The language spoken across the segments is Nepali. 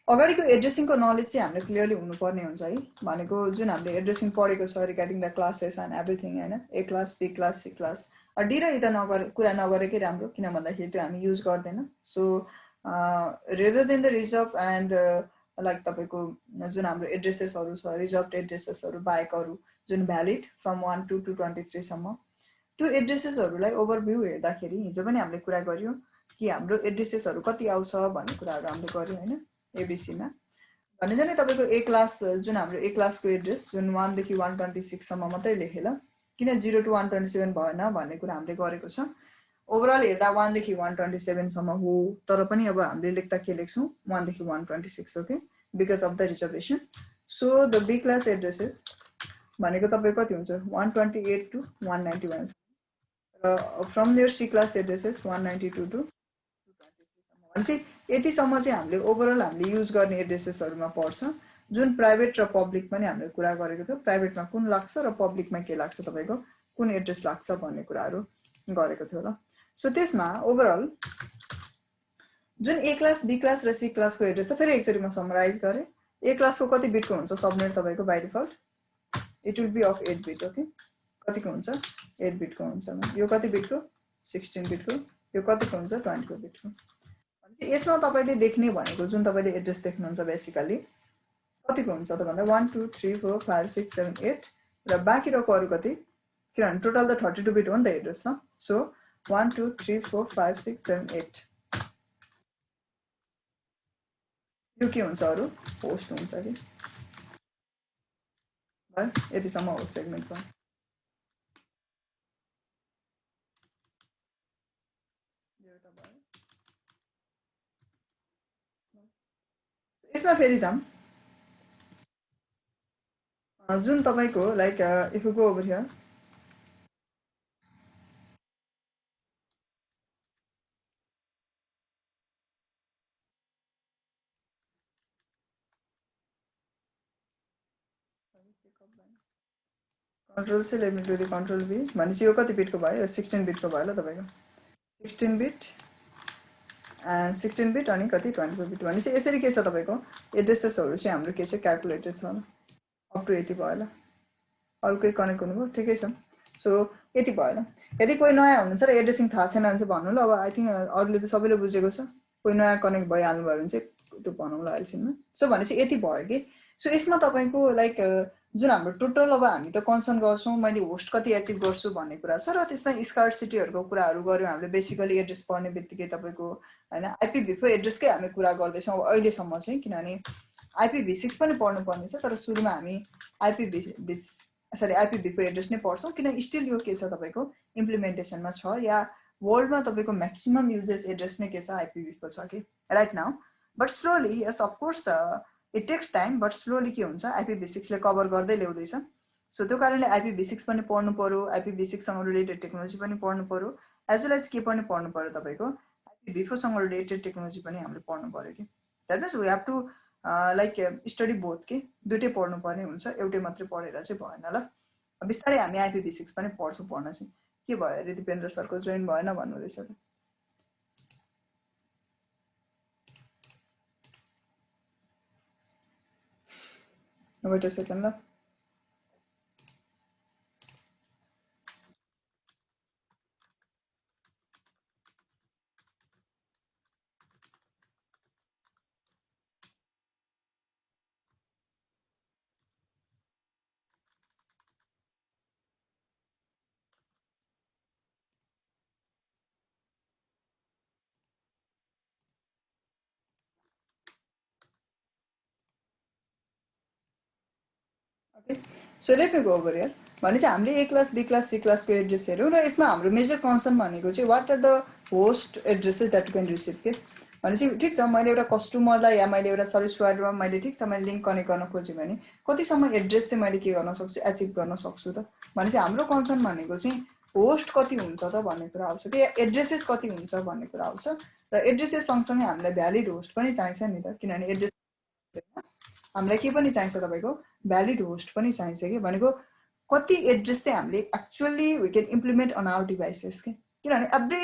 अगाडिको एड्रेसिङको नलेज चाहिँ हामीले क्लियरली हुनुपर्ने हुन्छ है भनेको जुन हामीले एड्रेसिङ पढेको छ regarding the classes and everything हैन A class B class C class D र ई त नगरे कुरा नगरेकै राम्रो किन भन्दाखेरि त्यो हामी युज गर्दैन so rather than the reserve and like तपाईँको जुन हाम्रो एड्रेसेसहरू छ रिजर्भ एड्रेसेसहरू बाहेकहरू जुन भ्यालिड फ्रम 1 to 23 सम्म त्यो एड्रेसेसहरूलाई ओभरभ्यू हेर्दाखेरि हिजो पनि हामीले कुरा गर्यौँ कि हाम्रो एड्रेसेसहरू कति आउँछ भन्ने कुराहरू हामीले गर्यौँ हैन एबिसीमा भने चाहिँ तपाईँको ए क्लास जुन हाम्रो ए क्लासको एड्रेस जुन 1 देखि 126 सम्म मात्रै लेखेँ ल किन 0 to 127 भएन भन्ने कुरा हामीले गरेको छ ओभरअल हेर्दा 1 देखि 127 सम्म हो तर पनि अब हामीले लेख्दा के लेख्छौँ 1 देखि 126 okay because of the reservation so the B class addresses भनेको तपाईँ कति हुन्छ 128 to 191 र from there C class addresses 192 to भनेपछि यतिसम्म चाहिँ हामीले ओभरअल हामीले युज गर्ने एड्रेसेसहरूमा पर्छ जुन प्राइभेट र पब्लिक पनि हामीले कुरा गरेको थियो प्राइभेटमा कुन लाग्छ र पब्लिकमा के लाग्छ तपाईँको कुन एड्रेस लाग्छ भन्ने कुराहरू गरेको थियो ल सो त्यसमा ओभरअल जुन ए क्लास बी क्लास र सी क्लासको एड्रेस छ फेरि एकचोटि म समराइज गरेँ ए क्लासको कति बिटको हुन्छ सबनेट तपाईँको by default it will be of 8 bit okay कतिको हुन्छ 8 बिटको हुन्छ यो कति बिटको 16 बिटको यो कतिको हुन्छ 20 को बिटको यसमा तपाईले देख्ने भनेको जुन तपाईले एड्रेस देख्नुहुन्छ बेसिकली कतिको हुन्छ त भन्दा 1 2 3 4 5 6 7 8 र बाँकी रहेको अरु कति किनभने टोटल त 32 बिट हो नि त एड्रेस न सो 1 2 3 4 5 6 7 8 यो के हुन्छ अरु होस्ट हुन्छ कि है यतिसम्म होस्ट सेगमेन्टको यसमा फेरि जाम जुन तपाईको like if you go over here Control C, let me do the Control V. भनेपछि यो कति बिटको भयो 16 बिटको भयो ल तपाईको 16 बिट एन्ड 16 बिट अनि कति 24 बिट भनेपछि यसरी के छ तपाईको एड्रेसेसहरु चाहिँ हाम्रो के छ क्याल्कुलेटेड छ ल अप टु यति भयो ल अरुकै कनेक्ट हुनुभयो ठिकै छ सो यति भयो ल यदि कोही नयाँ हुनुहुन्छ र एड्रेसिङ थाहा छैन भने चाहिँ भन्नु ल अब आई थिंक अरूले त सबैले बुझेको छ कोही नयाँ कनेक्ट भइहाल्नु भयो भने चाहिँ त्यो भनौँ ल अहिलेसम्म सो भनेपछि यति भयो कि सो यसमा तपाईको लाइक जुन हाम्रो टोटल अब हामी त कन्सर्न गर्छौं मैले होस्ट कति एचिभ गर्छु भन्ने कुरा छ र त्यसमा स्कार्सिटीहरुको कुराहरु गर्यौं हामीले बेसिकली एड्रेस पढ्ने बित्तिकै तपाईको हैन आईपीभी को एड्रेसकै हामी कुरा गर्दैछौं अब अहिले सम्म चाहिँ किनभने आईपीभी6 पनि पढ्नु पर्ने छ तर सुरुमा हामी आईपीभी सरी आईपीभी को एड्रेस नै पढ्छौं किन स्टिल यो के छ तपाईको इम्प्लिमेन्टेसनमा छ या वर्ल्डमा तपाईको म्याक्सिमम युजेस एड्रेस नै के छ आईपीभी को छ कि right now but slowly yes of course it takes time but slowly के हुन्छ आईपीभी6 ले कभर गर्दै ल्याउँदैछ सो त्यो कारणले आईपीभी6 पनि पढ्नु पर्यो आईपीभी6 सँग रिलेटेड टेक्नोलोजी पनि पढ्नु पर्यो एज वेल एज के पनि पढ्नु पर्यो तपाईको आईपीभी4 सँग रिलेटेड टेक्नोलोजी पनि हामीले पढ्नु पर्यो कि that means we have to like study both के दुईटै पढ्नु पर्ने हुन्छ एउटै मात्रै पढेर चाहिँ भएन ल बिस्तारै हामी आईपीभी6 पनि पढ्छौं पढ्न चाहिँ के भयो रे दिपेन्द्र सरको जोइन भएन भन्नु रहेछ त वेट अ सेकेन्ड ल okay so let me go over here भनेपछि हामीले A class B class C क्लासको एड्रेस हेर्यौं र यसमा हाम्रो मेजर कन्सर्न भनेको चाहिँ what are the host addresses that you can receive के भनेपछि ठिक छ मैले एउटा कस्टमरलाई या मैले एउटा सर्भिस प्रोवाइडरमा मैले ठिक छ मैले लिंक कनेक्ट गर्न खोजेँ भने कतिसम्म एड्रेस चाहिँ मैले के गर्न सक्छु एचिभ गर्न सक्छु त भनेपछि हाम्रो कन्सर्न भनेको चाहिँ होस्ट कति हुन्छ त भन्ने कुरा आउँछ कि एड्रेसेस कति हुन्छ भन्ने कुरा आउँछ र एड्रेसेस सँगसँगै हामीलाई भ्यालिड होस्ट पनि चाहिन्छ नि त किनभने एड्रेस हामीलाई के पनि चाहिन्छ तपाईको भ्यालिड होस्ट पनि चाहिन्छ के भनेको कति एड्रेस चाहिँ हामीले actually we can implement on our devices के किनभने एभ्री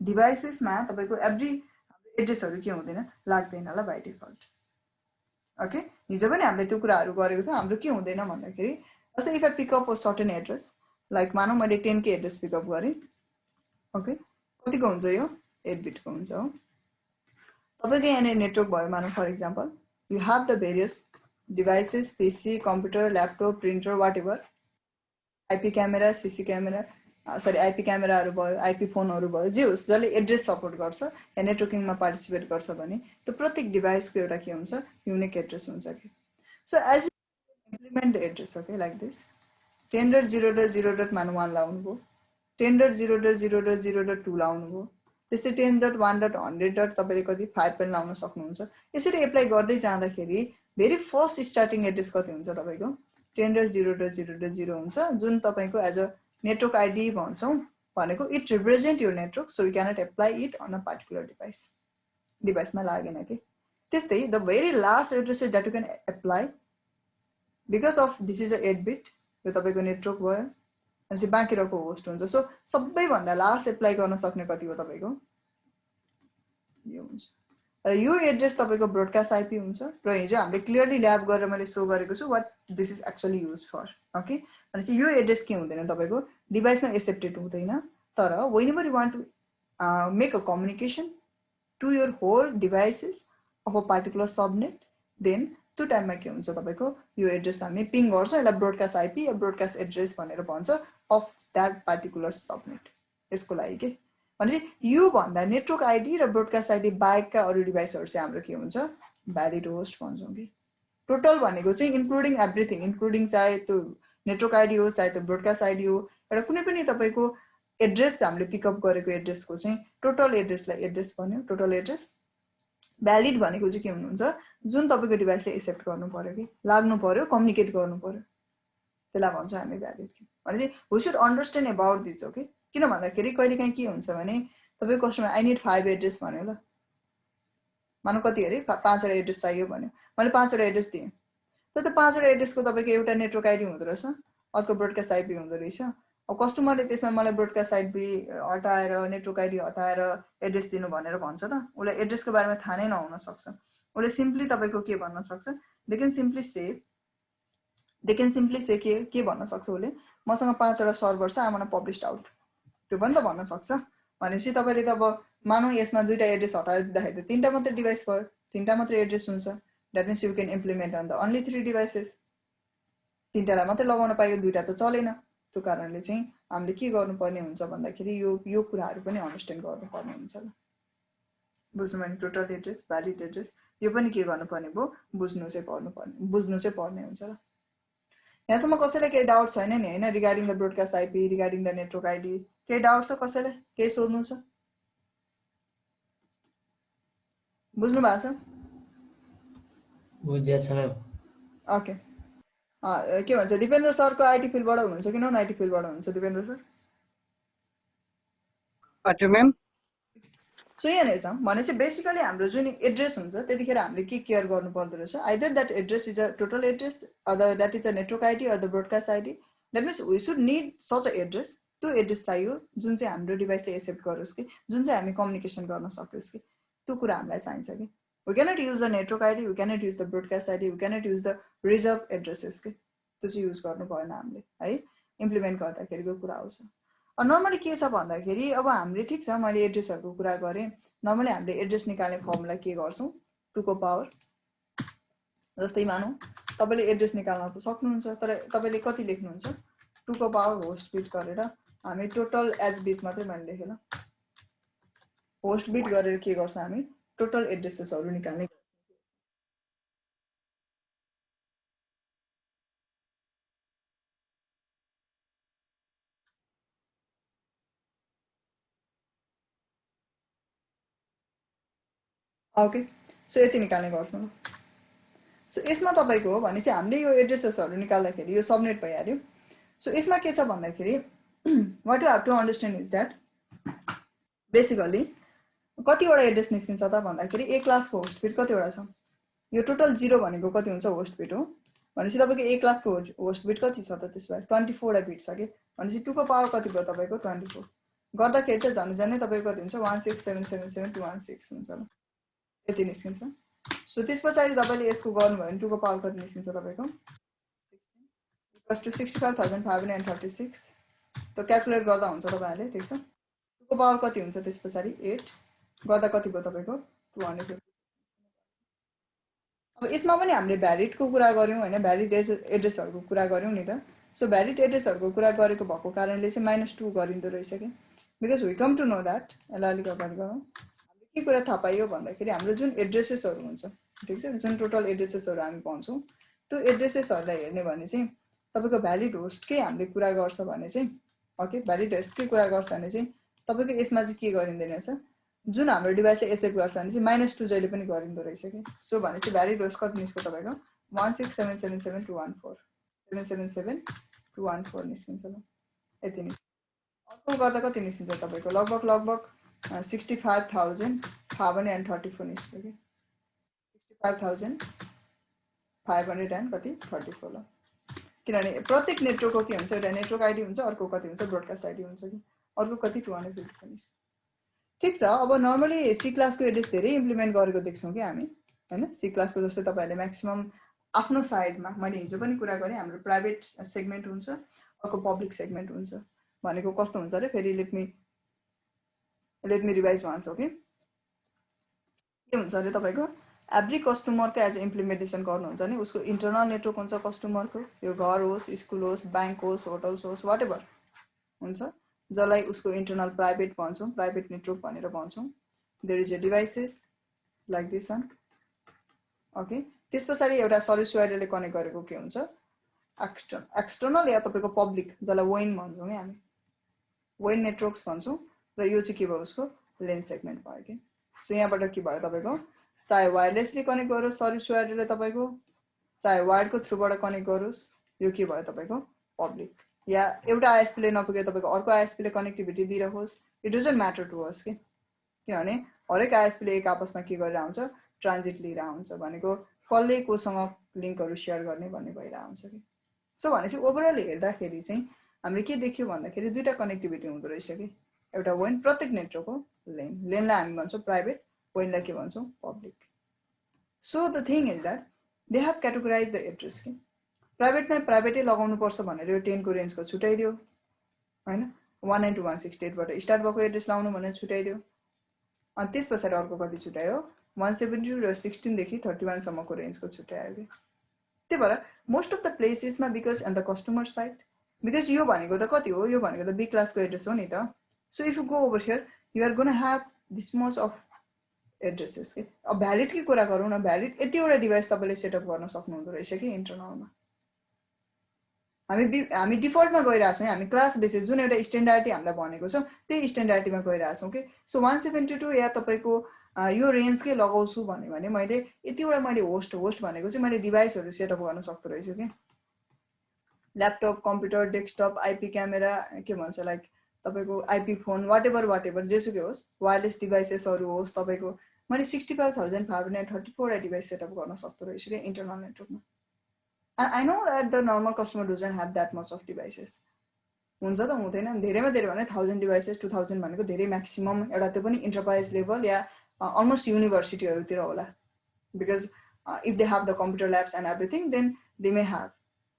डिभाइसेसमा तपाईको एभ्री एड्रेसहरु के हुँदैन लाग्दैन ल बाइ डिफल्ट ओके हिजो पनि हामीले त्यो कुराहरू गरेको थियौँ हाम्रो के हुँदैन भन्दाखेरि जस्तै if I pick up a certain address like मानौँ मैले 10K एड्रेस पिकअप गरेँ ओके कतिको हुन्छ यो 8 बिटको हुन्छ हो तपाईको यहाँ नेटवर्क भयो मानौँ for example you have the various devices PC computer laptop printer whatever IP camera CC camera sorry IP क्यामेराहरू भयो आइपी फोनहरू भयो जे होस् जसले एड्रेस सपोर्ट गर्छ या नेटवर्किङमा पार्टिसिपेट गर्छ भने त्यो प्रत्येक डिभाइसको एउटा के हुन्छ युनिक एड्रेस हुन्छ कि so as implement the address okay like this 10.0.0. मानौँ 1 लाउनु भयो 10.0.0.0.2 लाउनु भयो त्यस्तै 10.1.100. तपाईँले कति 5 पनि लाउन सक्नुहुन्छ यसरी एप्लाई गर्दै जाँदाखेरि भेरी फर्स्ट स्टार्टिङ एड्रेस कति हुन्छ तपाईँको 10.0.0.0 हुन्छ जुन तपाईँको एज अ नेटवर्क आइडी भन्छौँ भनेको it represent your network so you cannot apply it on a particular डिभाइसमा लागेन कि त्यस्तै the very last address that you can apply because of this is a 8 bit यो तपाईँको नेटवर्क भयो भनेपछि बाँकी रहेको होस्ट हुन्छ सो सबैभन्दा लास्ट एप्लाई गर्न सक्ने कति हो तपाईँको यो हुन्छ र यो एड्रेस तपाईँको ब्रोडकास्ट आइपी हुन्छ र हिजो हामीले क्लियरली ल्याब गरेर मैले सो गरेको छु what this is actually use for okay भनेपछि यो एड्रेस के हुँदैन तपाईँको डिभाइसमा एक्सेप्टेड हुँदैन तर whenever you want to make a communication to your whole devices of a particular subnet then त्यो टाइममा के हुन्छ तपाईँको यो एड्रेस हामी पिङ गर्छौँ यसलाई ब्रोडकास्ट आइपी या ब्रोडकास्ट एड्रेस भनेर भन्छ अफ द्याट पार्टिकुलर सबनेट यसको लागि के भनेपछि यो भन्दा नेटवर्क आइडी र ब्रोडकास्ट आइडी बाहेकका अरू डिभाइसहरू चाहिँ हाम्रो के हुन्छ भ्यालिड होस्ट भन्छौँ कि टोटल भनेको चाहिँ इन्क्लुडिङ एभ्रिथिङ इन्क्लुडिङ चाहे त्यो नेटवर्क आइडी हो चाहे त्यो ब्रोडकास्ट आइडी हो एउटा कुनै पनि तपाईँको एड्रेस हामीले पिकअप गरेको एड्रेसको चाहिँ टोटल एड्रेसलाई एड्रेस भन्यो टोटल एड्रेस भ्यालिड भनेको चाहिँ के हुनुहुन्छ जुन तपाईँको डिभाइसले एक्सेप्ट गर्नु पर्यो कि लाग्नु पर्यो कम्युनिकेट गर्नु पर्यो त्यसलाई भन्छ हामी भ्यालिड भनेपछि we should understand about this okay किन भन्दाखेरि कहिलेकाहीँ के हुन्छ भने तपाईँको कस्टमर आई निड 5 एड्रेस भन्यो ल मानौँ कति अरे 5 वटा एड्रेस चाहियो भन्यो मैले 5 वटा एड्रेस दिएँ तर त्यो 5 वटा एड्रेसको तपाईँको एउटा नेटवर्क आइडी हुँदो रहेछ अर्को ब्रोडकास्ट आइपी हुँदो रहेछ अब कस्टमरले त्यसमा मलाई ब्रोडकास्ट आइपी हटाएर नेटवर्क आइडी हटाएर एड्रेस दिनु भनेर भन्छ त उसलाई एड्रेसको बारेमा थाहा नै नहुन सक्छ उसले सिम्पली तपाईँको के भन्न सक्छ दे क्यान सिम्पली से के भन्न सक्छ उसले मसँग 5 वटा सर्भर छ आमा पब्लिस्ड आउट त्यो पनि त भन्न सक्छ भनेपछि तपाईँले त अब मानौँ यसमा 2टा एड्रेस हटाएर दिँदाखेरि त 3टा मात्रै डिभाइस भयो 3टा मात्रै एड्रेस हुन्छ that means you can implement on the only 3 devices 3टालाई मात्रै लगाउन पायो 2टा त चलेन त्यो कारणले चाहिँ हामीले के गर्नुपर्ने हुन्छ भन्दाखेरि यो कुराहरू पनि अन्डरस्ट्यान्ड गर्नुपर्ने हुन्छ ल बुझ्नु भने टोटल एड्रेस भ्यालिड एड्रेस यो पनि के गर्नुपर्ने भयो बुझ्नु चाहिँ पर्ने हुन्छ ल यहाँसम्म कसैलाई केही डाउट छैन नि हैन regarding the broadcast IP regarding the network ID केही डाउट छ कसैलाई केही सोध्नु छ बुझ्नु भएको छ बुझ्या छ म्याम ओके के भन्छ दिपेन्द्र सरको आइटी फिल्डबाट हुनुहुन्छ कि नन आइटी फिल्डबाट हुनुहुन्छ दिपेन्द्र सर अच्छा म्याम सो यहाँनिर छ भनेपछि बेसिकली हाम्रो जुन एड्रेस हुन्छ त्यतिखेर हामीले के केयर गर्नु पर्दो रहेछ either that address is a total address other that is a network ID or the broadcast ID that means we should need such a address त्यो एड्रेस चाहियो जुन चाहिँ हाम्रो डिभाइसले एक्सेप्ट गरोस् कि जुन चाहिँ हामी कम्युनिकेसन गर्न सकोस् कि त्यो कुरा हामीलाई चाहिन्छ कि we cannot use the network ID we cannot use the broadcast ID we cannot use the reserve addresses के त्यो चाहिँ युज गर्नु भएन हामीले है इम्प्लिमेन्ट गर्दाखेरिको कुरा आउँछ नर्मली के छ भन्दाखेरि अब हामीले ठिक छ मैले एड्रेसहरूको कुरा गरेँ नर्मली हामीले एड्रेस निकाल्ने फर्मुला के गर्छौँ 2 को पावर जस्तै मानौँ तपाईँले एड्रेस निकाल्न त सक्नुहुन्छ तर तपाईँले कति लेख्नुहुन्छ 2 को पावर होस्ट बिट गरेर हामी टोटल एज बिट मात्रै मैले लेखेँ ल होस्ट बिट गरेर के गर्छ हामी टोटल एड्रेसेसहरू निकाल्ने ओके सो यति निकाल्ने गर्छौँ ल सो यसमा तपाईँको भनेपछि हामीले यो एड्रेसेसहरू निकाल्दाखेरि यो सबनेट भइहाल्यो सो यसमा के छ भन्दाखेरि what you have to understand is that basically कतिवटा एड्रेस निस्किन्छ त भन्दाखेरि ए क्लासको होस्ट बिट कतिवटा छ यो टोटल 0 भनेको कति हुन्छ होस्ट बिट हो भनेपछि तपाईँको ए क्लासको होस्ट बिट कति छ त त्यसमा 24 वटा बिट छ कि भनेपछि 2 को पावर कति भयो तपाईँको 24 गर्दाखेरि चाहिँ झन् झन्नै तपाईँको कति हुन्छ 167772216 हुन्छ ल यति निस्किन्छ सो त्यस पछाडि तपाईले यसको गर्नुभयो भने 2 को पावर कति निस्किन्छ तपाईको = 65,536 त क्याल्कुलेट गर्दा हुन्छ तपाईहरुले ठीक छ 2 को पावर कति हुन्छ त्यस पछाडि 8 गर्दा कति भयो तपाईको 250 अब यसमा पनि हामीले भ्यालिडको कुरा गर्यौं हैन भ्यालिड एड्रेसहरुको कुरा गर्यौं नि त सो भ्यालिड एड्रेसहरुको कुरा गरेको भएको कारणले चाहिँ -2 गरिन्दो रहेछ के because we come to know that एलालिक अगाडि गरौँ हामीले के कुरा थाहा पाइयो भन्दाखेरि हाम्रो जुन एड्रेसेसहरु हुन्छ ठीक छ जुन टोटल एड्रेसेसहरु हामी पाउँछौं त्यो एड्रेसेसहरुलाई हेर्ने भने चाहिँ तपाईको भ्यालिड होस्टकै हामीले कुरा गर्छ भने चाहिँ ओके भ्यालिड होस्टकै कुरा गर्छ भने चाहिँ तपाईको यसमा चाहिँ के गरिँदैन छ जुन हाम्रो डिभाइसले एक्सेप्ट गर्छ भने चाहिँ -2 जहिले पनि गरिन्दो रहेछ के सो भने चाहिँ भ्यालिड होस्ट कति निस्क्यो तपाईको 167772214 7772214 निस्किन्छ ल यति नै अर्को गर्दा कति निस्किन्छ तपाईको लगभग 65,534 निस्क्यो के 65,500 कति 34 ल किनभने प्रत्येक नेटवर्कको के हुन्छ एउटा नेटवर्क आइडी हुन्छ अर्को कति हुन्छ ब्रोडकास्ट आइडी हुन्छ कि अर्को कति 250 निस्क्यो ठीक छ अब नर्मली सी क्लासको एड्रेस धेरै इम्प्लिमेन्ट गरेको देख्छौं कि हामी हैन सी क्लासको जस्तै तपाईहरुले म्याक्सिमम आफ्नो साइडमा मैले हिजो पनि कुरा गरे हाम्रो प्राइभेट सेगमेन्ट हुन्छ अर्को पब्लिक सेगमेन्ट हुन्छ भनेको कस्तो हुन्छ रे फेरि let me revise once okay के हुन्छ रे तपाईको एभ्री कस्टमरको एज इम्प्लिमेन्टेसन गर्नुहुन्छ नि उसको इन्टरनल नेटवर्क हुन्छ कस्टमरको यो घर होस् स्कुल होस् बैंक होस् होटल्स होस् व्हाटएभर हुन्छ जसलाई उसको इन्टरनल प्राइभेट भन्छौं प्राइभेट नेटवर्क भनेर भन्छौं there is a devices like this one okay त्यसपछि एउटा सर्भिस प्रोवाइडरले कनेक्ट गरेको के हुन्छ एक्सटर्नल या तपाईको पब्लिक जसलाई वेन भन्छौं नि हामी वेन नेटवर्क्स भन्छौं र यो चाहिँ के भयो उसको लेन सेगमेन्ट भयो के सो यहाँबाट के भयो तपाईको चाहे वायरलेसली कनेक्ट गरोस् सर्भिस प्रोवाइडरले तपाईको चाहे वायरको थ्रुबाट कनेक्ट गरोस् यो के भयो तपाईको पब्लिक या एउटा आईएसपी ले नपुगे तपाईको अर्को आईएसपी ले कनेक्टिभिटी दिइरहोस् it doesn't matter to us के किनभने हरेक आईएसपी ले एक आपसमा के गरेर हुन्छ ट्रान्जिट लिएर हुन्छ भनेको कसले कोसँग लिंकहरु शेयर गर्ने भन्ने भइरा हुन्छ के सो भनेपछि ओभरअल हेर्दाखेरि चाहिँ हामीले के देख्यो भन्दाखेरि दुईटा कनेक्टिभिटी हुँदो रहेछ के एउटा वेन प्रत्येक नेटवर्कको लेनलाई हामी भन्छौं प्राइभेट वेनलाई के भन्छौं public so the thing is that they have categorize the address के प्राइभेटमै प्राइभेटै लगाउनु पर्छ भनेर यो 10 को रेन्जको छुटाइदियो हैन 192.168 बाट स्टार्ट भएको एड्रेस लाउनु भनेर छुटाइदियो अनि त्यसपछि अर्को कति छुटायो 172 र 16 देखि 31 सम्मको रेन्जको छुटायो के त्यही भएर मोस्ट अफ द प्लेसेसमा because and the customer side because यो भनेको त कति हो यो भनेको त बी क्लासको एड्रेस हो नि त so if you go over here you are gonna have this much of addresses के अब भ्यालिड की कुरा गरौँ न भ्यालिड यतिवटा डिभाइस तपाईले सेटअप गर्न सक्नुहुँदो रहेछ कि इन्टरनलमा हामी डिफल्टमा गइरहेछौं हामी क्लास बेसिस जुन एउटा स्ट्यान्डर्डिटी हामीलाई भनेको छ त्यही स्ट्यान्डर्डिटीमा गइरहेछौं के सो 172 या तपाईको यो रेन्ज के लगाउँछु भने मैले यतिवटा मैले होस्ट भनेको चाहिँ मैले डिभाइसहरु सेटअप गर्न सक्दो रहेछु के laptop computer desktop IP camera के भन्छ लाइक तपाईको आईपी फोन व्हाटएभर जेसुकै होस् वायरलेस डिभाइसेसहरु होस् तपाईको मैले 65,534 डिभाइस सेटअप गर्न सक्दो रहेछु के internal नेटवर्कमा And I know that the normal customer doesn't have that much of devices. हुन्छ त हुँदैन धेरैमा धेरै भने 1000 डिभाइसेस 2000 भनेको धेरै म्याक्सिमम एउटा त्यो पनि एन्टरप्राइज लेभल या अलमोस्ट युनिभर्सिटीहरुतिर होला because if they have the computer labs and everything then they may have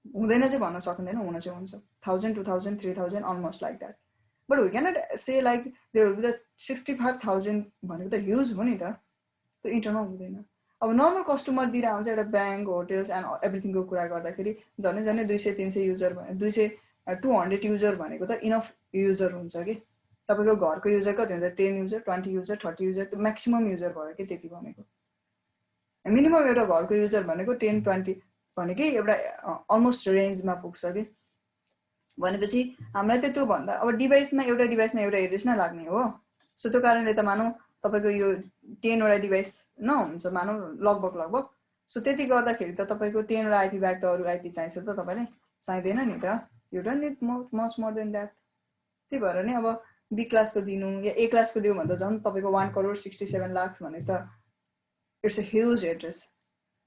हुँदैन चाहिँ भन्न सकिँदैन हुन चाहिँ हुन्छ 1000 2000 3000 almost like that but we cannot say like there will be the 65000 भनेको त ह्युज हो नि त त्यो इन्टरनल हुँदैन अब नर्मल कस्टमर दिएर आउँछ एउटा बैंक होटल्स एन्ड एभ्रीथिङको कुरा गर्दाखेरि झनै 200 300 युजर 200 200 युजर भनेको त इनफ युजर हुन्छ के तपाईको घरको युजर कति हुन्छ 10 युजर 20 युजर 30 युजर त्यो म्याक्सिमम युजर भयो के त्यति भनेको मिनिमम एउटा घरको युजर भनेको 10 20 भनेकै एउटा अलमोस्ट रेन्जमा पुग्छ के भनेपछि हामीलाई त त्यो भन्दा अब डिभाइसमा एउटा एड्रेस नै लाग्ने हो सो त्यो कारणले त मानौ तपाईको यो 10 वटा डिभाइस नहुन्छ मानौ लगभग सो त्यति गर्दाखेरि त तपाईको 10 वटा आईपी ब्याक त अरु आईपी चाहिन्छ त तपाईलाई चाहिदैन नि त you don't need much more than that त्यही भएर नि अब बी क्लासको दिनु या ए क्लासको दिउ भन्दा झन् तपाईको 1,67 लाख भने त इट्स अ ह्युज एड्रेस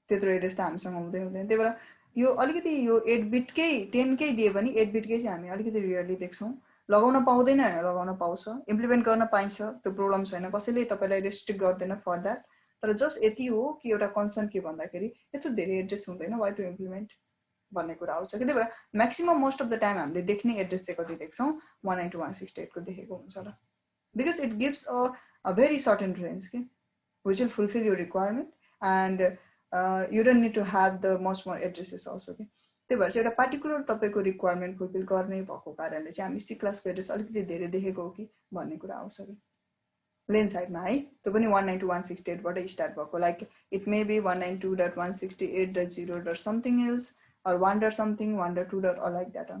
त्यत्रो एड्रेस त हामीसँग हुँदैन त्यही भएर यो अलिकति यो 8 बिटकै 10 कै दिए पनि 8 बिटकै चाहिँ हामी अलिकति रियरली देख्छौं लगाउन पाउँदैन हैन लगाउन पाउँछ इम्प्लिमेन्ट गर्न पाइन्छ त्यो प्रब्लम छैन कसैले तपाईलाई रेस्ट्रिक्ट गर्दैन फर दैट तर जस्ट यति हो कि एउटा कन्सर्न के भन्दाखेरि यस्तो धेरै एड्रेस हुँदैन वाइ टु इम्प्लिमेन्ट भन्ने कुरा आउँछ कि त्यही भएर maximum most of the time हामीले देख्ने एड्रेस चाहिँ कति देख्छौँ 192.168 को देखेको हुन्छ र because it gives a very certain range के which will fulfil your requirement and you don't need to have the much more addresses also के त्यही भएर चाहिँ एउटा पार्टिकुलर तपाईँको रिक्वायरमेन्ट फुलफिल गर्ने भएको कारणले चाहिँ हामी सी क्लासको एड्रेस अलिकति धेरै देखेको हो कि भन्ने कुरा आउँछ कि लेन साइडमा है त्यो पनि 192.168 बाट स्टार्ट भएको like it may be 192.168.0 something else or 1.something 1.2 or like that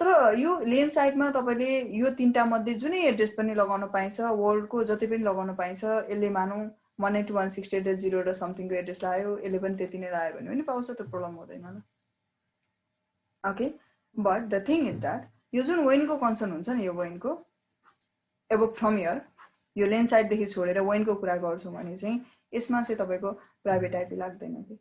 तर यो लेन साइडमा तपाईले यो तीनटा मध्ये जुनै एड्रेस पनि लगाउन पाइन्छ वर्ल्डको जति पनि लगाउन पाइन्छ यसले मानौ 192.168.0 र समथिङ को एड्रेस लायो यसले पनि त्यति नै लायो भने पनि पाउँछ त्यो प्रब्लम हुँदैन ल okay but the thing is that यो जुन वेनको कन्सर्न हुन्छ नि यो वेनको अब फ्रम हियर यो लेन साइड देखि छोडेर वेनको कुरा गर्छु भने चाहिँ यसमा चाहिँ तपाईको प्राइभेट आईपी लाग्दैन के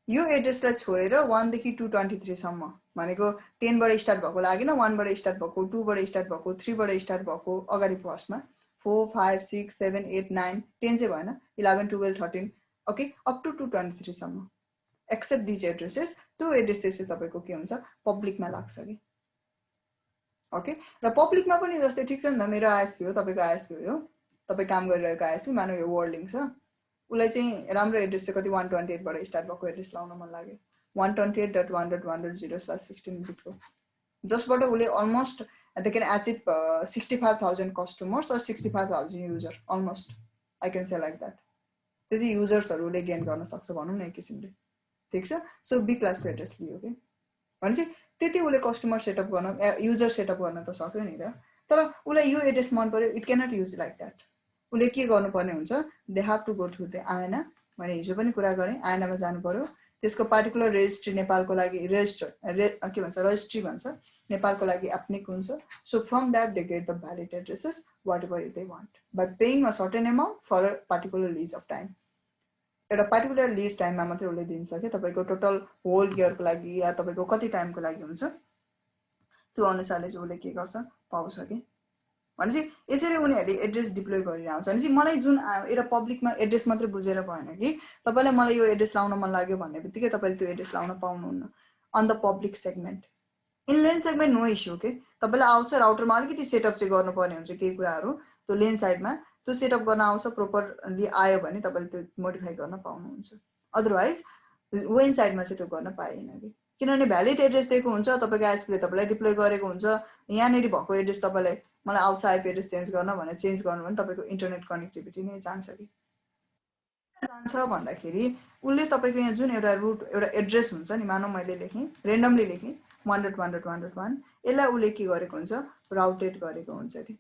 यो एड्रेसलाई छोडेर 1 देखि 223 सम्म भनेको 10 बाट स्टार्ट भएको लागेन 1 बाट स्टार्ट भएको 2 बाट स्टार्ट भएको 3 बाट स्टार्ट भएको अगाडि फर्स्टमा 4 5 6 7 8 9 10 चाहिँ भएन 11 12 13 ओके अप टु 223 सम्म एक्सेप्ट दिज एड्रेसेस त्यो एड्रेस चाहिँ तपाईको के हुन्छ पब्लिकमा लाग्छ के ओके र पब्लिकमा पनि जस्तै ठीक छ नि त मेरो आईएसपी हो तपाईको आईएसपी हो तपाई काम गरिरहेको आईएसपी मानौ यो वर्ल्डिङ छ उलाई चाहिँ राम्रो एड्रेस चाहिँ कति 128 बाट स्टार्ट भएको एड्रेस लाउन मन लाग्यो 128.1.1.0/16 बिटको जसबाट उले almost they can achieve 65,000 customers or 65,000 user almost I can say like that त्यति युजर्सहरुले गेन गर्न सक्छ भनौं न एक किसिमले ठीक छ सो बी क्लासको एड्रेस लियो के भनेपछि त्यति उले कस्टमर सेटअप गर्न युजर सेटअप गर्न त सक्यो नि र तर उलाई यो एड्रेस मन पर्यो it can not use like that उले के गर्नुपर्ने हुन्छ they have to go through the IANA मैले हिजो पनि कुरा गरे आयनामा जानु पर्यो त्यसको पार्टिकुलर रेजिस्ट्री नेपालको लागि के भन्छ रजिस्ट्री भन्छ नेपालको लागि एप्निक हुन्छ so from that they get the valid addresses whatever they want by paying a certain amount for a particular lease of time एउटा पार्टिकुलर लीज टाइममा मात्र उले दिन्छ के तपाईको टोटल होल इयरको लागि या तपाईको कति टाइमको लागि हुन्छ त्यो अनुसारले चाहिँ उले के गर्छ पाउँछ के भनेपछि यसरी उनीहरुले एड्रेस डिप्लोय गरिरहन्छ भनेपछि मलाई जुन एउटा पब्लिकमा एड्रेस मात्र बुझेर भएन कि तपाईलाई मलाई यो एड्रेस लाउन मन लाग्यो भन्ने बित्तिकै तपाईले त्यो एड्रेस लाउन पाउनुहुन्न on the public segment in LAN segment no issue के तपाईलाई आउँछ राउटरमा अलिकति सेटअप चाहिँ गर्नुपर्ने हुन्छ केही कुराहरु त्यो लेन साइडमा त्यो सेटअप गर्न आउँछ प्रोपरली आयो भने तपाईले त्यो मोडिफाई गर्न पाउनुहुन्छ अदरवाइज वेन साइडमा चाहिँ त्यो गर्न पाइएन कि किनभने भ्यालिड एड्रेस दिएको हुन्छ तपाईको आईएसपी ले तपाईलाई डिप्लोय गरेको हुन्छ यहाँनेरि भएको एड्रेस तपाईलाई मलाई आउँछ आईपी एड्रेस चेन्ज गर्न भने चेन्ज गर्नु भने तपाईको इन्टरनेट कनेक्टिभिटी नै जान्छ कि जान्छ भन्दाखेरि उले तपाईको यहाँ जुन एउटा रुट एउटा एड्रेस हुन्छ नि मानौ मैले लेखे रेन्डमली लेखे 1.1.1.1 यसलाई उले के गरेको हुन्छ राउटेड गरेको हुन्छ के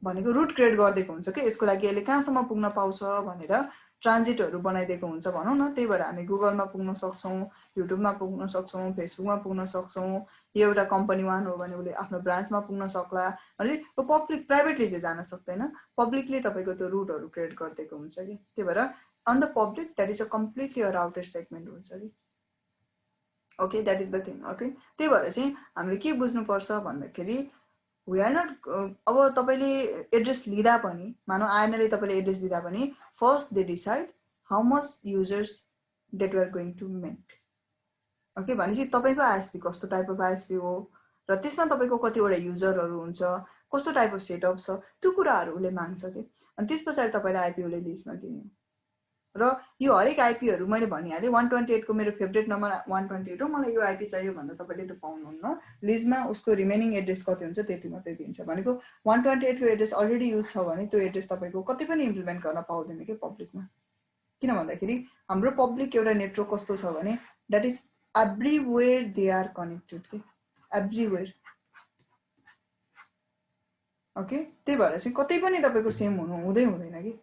भनेको रुट क्रिएट गरिदिएको हुन्छ के यसको लागि यसले कहाँसम्म पुग्न पाउँछ भनेर ट्रान्जिटहरु बनाइदिएको हुन्छ भनौं न त्यही भएर हामी गुगलमा पुग्न सक्छौं युट्युबमा पुग्न सक्छौं फेसबुकमा पुग्न सक्छौं यो एउटा कम्पनी वान हो भने उले आफ्नो ब्रान्चमा पुग्न सक्ला भने यो पब्लिक प्राइभेटली चाहिँ जान सक्दैन पब्लिकली तपाईको त्यो रुटहरु क्रिएट गरिदिएको हुन्छ के त्यही भएर on the public that is a completely a routed segment हुन्छ के okay that is the thing okay त्यही भएर चाहिँ हामीले के बुझ्नु पर्छ भन्दाखेरि we are not अब तपाईले एड्रेस लिदा पनि मानौ आयनाले तपाईले एड्रेस दिदा पनि first they decide how much users that we are going to make okay भनेपछि तपाईको आईएसपी कस्तो टाइप अफ आईएसपी हो र त्यसमा तपाईको कतिवटा युजरहरु हुन्छ कस्तो टाइप अफ सेटअप छ त्यो कुराहरु उले माग्छ के अनि त्यसपछि तपाईले आईपी उले लिस्टमा दिनु र यो हरेक आईपीहरु मैले भनिहाले 128 को मेरो फेभरेट नम्बर 128 हो मलाई यो आईपी चाहियो भन्दा तपाईले त पाउनुहुन्न लिस्टमा उसको रिमेनिङ एड्रेस कति हुन्छ त्यति मात्रै दिन्छ भनेको 128 को एड्रेस अलरेडी युज छ भने त्यो एड्रेस तपाईको कति पनि इम्प्लिमेन्ट गर्न पाउँदैन के पब्लिकमा किन भन्दाखेरि हाम्रो पब्लिक एउटा नेटवर्क कस्तो छ भने that is everywhere they are connected के एभ्रीवेयर ओके त्यही भएर चाहिँ कतै पनि तपाईको सेम हुँदै हुँदैन के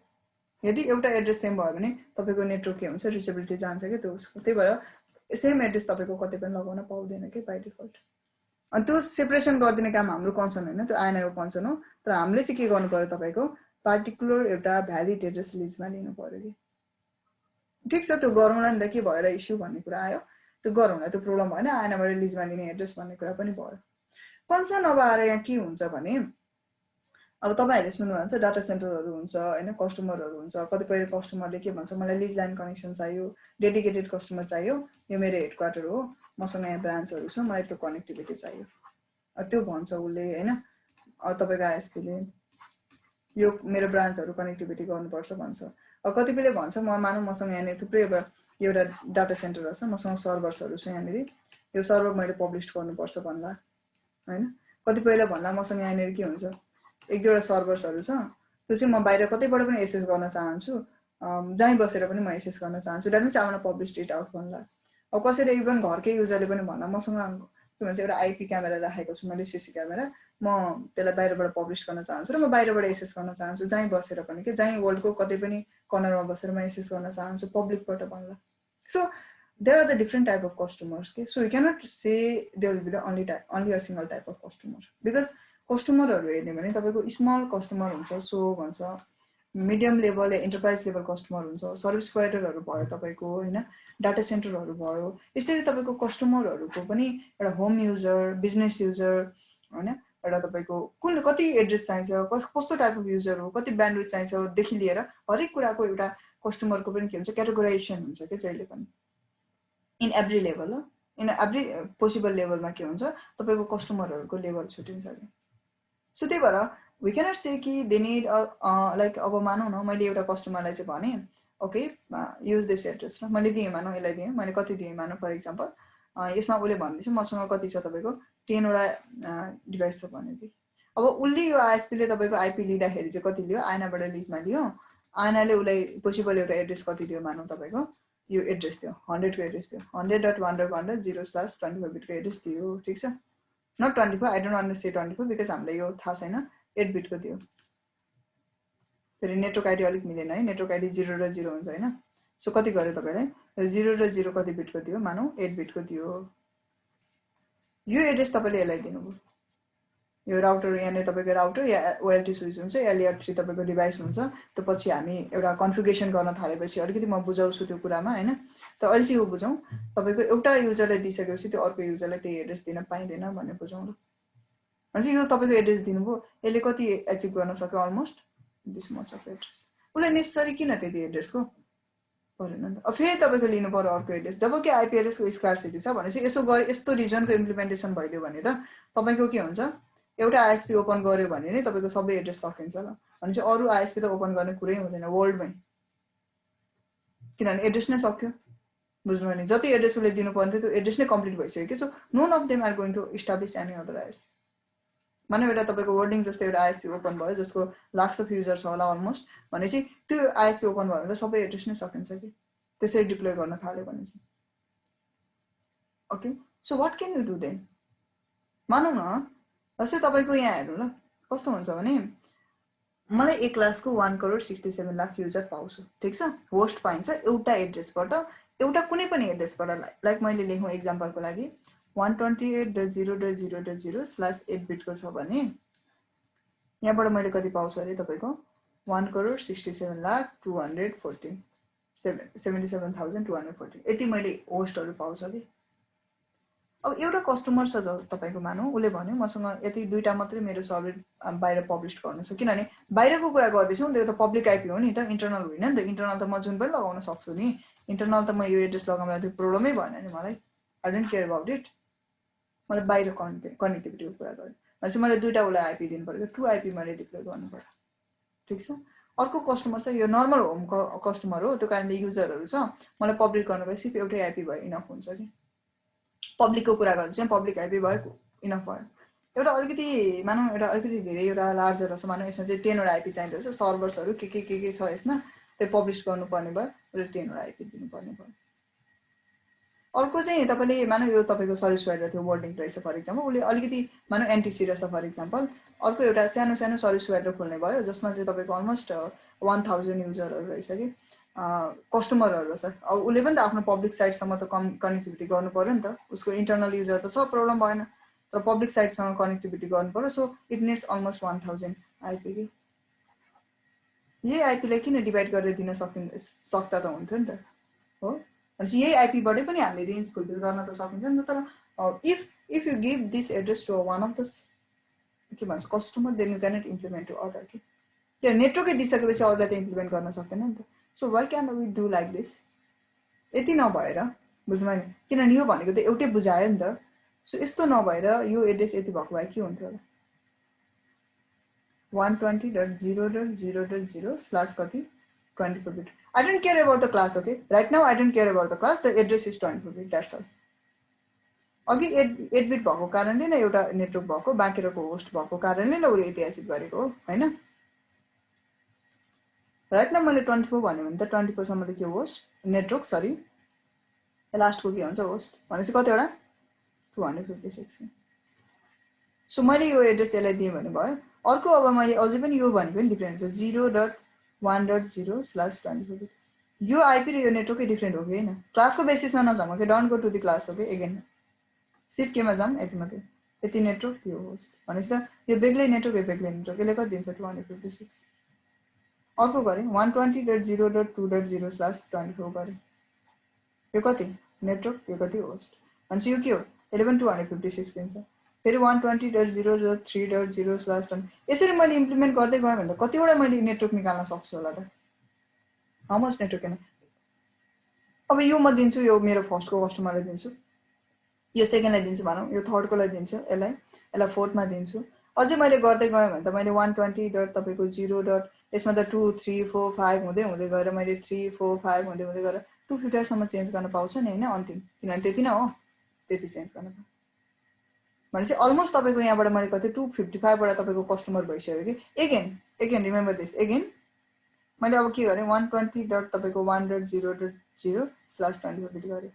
यदि एउटा एड्रेस सेम भयो भने तपाईको नेटवर्क के हुन्छ रिचेबिलिटी जान्छ के त्यो उसको त्यही भएर सेम एड्रेस तपाईको कतै पनि लगाउन पाउँदैन के बाइ डिफल्ट अनि त्यो सेपरेसन गर्दिने काम हाम्रो कन्सर्न हैन त्यो आयनाको कन्सर्न हो तर हामीले चाहिँ के गर्नु पर्यो तपाईको पार्टिकुलर एउटा भ्यालिड एड्रेस लिस्टमा लिनु पर्यो के ठीक छ त्यो गरौँला नि त के भएर इश्यू भन्ने कुरा आयो त्यो गरौँला त्यो प्रब्लम हैन आयनाबाट लिस्टमा लिने एड्रेस भन्ने कुरा पनि भयो कन्सर्न अब आएर यहाँ के हुन्छ भने अब तपाईहरुले सुन्नुहुन्छ डाटा सेन्टरहरु हुन्छ हैन कस्टमरहरु हुन्छ कतिपय कस्टमरले के भन्छ मलाई लिज लाइन कनेक्सन चाहियो डेडिकेटेड कस्टमर चाहियो यो मेरो हेडक्वार्टर हो मसँग यहाँ ब्रान्चहरु छ मलाई त्यो कनेक्टिभिटी चाहियो त्यो भन्छ उले हैन तपाईको आईएसपी ले यो मेरो ब्रान्चहरु कनेक्टिभिटी गर्नुपर्छ भन्छ कतिपयले भन्छ म मानौ मसँग यहाँ थुप्रै अब एउटा डाटा सेन्टर छ मसँग सर्भर्सहरु छ यहाँनेरि यो सर्भर मैले पब्लिश गर्नुपर्छ भन्ला हैन कतिपयले भन्ला मसँग यहाँनेरि के हुन्छ एक दुईवटा सर्भर्सहरु छ त्यो चाहिँ म बाहिर कतैबाट पनि एक्सेस गर्न चाहन्छु जहीँ बसेर पनि म एक्सेस गर्न चाहन्छु that means I want to publish it out भन्ला अब कसैले इभन घरकै युजरले पनि भन्ला मसँग के भन्छ एउटा आईपी क्यामेरा राखेको छु मैले सीसी क्यामेरा म त्यसलाई बाहिरबाट पब्लिश गर्न चाहन्छु र म बाहिरबाट एक्सेस गर्न चाहन्छु जहीँ बसेर पनि के जहीँ वर्ल्डको कतै पनि कर्नरमा बसेर म एक्सेस गर्न चाहन्छु पब्लिकबाट भन्ला so there are the different type of customers okay so you cannot say there will be the only a single type of customer because customer हरु हेर्ने भने तपाईको स्मल कस्टमर हुन्छ सो भन्छ मिडियम लेभल या एन्टरप्राइज लेभल कस्टमर हुन्छ सर्भिस प्रोवाइडरहरु भयो तपाईको हैन डाटा सेन्टरहरु भयो यसरी तपाईको कस्टमरहरुको पनि एउटा होम युजर बिजनेस युजर हैन एउटा तपाईको कुन कति एड्रेस चाहिन्छ कस्तो टाइप अफ युजर हो कति ब्यान्डविड्थ चाहिन्छ देखि लिएर हरेक कुराको एउटा कस्टमरको पनि के हुन्छ क्याटेगोराइजेसन हुन्छ के जहिले पनि इन एभ्री लेभल हो इन एभ्री पोसिबल लेभलमा के हुन्छ तपाईको कस्टमरहरुको लेभल छुटिन्छ के सो त्यही भएर वी क्यानट से कि दे नीड लाइक अब मानौ न मैले एउटा कस्टमरलाई चाहिँ भने ओके युज दिस एड्रेस र मैले दिएँ मानौ यसलाई दिएँ मैले कति दिएँ मानौ फर एक्जाम्पल यसमा उले भन्दैछ मसँग कति छ तपाईको 10 वटा डिभाइस छ भने दिए अब उले यो आईएसपी ले तपाईको आईपी लिँदाखेरि चाहिँ कति लियो आइनाबाट लिजमा लियो आइनाले उलाई पोसिबल एउटा एड्रेस कति दियो मानौ तपाईको यो एड्रेस दियो 100 को एड्रेस दियो 100.100.0/25 बिटको एड्रेस दियो ठीक छ not 24 I don't want to say 24 because हामीलाई यो थाहा छैन 8 बिट को दियो फेरि नेटवर्क आईडी अलिक मिलेन है नेटवर्क आईडी 0 र 0 हुन्छ हैन सो कति गर्यो तपाईलाई 0 र 0 कति बिट को दियो मानौ 8 बिट को दियो यो एड्रेस तपाईले यसलाई दिनुभयो यो राउटर यहाँ तपाईको राउटर या ओएलटी स्विच हुन्छ या लेयर 3 तपाईको डिभाइस हुन्छ त्यो पछि हामी एउटा कन्फिगरेसन गर्न थालेपछि अलिकति म बुझाउँछु त्यो कुरामा हैन त अहिले चाहिँ यो बुझौं तपाईको एउटा युजरले दिइसकेपछि त्यो अर्को युजरलाई त्यही एड्रेस दिन पाइदैन भन्ने बुझौं ल अनि यो तपाईको एड्रेस दिनुभयो यसले कति अचिभ गर्न सक्यो almost this much of address उले नेसेसरी किन त्यति एड्रेसको परेन नि अब फेरि तपाईको लिनु पर्यो अर्को एड्रेस जब कि आईपी एड्रेस को स्कार्सिटी छ भनेपछि यसो गरे यस्तो रिजनको इम्प्लिमेन्टेसन भइदियो भने त तपाईको के हुन्छ एउटा आईएसपी ओपन गर्यो भने नि तपाईको सबै एड्रेस सकिन्छ ल भनेपछि अरु आईएसपी त ओपन गर्ने कुरै हुँदैन वर्ल्डमै किनभने एड्रेस नै सक्यो बुझ्नु भने जति एड्रेस उले दिनु पर्ने त्यो एड्रेस नै कम्प्लिट भइसक्यो so none of them are going to establish any other ISP माने एउटा तपाईको वर्डिङ जस्तो एउटा आईएसपी ओपन भयो जसको लाख्स अफ युजर छ होला अलमोस्ट भनेपछि त्यो आईएसपी ओपन भयो भने सबै एड्रेस नै सकिन्छ कि त्यसरी डिप्लोय गर्न थाल्यो भने चाहिँ okay so what can you do then मानौ न जस्तै तपाईको यहाँ हेर्नु ल कस्तो हुन्छ भने मलाई एक क्लासको 1,67,00,000 युजर पाउँछु ठीक छ होस्ट पाइन्छ एउटा एड्रेसबाट एउटा कुनै पनि एड्रेसबाट लाइक मैले लेखौं एक्जाम्पलको लागि 128.0.0.0/8 बिटको छ भने यहाँबाट मैले कति पाउँछु अरे तपाईको 1,67,214 यति मैले होस्टहरु पाउँछु कि अब एउटा कस्टमर छ तपाईको मानौ उले भन्यो मसँग यति दुईटा मात्रै मेरो सर्भर बाहिर पब्लिश गर्नु छ किनभने बाहिरको कुरा गर्दैछु नि त्यो त पब्लिक आईपी हो नि त इन्टरनल होइन नि त इन्टरनल त म जुन पनि लगाउन सक्छु नि इन्टरनल त म यो एड्रेस लगाउँदा त्यो प्रब्लमै भएन नि मलाई I don't care about it मलाई बाहिर कनेक्टिभिटीको कुरा गर्यो भनेपछि मैले दुईटा उलाई आईपी दिनु पर्यो 2 आईपी मैले डिप्लोय गर्नु पर्यो ठीक छ अर्को कस्टमर छ यो नर्मल होम कस्टमर हो त्यो कारणले युजरहरु छ मलाई पब्लिक गर्नु भए सिर्फ एउटै आईपी भए इनफ हुन्छ कि पब्लिकको कुरा गर्दा चाहिँ पब्लिक आईपी भएको इनफ भयो एउटा अलिकति मानौ एउटा अलिकति धेरै एउटा लार्जर छ मानौ यसमा चाहिँ 10 वटा आईपी चाहिन्छ सर्भर्सहरु के छ यसमा त्यो पब्लिश गर्नु पर्ने भयो र 10 वटा आईपी दिनु पर्ने भयो अर्को चाहिँ तपाईले मानौ यो तपाईको सर्भिस प्रोवाइडर थियो वर्डिङ रहेछ फर एक्जाम्पल उले अलिकति मानौ एनटीसी रहेछ फर एक्जाम्पल अर्को एउटा सानो सानो सर्भिस प्रोवाइडर खोल्ने भयो जसमा चाहिँ तपाईको अलमोस्ट 1000 युजरहरु रहेछ कि कस्टमरहरु छ अब उले पनि त आफ्नो पब्लिक साइटसम्म त कनेक्टिभिटी गर्नु पर्यो नि त उसको इन्टरनल युजर त सब प्रब्लम भएन तर पब्लिक साइटसँग कनेक्टिभिटी गर्नु पर्यो so it needs almost 1000 IP के यही आईपी लाई किन डिभाइड गरेर दिन सक्ता त हुन्थ्यो नि त हो भनेपछि यही आईपी बाटै पनि हामीले रेन्ज फुलफिल गर्न त सकिन्छ नि त तर if you give this address to one of the के भन्छ customer then you cannot implement to other के त्यो नेटवर्कै दिइसकेपछि अरूलाई त इम्प्लिमेन्ट गर्न सक्दैन नि त so why can we do like this यति नभएर बुझ्नु नि किनभने यो भनेको त एउटै बुझायो नि त सो यस्तो नभएर यो एड्रेस यति भएको भए के हुन्थ्यो होला 120.0.0.0 slash कति 24 bit. I don't care about the class, okay? Right now I don't care about the class. The address is 24 bit. That's all. अघि 8 bit भएको कारणले नै एउटा नेटवर्क भएको बाँकीको होस्ट भएको कारणले नै उले यति एचिभ गरेको हो हैन राइट नाउ मैले 24 भन्यो भने त 24 सम्म त के होस्ट नेटवर्क सरी लास्टको के हुन्छ होस्ट भनेपछि कतिवटा 256 सो मैले यो एड्रेस यसलाई दिएँ भने भयो अर्को अब मैले अझै पनि यो भनेको नि डिफरेन्ट छ 0.1.0/24 यो आईपी र यो नेटवर्कै डिफरेन्ट हो कि हैन क्लासको बेसिसमा नजाउँ के don't go to the class okay again सिट केमा जाम यति मात्रै यति नेटवर्क यो होस्ट भनेपछि त यो बेग्लै नेटवर्क यो बेग्लै नेटवर्क यसले कति दिन्छ 256 अर्को गरे 120.0.2.0/24 गरे यो कति नेटवर्क यो कति होस्ट भनेपछि यो के हो 256 दिन्छ फेरि 120.0.3.0/10 यसरी मैले इम्प्लिमेन्ट गर्दै गएँ भने त कतिवटा मैले नेटवर्क निकाल्न सक्छु होला त हाउ मच नेटवर्क हैन अब यो म दिन्छु यो मेरो फर्स्टको कस्टमरलाई दिन्छु यो सेकेन्डलाई दिन्छु भनौं यो थर्डको लागि दिन्छु यसलाई फोर्थमा दिन्छु अझै मैले गर्दै गएँ भने त मैले 120 डट तपाईको 0 डट यसमा त 2 3 4 5 हुँदै हुँदै गएर मैले 3 4 5 हुँदै हुँदै गएर 255 सम्म चेन्ज गर्न पाउँछ नि हैन अन्तिम किनभने त्यति नै हो त्यति चेन्ज गर्न पाउँछ भनेपछि अलमोस्ट तपाईको यहाँबाट मैले कति 255 बाट तपाईको कस्टमर भइसक्यो कि अगेन रिमेम्बर दिस अगेन मैले अब के गरे 120 डट तपाईको 1.0.0/24 बिट गरे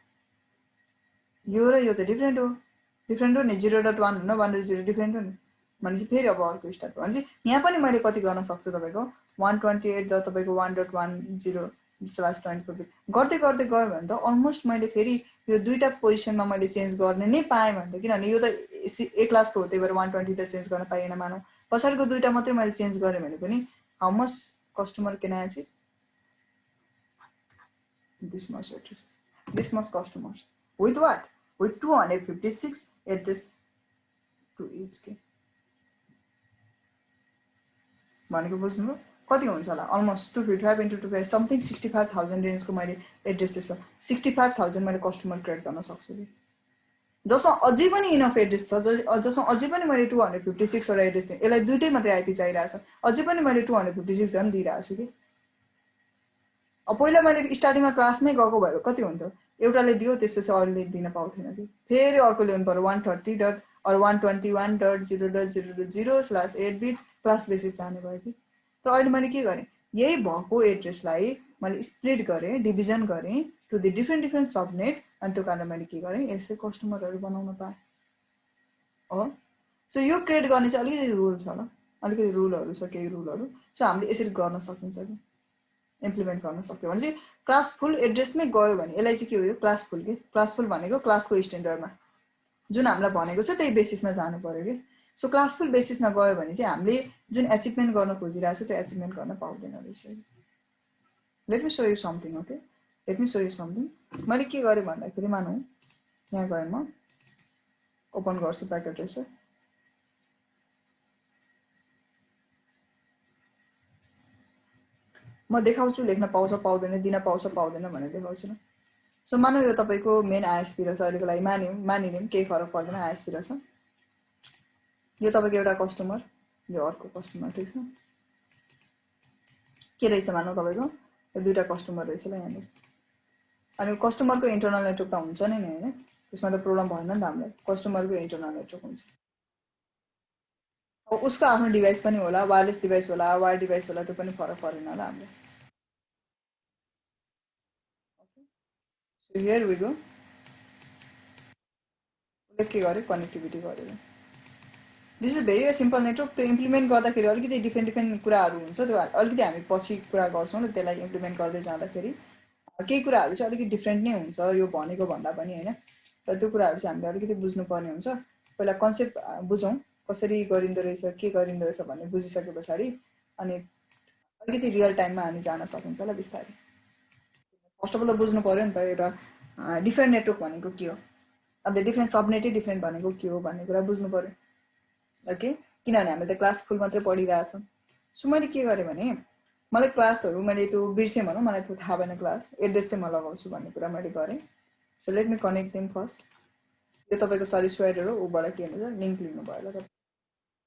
यो र यो त डिफरेन्ट हो नि 0.1 हुन 1.0 डिफरेन्ट हो नि भनेपछि फेरि अब अर्को स्टार्ट हो भनेपछि यहाँ पनि मैले कति गर्न सक्छु तपाईको 128 द तपाईको 1.10/24 बिट गर्दै गर्दै गयो भने त अलमोस्ट मैले फेरि यो दुईटा पोजिसनमा मैले चेन्ज गर्ने नै पाएँ भने त किनभने यो त ए क्लासको हो त्यही भएर 120 त चेन्ज गर्न पाइएन मानौ पछाडिको दुईटा मात्रै मैले चेन्ज गरेँ भने पनि how much customer can I achieve this much address this much customers with what with 256 address to each के भनेको बुझ्नुभयो कति हुन्छ होला अलमोस्ट 255 into 25 समथिङ 65000 रेन्जको मैले एड्रेसेस छ 65000 मैले कस्टमर क्रिएट गर्न सक्छु जसमा अझै पनि इनफ एड्रेस छ जसमा अझै पनि मैले 256 वटा एड्रेस दिए यसलाई दुईटै मात्रै आईपी चाहिरहेछ अझै पनि मैले 256 जन दिइरहेको छु कि अब पहिला मैले स्टार्टिङमा क्लासमै गएको भए कति हुन्थ्यो एउटाले दियो त्यसपछि अरूले दिन पाउँथेन कि फेरि अर्को ल्याउनु पर्यो 130 dot or 121.0.0.0/8 beet class basis जाने भयो कि तर अहिले मैले के गरेँ यही भएको एड्रेसलाई मैले स्प्लिट गरेँ डिभिजन गरेँ टु द डिफरेन्ट सबनेट अनि त्यो कारण मैले के गरेँ यसै कस्टमरहरू बनाउन पाएँ हो सो यो क्रिएट गर्ने चाहिँ अलिकति रुल छ ल अलिकति रुलहरू छ केही रुलहरू सो हामीले यसरी गर्न सकिन्छ कि इम्प्लिमेन्ट गर्न सक्यो भने चाहिँ क्लास फुल एड्रेसमै गयो भने यसलाई चाहिँ के हो यो क्लास फुल भनेको क्लासको स्ट्यान्डर्डमा जुन हामीलाई भनेको छ त्यही बेसिसमा जानु पर्यो कि सो क्लास फुल बेसिसमा गयो भने चाहिँ हामीले जुन एचिभमेन्ट गर्न खोजिरहेको छ त्यो एचिभमेन्ट गर्न पाउँदैन रहेछ let me so you something okay let me so you something मैले के गरेँ भन्दाखेरि मानौँ यहाँ गएँ म ओपन गर्छु प्याकेट रहेछ म देखाउँछु लेख्न पाउँछ पाउँदैन दिन पाउँछ पाउँदैन भनेर देखाउँछु न सो मानौ यो तपाईको मेन आईएसपी रहेछ अहिलेको लागि मानिलिउँ केही फरक पर्दैन आईएसपी रहेछ यो तपाईको एउटा कस्टमर यो अर्को कस्टमर ठीक छ के रहेछ मानौ तपाईको यो दुईटा कस्टमर रहेछ ल यहाँ अनि कस्टमरको इन्टरनल नेटवर्क त हुन्छ नि हैन त्यसमा त प्रब्लम भएन नि त हामीलाई कस्टमरको इन्टरनल नेटवर्क हुन्छ अब उसको आफ्नो डिभाइस पनि होला वायरलेस डिभाइस होला वायर डिभाइस होला त्यो पनि फरक परेन ल हामीलाई So here we go. के गरे कनेक्टिभिटी गरेर this is very simple network त्यो इम्प्लिमेन्ट गर्दाखेरि अलिकति डिफरेन्ट कुराहरू हुन्छ त्यो अलिकति हामी पछि कुरा गर्छौँ र त्यसलाई इम्प्लिमेन्ट गर्दै जाँदाखेरि केही कुराहरू चाहिँ अलिकति डिफरेन्ट नै हुन्छ यो भनेको भन्दा पनि हैन तर त्यो कुराहरू चाहिँ हामीले अलिकति बुझ्नुपर्ने हुन्छ पहिला कन्सेप्ट बुझौँ कसरी गरिँदो रहेछ के गरिँदो रहेछ भन्ने बुझिसके पछाडि अनि अलिकति रियल टाइममा हामी जान सकिन्छ ल बिस्तारै फर्स्ट अफ अल त बुझ्नु पर्यो नि त एउटा डिफरेन्ट नेटवर्क भनेको के हो अब डिफरेन्ट सबनेटै डिफरेन्ट भनेको के हो भन्ने कुरा बुझ्नु पर्यो ओके किनभने हामीले त क्लास फुल मात्रै पढिरहेछौँ। सो मैले के गरेँ भने मलाई क्लासहरू मैले त्यो बिर्सेँ भनौँ, मलाई त्यो थाहा भएन क्लास एड्रेस चाहिँ म लगाउँछु भन्ने कुरा मैले गरेँ। So let me connect them first. यो तपाईँको सरी स्वेटर हो, ऊबाट के हुन्छ लिङ्क लिनु भयो होला।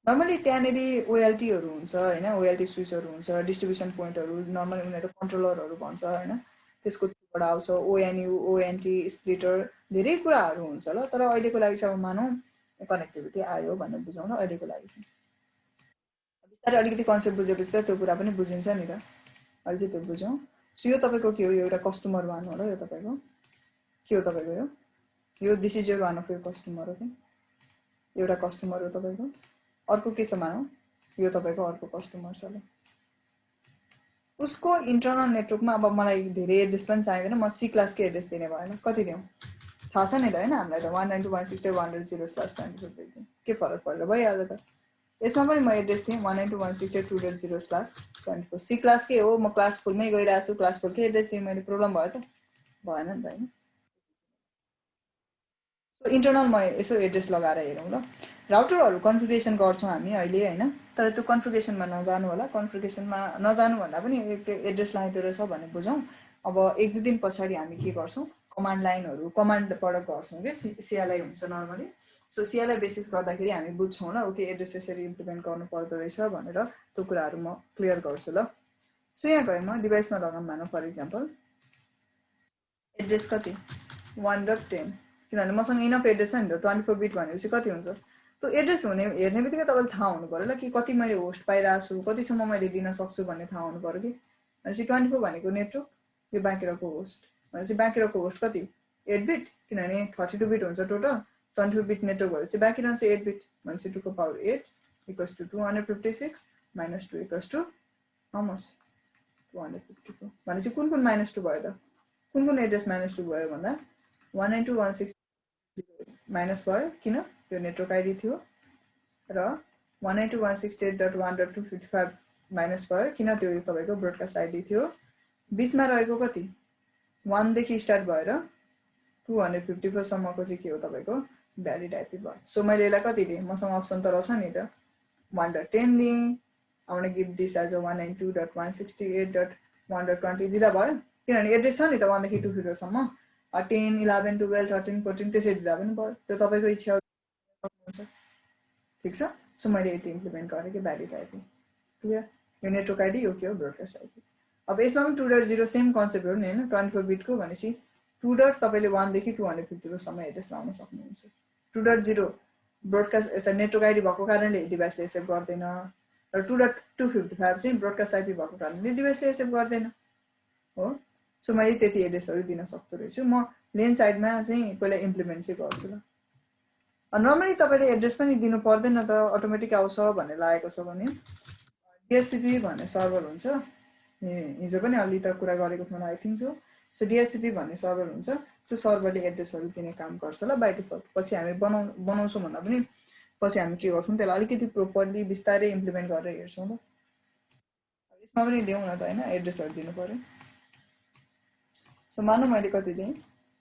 नर्मली त्यहाँनिर ओएलटीहरू हुन्छ होइन, ओएलटी स्विचहरू हुन्छ, डिस्ट्रिब्युसन पोइन्टहरू, नर्मली उनीहरू कन्ट्रोलरहरू भन्छ होइन, त्यसको थ्रुबाट आउँछ ओएनयू, ओएनटी, स्प्लिटर, धेरै कुराहरू हुन्छ ल। तर अहिलेको लागि चाहिँ अब मानौँ कनेक्टिभिटी आयो भनेर बुझौँ ल अहिलेको लागि। बिस्तारै अलिकति कन्सेप्ट बुझेपछि त त्यो कुरा पनि बुझिन्छ नि त, अहिले चाहिँ त्यो बुझौँ। सो यो तपाईँको के हो, यो एउटा कस्टमर वान हो ल। यो तपाईँको के हो, तपाईँको यो this is your one of your customer हो कि, एउटा कस्टमर हो तपाईँको। अर्को के छ मानौँ, यो तपाईँको अर्को कस्टमर छ ल। उसको इन्टरनल नेटवर्कमा अब मलाई धेरै एड्रेस पनि चाहिँदैन, म सी क्लासकै एड्रेस दिने भएन, कति दिउँ थाहा छ नि त होइन हामीलाई त 192.168.100 के फरक परेर भइहाल्यो त। यसमा पनि म एड्रेस दिएँ 192.168.2.0/24 सी क्लासकै हो, म क्लास फुलमै गइरहेको छु, क्लास फुलकै एड्रेस दिएँ मैले, प्रब्लम भयो त भएन नि त होइन। इन्टरनल म यसो एड्रेस लगाएर हेरौँ ल। राउटरहरू कन्फिगरेसन गर्छौँ हामी अहिले होइन, तर त्यो कन्फिगरेसनमा नजानु होला। कन्फिगरेसनमा नजानु भन्दा पनि एड्रेस लगाइदिँदो रहेछ भनेर बुझौँ। अब 1-2 दिन पछाडि हामी के गर्छौँ, कमान्ड लाइनहरू कमान्डबाट गर्छौँ कि सिएलआई हुन्छ नर्मली। सो सिएलआई बेसिस गर्दाखेरि हामी बुझ्छौँ ल, ओके एड्रेस यसरी इम्प्लिमेन्ट गर्नु पर्दो रहेछ भनेर त्यो कुराहरू म क्लियर गर्छु ल। सो यहाँ गएँ म डिभाइसमा लगाऊँ भनौँ फर इक्जाम्पल, एड्रेस कति 1.10, किनभने मसँग इनफ एड्रेस छ नि त, 24 बिट भनेपछि कति हुन्छ त्यो एड्रेस हुने हेर्ने बित्तिकै तपाईँले थाहा हुनु पऱ्यो ल कि कति मैले होस्ट पाइरहेको छु, कतिसम्म मैले दिन सक्छु भन्ने थाहा हुनु पऱ्यो कि। भनेपछि 24 भनेको नेटवर्क, यो बाँकीको होस्ट भनेपछि बाँकीको होस्ट कति 8 बिट, किनभने 32 बिट हुन्छ टोटल, 24 बिट नेटवर्क भएपछि बाँकी रहन्छ 8 बिट भनेपछि 2 को power 8 equals to 256 minus 2 equals to almost 252 भनेपछि कुन कुन -2 भयो त, कुन कुन एड्रेस -2 भयो भन्दा 192.168 माइनस भयो, किन यो नेटवर्क आइडी थियो, र 192.168.1.255 माइनस भयो, किन त्यो तपाईँको ब्रोडकास्ट आइडी थियो। बिचमा रहेको कति 1 देखि स्टार्ट भएर 254 सम्मको चाहिँ के हो तपाईँको भ्यालिड आइपी भयो। सो मैले यसलाई कति दिएँ, मसँग अप्सन त रहेछ नि त 1.10 दिएँ, आउने गिभ दिस एज अ 192.168.1.20 दिँदा भयो, किनभने एड्रेस छ नि त 1 देखि 250 सम्म, 10, 11, 12, 13, 14 त्यसै दिँदा पनि भयो, त्यो तपाईँको इच्छा सक्नुहुन्छ। ठिक छ। सो मैले यति इम्प्लिमेन्ट गरेँ कि भ्यालिड आइपी क्लियर, यो नेटवर्क आइडी, यो के हो ब्रोडकास्ट आइपी। अब यसमा पनि 2.0 सेम कन्सेप्ट हो नि होइन, 24 बिटको भनेपछि 2 डट तपाईँले 1 देखि 250 सम्म एड्रेस लाउन सक्नुहुन्छ। 2.0 ब्रोडकास्ट यसरी नेटवर्क आइडी भएको कारणले डिभाइसले एक्सेप्ट गर्दैन, र 2.255 चाहिँ ब्रोडकास्ट आइपी भएको कारणले डिभाइसले एक्सेप्ट गर्दैन हो। सो मैले त्यति एड्रेसहरू दिन सक्दो रहेछु। म लेन साइडमा चाहिँ पहिला इम्प्लिमेन्ट चाहिँ गर्छु ल। नर्मली तपाईँले एड्रेस पनि दिनु पर्दैन त, अटोमेटिक आउँछ भन्ने लागेको छ भने डिएचसिपी भन्ने सर्भर हुन्छ, हिजो पनि अलि त कुरा गरेको थियौँ आई थिङ्क सो डिएचसिपी भन्ने सर्भर हुन्छ, त्यो सर्भरले एड्रेसहरू दिने काम गर्छ ल बाइ डिफल्ट। पछि हामी बनाउँछौँ भन्दा पनि पछि हामी के गर्छौँ त्यसलाई अलिकति प्रोपरली बिस्तारै इम्प्लिमेन्ट गरेर हेर्छौँ ल। यसमा पनि दिउँ न त होइन, एड्रेसहरू दिनु पऱ्यो। सो मानौँ मैले कति दिएँ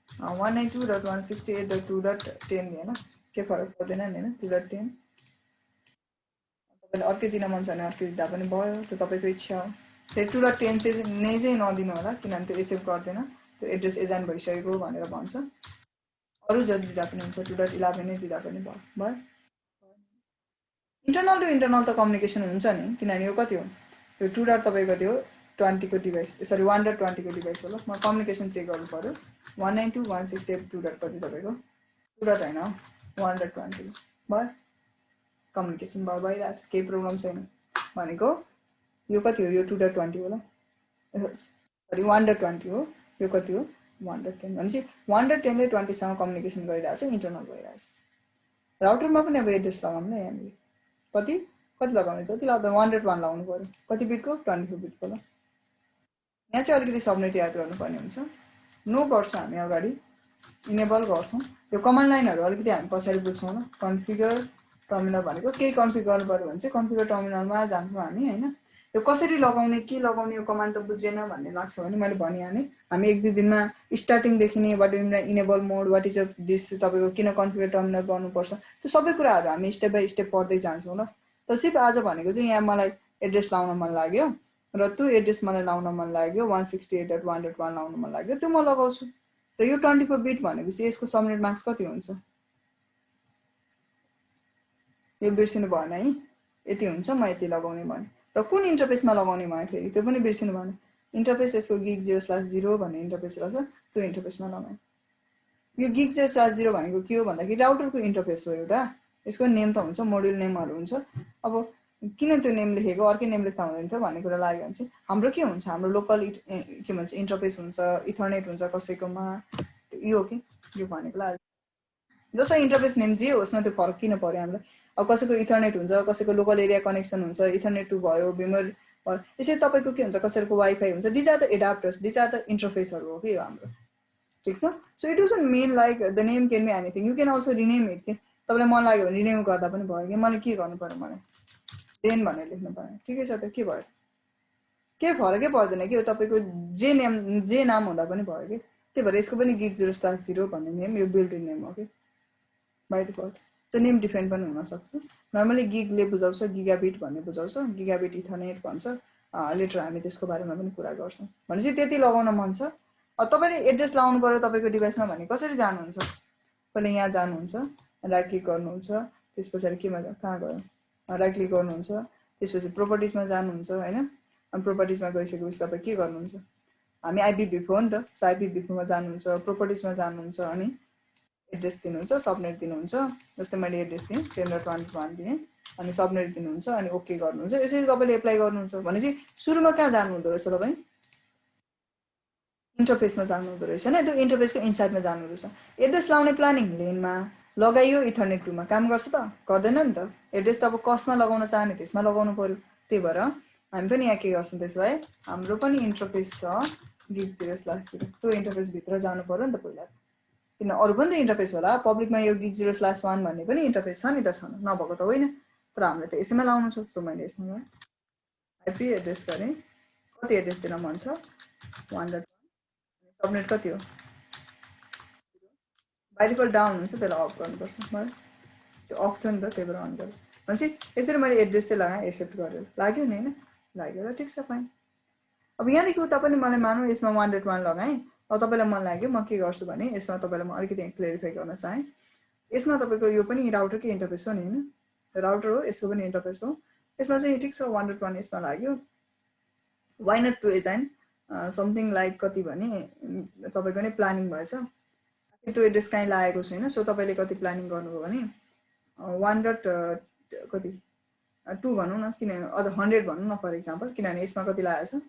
192.168.2.10 दिएँ होइन, के फरक पर्दैन नि होइन 2.10। तपाईँले अर्कै दिन मन छ भने अर्कै दिँदा पनि भयो, त्यो तपाईँको इच्छा हो। फेरि 2.10 चाहिँ नै चाहिँ नदिनु होला, किनभने त्यो एक्सेप्ट गर्दैन, त्यो एड्रेस एजान भइसकेको भनेर भन्छ। अरू जति दिँदा पनि हुन्छ, 2.11 नै दिँदा पनि भयो। इन्टरनल टु इन्टरनल त कम्युनिकेसन हुन्छ नि, किनभने यो कति हो, यो 2 डट तपाईँको त्यो 20 को डिभाइस, सरी 1.20 को डिभाइस हो ल। म कम्युनिकेसन चेक गर्नु पऱ्यो, 192.168.2. कति तपाईँको 2 डट होइन 1.20 भयो, कम्युनिकेसन भइरहेछ, केही प्रब्लम छैन। भनेको यो कति हो, यो 2.20 हो ल, सरी 1.20 हो, यो कति हो 1.10 भनेपछि 1.10 ले 20सँग कम्युनिकेसन गरिरहेछ, इन्टरनल भइरहेछ। राउटरमा पनि अब एड्रेस लगाउँ न, यहाँनिर कति लगाउने, जति लाग्दा 1.1 लगाउनु पऱ्यो, कति बिटको 24 बिटको ल। यहाँ चाहिँ अलिकति सबनेट याद गर्नुपर्ने हुन्छ, नो गर्छौँ हामी अगाडि, इनेबल गर्छौँ, यो कमान्ड लाइनहरू अलिकति हामी पछाडि बुझ्छौँ ल। कन्फिगर टर्मिनल भनेको केही कन्फिगर गर्नु पऱ्यो भने चाहिँ कन्फिगर टर्मिनलमा जान्छौँ हामी होइन। यो कसरी लगाउने, के लगाउने, यो कमान्ड त बुझेन भन्ने लाग्छ भने मैले भनिहालेँ, हामी 1-2 दिनमा स्टार्टिङदेखि नै what is enable mode, what is this, तपाईँको किन कन्फिगर टर्मिनल गर्नुपर्छ, त्यो सबै कुराहरू हामी स्टेप बाई स्टेप पढ्दै जान्छौँ ल। त सिर्फ आज भनेको चाहिँ यहाँ मलाई एड्रेस लाउन मन लाग्यो र त्यो एड्रेस मलाई लाउन मन लाग्यो 168.1.1 लाउन मन लाग्यो त्यो म लगाउँछु र यो 24 बिट भनेपछि यसको सबनेट मास्क कति हुन्छ यो बिर्सिनु भएन है यति हुन्छ म यति लगाउने भने र कुन इन्टरफेसमा लगाउने भयो फेरि त्यो पनि बिर्सिनु भएन इन्टरफेस यसको gig0/0 भन्ने इन्टरफेस रहेछ त्यो इन्टरफेसमा लगाएँ यो gig0/0 भनेको के हो भन्दाखेरि राउटरको इन्टरफेस हो एउटा यसको नेम त हुन्छ मोड्युल नेमहरू हुन्छ अब किन त्यो नेम लेखेको अर्कै नेम लेख्दा हुँदैन थियो भन्ने कुरा लाग्यो भने चाहिँ हाम्रो के हुन्छ हाम्रो लोकल के भन्छ इन्टरफेस हुन्छ इथरनेट हुन्छ कसैकोमा यो के यो भनेको लाग्यो जस्तो इन्टरफेस नेम जे होस् न त्यो फरक किन पर्यो हामीलाई अब कसैको इथरनेट हुन्छ कसैको लोकल एरिया कनेक्सन हुन्छ इथरनेट टु भयो भिमर यसरी तपाईँको के हुन्छ कसैको वाइफाई हुन्छ these are the adapters these are the इन्टरफेसहरू हो कि हाम्रो ठिक छ so it doesn't mean like the name can be anything you can also rename it के तपाईँलाई मन लाग्यो भने रिनेम गर्दा पनि भयो कि मैले के गर्नु पर्यो मलाई डेन भनेर लेख्नु पर्यो ठिकै छ त के भयो केही फरकै पर्दैन कि तपाईँको जे नाम हुँदा पनि भयो कि त्यही भएर यसको पनि gig0/0 भन्ने नेम यो बिल्ट इन नेम हो कि बाइ डिफल्ट त्यो नेम डिफ्रेन्ट पनि हुनसक्छ नर्मली गिगले बुझाउँछ गिगाबिट भन्ने बुझाउँछ गिगाबिट इथरनेट भन्छ लेटर हामी त्यसको बारेमा पनि कुरा गर्छौँ भनेपछि त्यति लगाउन मन छ तपाईँले एड्रेस लाउनु पर्यो तपाईँको डिभाइसमा भने कसरी जानुहुन्छ पहिले यहाँ जानुहुन्छ राइट क्लिक गर्नुहुन्छ त्यस पछाडि केमा कहाँ गयो राइट क्लिक गर्नुहुन्छ त्यसपछि प्रोपर्टिजमा जानुहुन्छ हैन अनि प्रोपर्टिजमा गइसकेपछि तपाईँ के गर्नुहुन्छ हामी आइपिभी4 हो नि त सो आइपिभी4 जानुहुन्छ प्रोपर्टिजमा जानुहुन्छ अनि एड्रेस दिनुहुन्छ सबनेट दिनुहुन्छ जस्तै मैले एड्रेस दिएँ 10.1.1 दिएँ अनि सबनेट दिनुहुन्छ अनि ओके गर्नुहुन्छ यसरी तपाईँले एप्लाई गर्नुहुन्छ भनेपछि सुरुमा कहाँ जानु हुँदो रहेछ तपाईँ इन्टरफेसमा जानु हुँदो रहेछ हैन त्यो इन्टरफेसको इनसाइडमा जानु रहेछ एड्रेस लाउने प्लानिङ लेनमा लगाइयो इथरनेट 2 मा काम गर्छ त गर्दैन नि त एड्रेस त अब कसमा लगाउन चाहने त्यसमा लगाउनु पर्यो त्यही भएर हामी पनि यहाँ के गर्छौँ त्यसो भए हाम्रो पनि इन्टरफेस छ gig0/0 त्यो इन्टरफेस भित्र जानु पर्यो नि त पहिला किन अरु पनि त इन्टरफेस होला पब्लिकमा यो gig0/1 भन्ने पनि इन्टरफेस छ नि त छन नभएको त होइन तर हामीले त यसैमा लाउनु छ सो मैले यसमा आइपी एड्रेस गरेँ कति एड्रेस दिन मन छ 1.1 सबनेट कति हो बाइ डिफल्ट डाउन हुन्छ त्यसलाई अफ गर्नुपर्छ मलाई त्यो अफ थियो नि त त्यही भएर अन गरेँ भनेपछि यसरी मैले एड्रेस चाहिँ लगाएँ एक्सेप्ट गरेर लाग्यो नि होइन लाग्यो र ठिक छ फाइन अब यहाँदेखि उता पनि मलाई मानौँ यसमा 1.1 लगाएँ अब तपाईँलाई मन लाग्यो म के गर्छु भने यसमा तपाईँलाई म अलिकति क्लियरिफाई गर्न चाहेँ यसमा तपाईँको यो पनि राउटरकै इन्टरफेस हो नि होइन राउटर हो यसको पनि इन्टरफेस हो यसमा चाहिँ ठिक छ 1.1 यसमा लाग्यो why not to assign something like कति भने तपाईँको नै प्लानिङ भएछ त्यो एड्रेस कहीँ लागेको छैन सो तपाईँले कति प्लानिङ गर्नुभयो भने 1.2 भनौँ न किन अझ 100 भनौँ न फर इक्जाम्पल किनभने यसमा कति लागेको छ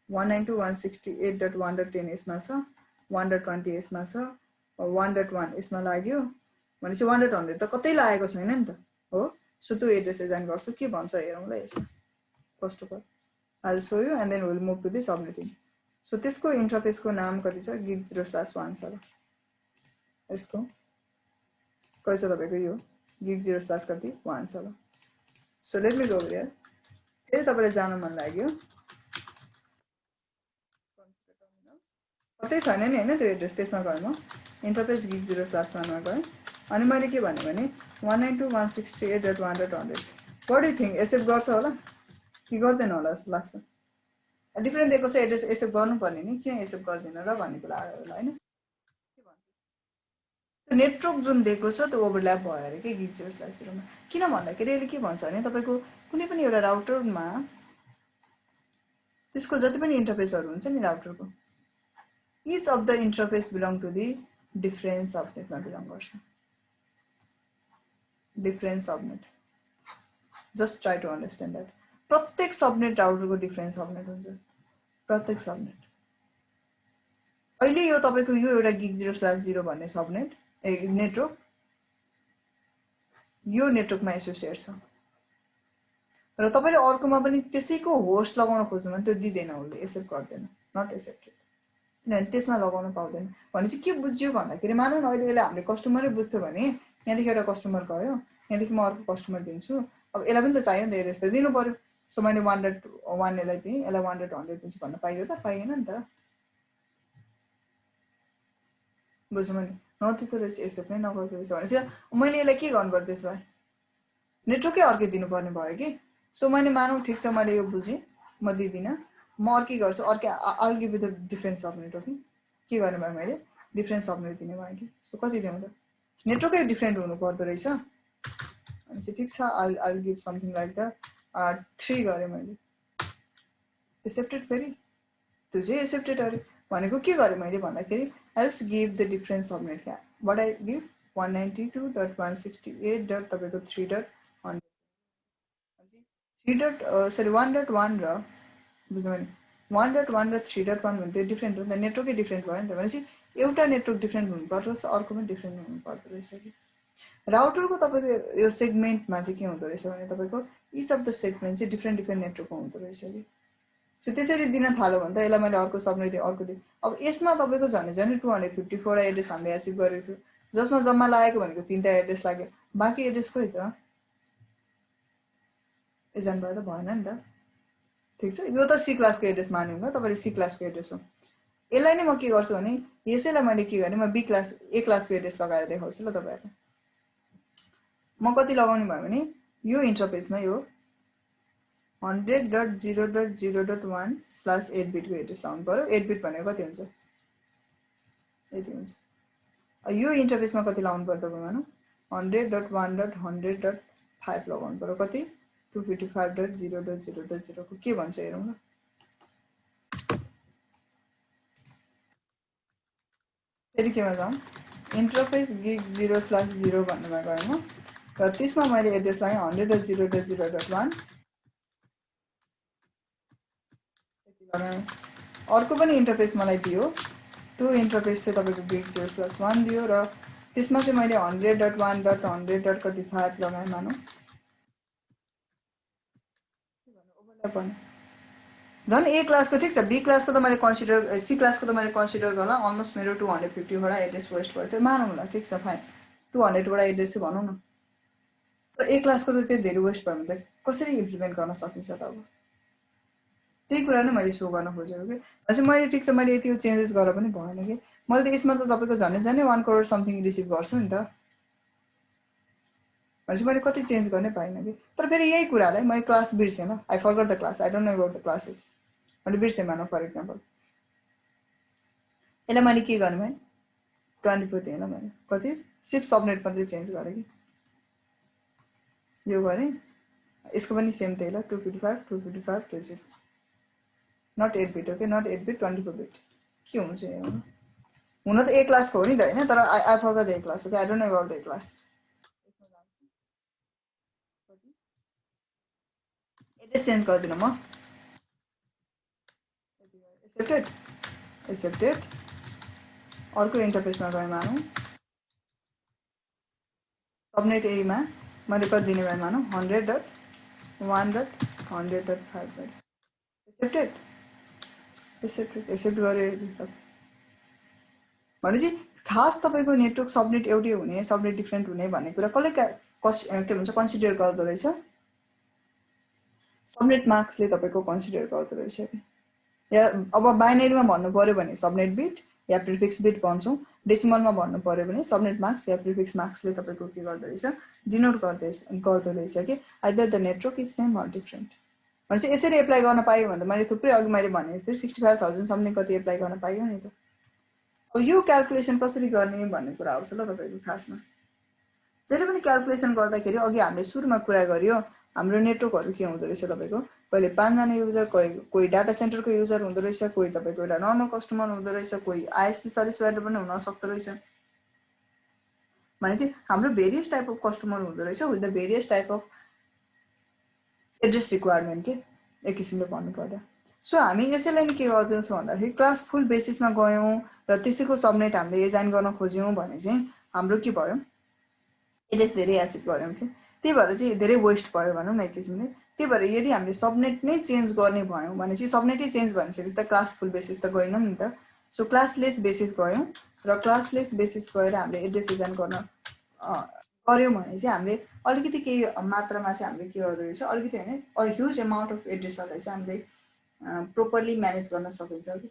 192.168.1.10 यसमा छ 1.20 यसमा छ 1.1 यसमा लाग्यो भनेपछि 100 त कतै लागेको छैन नि त हो सो त्यो एड्रेस एजाइन गर्छु के भन्छ हेरौँला यसमा first of all I will show you and then will move to the सबनेटिङ सो त्यसको इन्टरफेसको नाम कति छ gig0/1 छ यसको कति छ तपाईँको यो gig0/1 छ ल so let me go here फेरि तपाईँलाई जान मन लाग्यो कतै छैन नि होइन त्यो एड्रेस त्यसमा गएँ म इन्टरफेस gig0/1 मा गएँ अनि मैले के भने 192.168.1.100 वाट यु थिङ्क एक्सेप्ट गर्छ होला कि गर्दैन होला जस्तो लाग्छ डिफ्रेन्ट दिएको छ एड्रेस एक्सेप्ट गर्नुपर्ने नि किन एक्सेप्ट गर्दैन र भन्ने कुरा आयो होला होइन नेटवर्क जुन दिएको छ त्यो ओभरल्याप भयो अरे कि gig0/0 मा किन भन्दाखेरि यसले के भन्छ भने तपाईँको कुनै पनि एउटा राउटरमा त्यसको जति पनि इन्टरफेसहरू हुन्छ नि राउटरको each of the interface belong to the different subnet मा belong गर्छ different subnet just try to understand that प्रत्येक सबनेट राउटरको डिफरेन्ट सबनेट हुन्छ प्रत्येक सबनेट अहिले यो तपाईको यो एउटा gig0/0 भन्ने सबनेट नेटवर्क यो नेटवर्कमा एसोसिएट छ र तपाईले अर्कोमा पनि त्यसैको होस्ट लगाउन खोज्नु भने त्यो दिदैन उसले एक्सेप्ट गर्दैन नट एक्सेप्टेड किनभने त्यसमा लगाउन पाउँदैन भनेपछि के बुझ्यो भन्दाखेरि मानौँ न अहिले हामीले कस्टमरै बुझ्थ्यो भने यहाँदेखि एउटा कस्टमर गयो यहाँदेखि म अर्को कस्टमर दिन्छु अब यसलाई पनि त चाहियो नि त एड्रेस त दिनु पर्यो सो मैले 1.1 यसलाई दिएँ यसलाई 1.100 दिन्छु भन्न पाइयो त पाइएन नि त बुझ्नु मैले नदिँदो रहेछ एक्सेप्ट नै नगर्दो रहेछ भनेपछि मैले यसलाई के गर्नु पर्यो त्यसो भए नेटवर्कै अर्कै दिनुपर्ने भयो कि। सो मैले मानौँ ठिक छ मैले यो बुझेँ, म दिदिनँ, म अर्कै गर्छु, अर्कै I'll give you the different subnet okay. के गर्ने भयो मैले डिफ्रेन्ट सबनेट दिने भयो कि। सो कति दिउँ त, नेटवर्कै डिफ्रेन्ट हुनु पर्दो रहेछ। अनि ठिक छ I'll give something like the 3 गरेँ मैले, एक्सेप्टेड। फेरि त्यो चाहिँ एक्सेप्टेड अरे भनेको के गरेँ मैले भन्दाखेरि I'll just give the different subnet क्या, what I give 192.168. तपाईँको 3.1 सरी 1.1 र बुझ्नु भने 1.1 र 3.1 भने त्यो डिफ्रेन्ट हो नि त, नेटवर्कै डिफ्रेन्ट भयो नि त। भनेपछि एउटा नेटवर्क डिफ्रेन्ट हुनुपर्दो रहेछ, अर्को पनि डिफ्रेन्ट हुनुपर्दो रहेछ कि। राउटरको तपाईँको यो सेगमेन्टमा चाहिँ के हुँदो रहेछ भने तपाईँको इच अफ द सेगमेन्ट चाहिँ डिफ्रेन्ट डिफ्रेन्ट नेटवर्कको हुँदो रहेछ कि। सो त्यसरी दिन थाल्यो भने त यसलाई मैले अर्को सबनेट दिएँ, अर्को दिएँ। अब यसमा तपाईँको झन् 254 एड्रेस हामीले एचिभ गरेको थियो, जसमा जम्मा लागेको भनेको 3टा एड्रेस लाग्यो, बाँकी एड्रेस खोइ त एजान भयो त भएन नि त। ठिक छ, यो त सी क्लासको एड्रेस मान्यौँ ल, तपाईँले सी क्लासको एड्रेस हो। यसलाई नै म के गर्छु भने यसैलाई मैले के गरेँ, म बी क्लास ए क्लासको एड्रेस लगाएर देखाउँछु ल तपाईँहरूलाई। म कति लगाउने भयो भने यो इन्टरफेसमा यो 100.0.0.1/8 बिटको एड्रेस लगाउनु पर्यो। 8 बिट भनेको कति हुन्छ, यति हुन्छ। यो इन्टरफेसमा कति लगाउनु पर्यो तपाईँ भनौँ 100.1.100.5 लगाउनु पर्यो। कति 255.0.0.0 को के भन्छ हेरौँ ल। फेरि केमा जाउँ, इन्टरफेस गिग 0/0 भन्नुमा गएँ म, र त्यसमा मैले एड्रेस लगाएँ 100.0.0.1। अर्को पनि इन्टरफेस मलाई दियो, त्यो इन्टरफेस चाहिँ तपाईँको गिग 0/1 दियो, र त्यसमा चाहिँ मैले 100.1.100.5 लगाएँ मानौँ। झन् ए क्लासको ठिक छ, बी क्लासको त मैले कन्सिडर, सी क्लासको त मैले कन्सिडर गर्ला, अलमोस्ट मेरो 250वटा एड्रेस वेस्ट भयो, त्यो मानौँ ल, ठिक छ फाइन, 200वटा एड्रेस चाहिँ भनौँ न। तर ए क्लासको त त्यो धेरै वेस्ट भयो भने त कसरी इम्प्लिमेन्ट गर्न सकिन्छ त। अब त्यही कुरा नै मैले सो गर्न खोजेको कि। भनेपछि मैले ठिक छ मैले यति चेन्जेस गरेर पनि भएन कि, मैले त यसमा त तपाईँको झन् 1 करोड समथिङ रिसिभ गर्छु नि त। भनेपछि मैले कति चेन्ज गर्ने पाइनँ कि। तर फेरि यही कुरालाई मैले क्लास बिर्सेँ ल, I फरगट the class, I don't know about the classes, मैले बिर्सेँ मानौँ फर इक्जाम्पल। यसलाई मैले के गर्ने भाइ 24 दिएँ ल मैले, कति सिर्फ सबनेट मात्रै चेन्ज गरेँ कि, यो गरेँ। यसको पनि सेम त्यही ल, 255 not 8 bit okay, not 8 bit 24 bit. के हुन्छ यो, हुन त ए क्लासको हो नि त होइन, तर I फरगट the A class okay, I don't know about the A class. Address change गर्दिनँ म, एक्सेप्टेड एक्सेप्टेड। अर्को इन्टरफेसमा गएँ मानौँ, सबनेट एमा मैले कति दिने भए मानौँ 100.1.100.5 गरेँ, एक्सेप्टेड एक्सेप्टेड एक्सेप्ट गरेँ। भनेपछि खास तपाईँको नेटवर्क सबनेट एउटै हुने, सबनेट डिफ्रेन्ट हुने भन्ने कुरा कसले के भन्छ कन्सिडर गर्दो रहेछ, सबनेट मार्क्सले तपाईँको कन्सिडर गर्दो रहेछ कि। या अब बाइनेरीमा भन्नु पर्यो भने सबनेट बिट या प्रिफिक्स बिट भन्छौँ, डेसिमलमा भन्नु पर्यो भने सबनेट मार्क्स या प्रिफिक्स मार्क्सले तपाईँको के गर्दो रहेछ, डिनोट गर्दो रहेछ कि either the network is same or different. भनेपछि यसरी एप्लाई गर्न पायो भने त मैले थुप्रै अघि मैले भने जस्तै 65,000 समथिङ कति एप्लाई गर्न पाइयो नि त। अब यो क्यालकुलेसन कसरी गर्ने भन्ने कुरा आउँछ ल तपाईँको खासमा। जहिले पनि क्यालकुलेसन गर्दाखेरि अघि हामीले सुरुमा कुरा गरियो, हाम्रो नेटवर्कहरू के हुँदो रहेछ तपाईँको, कहिले 5 जना युजर, कोही डाटा सेन्टरको युजर हुँदो रहेछ, कोही तपाईँको एउटा नर्मल कस्टमर हुँदो रहेछ, कोही आइएसपी सर्भिस प्रोभाइडर पनि हुन सक्दो रहेछ। भनेपछि हाम्रो भेरियस टाइप अफ कस्टमर हुँदो रहेछ with the various type of address requirement के, एक किसिमले भन्नुपर्दा। सो हामी यसैलाई नि के गर्दैछौँ भन्दाखेरि क्लास फुल बेसिसमा गयौँ र त्यसैको सबनेट हामीले डिजाइन गर्न खोज्यौँ भने चाहिँ हाम्रो के भयो, एड्रेस धेरै एचिभ गऱ्यौँ कि, त्यही भएर चाहिँ धेरै वेस्ट भयो भनौँ न एक किसिमले। त्यही भएर यदि हामीले सबनेट नै चेन्ज गर्ने भयौँ भने चाहिँ सबनेटै चेन्ज भनिसकेपछि त क्लास फुल बेसिस त गएनौँ नि त। सो क्लासलेस बेसिस गयौँ र क्लासलेस बेसिस गएर हामीले एड्रेस डिजाइन गऱ्यौँ भने चाहिँ हामीले अलिकति केही मात्रामा चाहिँ हामीले के गर्दो रहेछ, अलिकति होइन ह्युज एमाउन्ट अफ एड्रेसहरूलाई चाहिँ हामीले प्रोपरली म्यानेज गर्न सकिन्छ कि।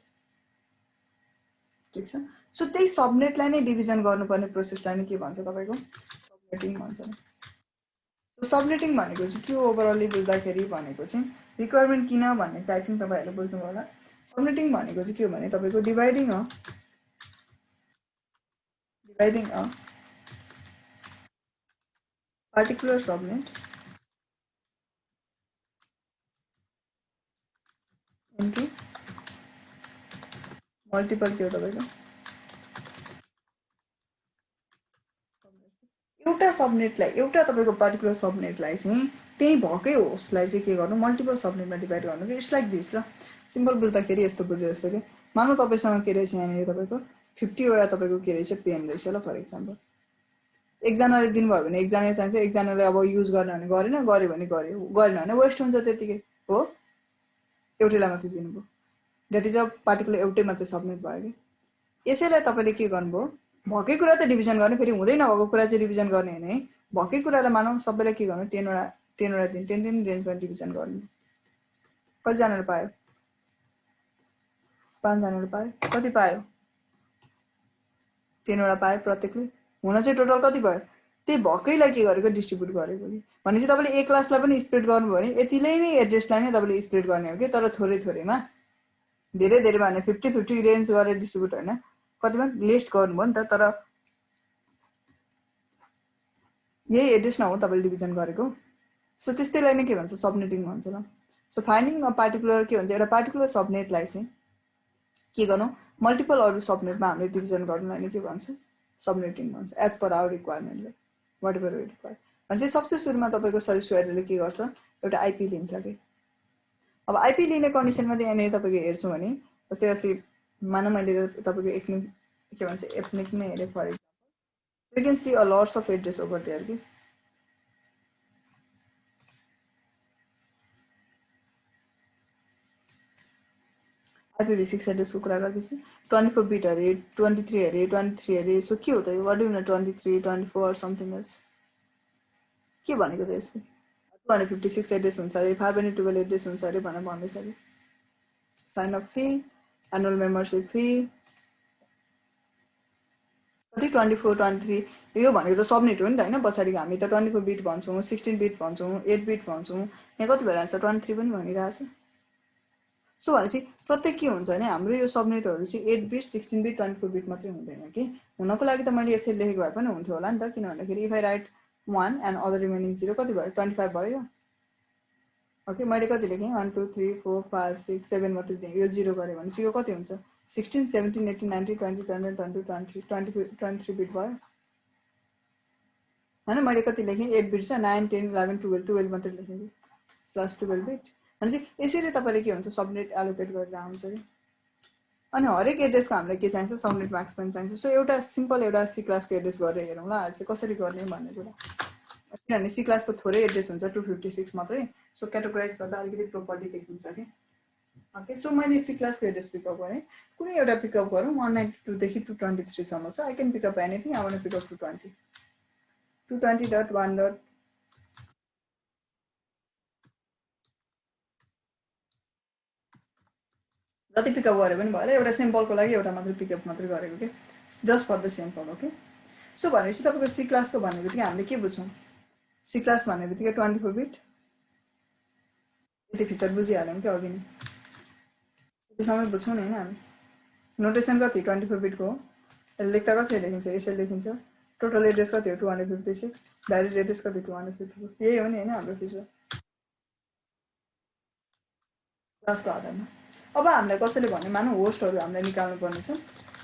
ठिक छ, सो त्यही सबनेटलाई नै डिभिजन गर्नुपर्ने प्रोसेसलाई नै के भन्छ तपाईँको सबनेटिङ भन्छ। सबनेटिङ भनेको चाहिँ के हो ओभरअली बुझ्दाखेरि भनेको चाहिँ रिक्वायरमेन्ट किन भन्ने आई थिङ्क तपाईँहरूले बुझ्नुभयो होला। सबनेटिङ भनेको चाहिँ के हो भने तपाईँको dividing a particular subnet into multiple के हो तपाईको एउटा सबनेटलाई एउटा तपाईको पर्टिकुलर सबनेटलाई चाहिँ त्यही भकै होस्टलाई चाहिँ के गर्नु मल्टिपल सबनेटमा डिभाइड गर्नु कि इट्स लाइक दिस ल सिम्पल बुझ्दाखेरि यस्तो बुझ्यो जस्तो कि मानौ तपाईसँग के रहेछ यहाँनिर तपाईको 50 वटा तपाईको के रहेछ पेन रहेछ ल फर एक्जाम्पल एकजनाले दिनुभयो भने एकजनाले चाहिन्छ एकजनाले अब युज गर्ने भने गरेन गर्यो भने गर्यो गरेन भने वेस्ट हुन्छ त्यतिकै हो एउटैलाई मात्रै दिनुभयो द्याट इज अ पार्टिकुलर एउटै मात्रै सबनेट भयो कि यसैलाई तपाईले के गर्नुभयो भकै कुरा त डिभिजन गर्ने फेरि हुँदै नभएको कुरा चाहिँ डिभिजन गर्ने हैन है भकै कुरालाई मानौ सबैलाई के गर्नु 10 वटा दिन 10 रेन्जमा डिभिजन गर्नु कति जनाले पायो 5 जनाले पायो कति पायो 10 वटा पायो प्रत्येकले हुन चाहिँ टोटल कति भयो त्यही भकैलाई के गरेको डिस्ट्रिब्युट गरेको कि भनेपछि तपाईले एक क्लासलाई पनि स्प्रेड गर्नुभयो भने यतिले नै एड्रेसलाई नै तपाईले स्प्रेड गर्ने हो कि तर थोरै थोरैमा धेरै धेरै भने 50-50 रेन्ज गरेर डिस्ट्रिब्युट हैन कतिमा लिस्ट गर्नुभयो नि त तर यही एड्रेसमा हो तपाईले डिभिजन गरेको सो त्यस्तैलाई नै के भन्छ सबनेटिङ भन्छ ल सो फाइन्डिङ अ पार्टिकुलर के भन्छ एउटा पार्टिकुलर सबनेटलाई चाहिँ के गर्नु मल्टिपल अरु सबनेटमा हामीले डिभिजन गर्नुलाई नै के भन्छ सबनेटिङ भन्छ एज पर आवर रिक्वायरमेन्टले वाट एभर वी रिक्वायर भनेपछि सबसे सुरुमा तपाईको सर्भिस प्रोवाइडरले के गर्छ एउटा आईपी लिन्छ के अब आईपी लिने कन्डिसनमा चाहिँ यहाँनिर तपाईको हेर्छौँ भने जस्तै अस्ति मानौ मैले तपाईको एथनिक के भन्छ एथनिक नै हेरे for example we can see a lots of address over there कि IPv6 एड्रेसको कुरा गर्दैछु 24 बिट अरे 23 अरे 23 अरे सो के हो त yo what do you know 23 24 something else के भनेको त यसले 256 एड्रेस हुन्छ अरे 512 एड्रेस हुन्छ अरे भनेर भन्दैछ कि sign up fee annual membership fee कति 24 23 यो भनेको त सबनेट हो नि त हैन पछाडी हामी त 24 बिट भन्छौं 16 बिट भन्छौं 8 बिट भन्छौं यहाँ कति भइरहेछ 23 पनि भनिरहेछ सो भनेपछि प्रत्येक के हुन्छ भने हाम्रो यो सबनेटहरु चाहिँ 8 बिट 16 बिट 24 बिट मात्रै हुँदैन कि हुनको लागि त मैले यसरी लेखेको भए पनि हुन्थ्यो होला नि त किन भन्दाखेरि if I right 1 and other remaining 0 कति भयो 25 भयो ओके मैले कति लेखेँ 1 2 3 4 5 6 7 मात्रै दिएँ यो 0 गरे भने यो कति हुन्छ 16 17 18 19 20 21 22 23 23 बिट भयो हैन मैले कति लेखेँ 8 बिट छ 9 10 11 12 12 मात्रै लेखेँ /12 बिट भनेपछि यसरी तपाईले के हुन्छ सबनेट एलोकेट गरेर आउँछ कि अनि हरेक एड्रेसको हामीलाई के चाहिन्छ सबनेट मार्क्स पनि चाहिन्छ सो एउटा सिम्पल एउटा सी क्लासको एड्रेस गरेर हेरौँ ल आज चाहिँ कसरी गर्ने भन्ने कुरा किनभने सी क्लासको थोरै एड्रेस हुन्छ 256 मात्रै सो क्याटेगोराइज गर्दा अलिकति प्रोपर्ली देखिन्छ कि ओके सो मैले सी क्लासको एड्रेस पिकअप गरेँ कुनै एउटा पिकअप गरौँ 192 देखि 223 सम्म छ I can pick up anything I want to pick up 220 220.1. जति पिकअप गरे पनि भयो एउटा स्याम्पलको लागि एउटा मात्र पिकअप मात्र गरेको के just for the sample okay so भनेपछि तपाईको सी क्लासको भन्ने बित्तिकै हामीले के बुझ्छौं सी क्लास भन्ने बित्तिकै 24 बिट यति फिचर बुझिहाल्यौं कि अघि नै त्यसमै बुझ्छौं नि हैन हामी नोटेसन कति 24 बिट को हो लेख्दा कसरी लेखिन्छ यसरी लेखिन्छ टोटल एड्रेस कति हो 256 डाइरेक्ट एड्रेस कति 254 यही हो नि हैन हाम्रो फिचर क्लासको आधारमा अब हामीलाई कसैले भन्ने मानौ होस्टहरु हामीले निकाल्नु पर्ने छ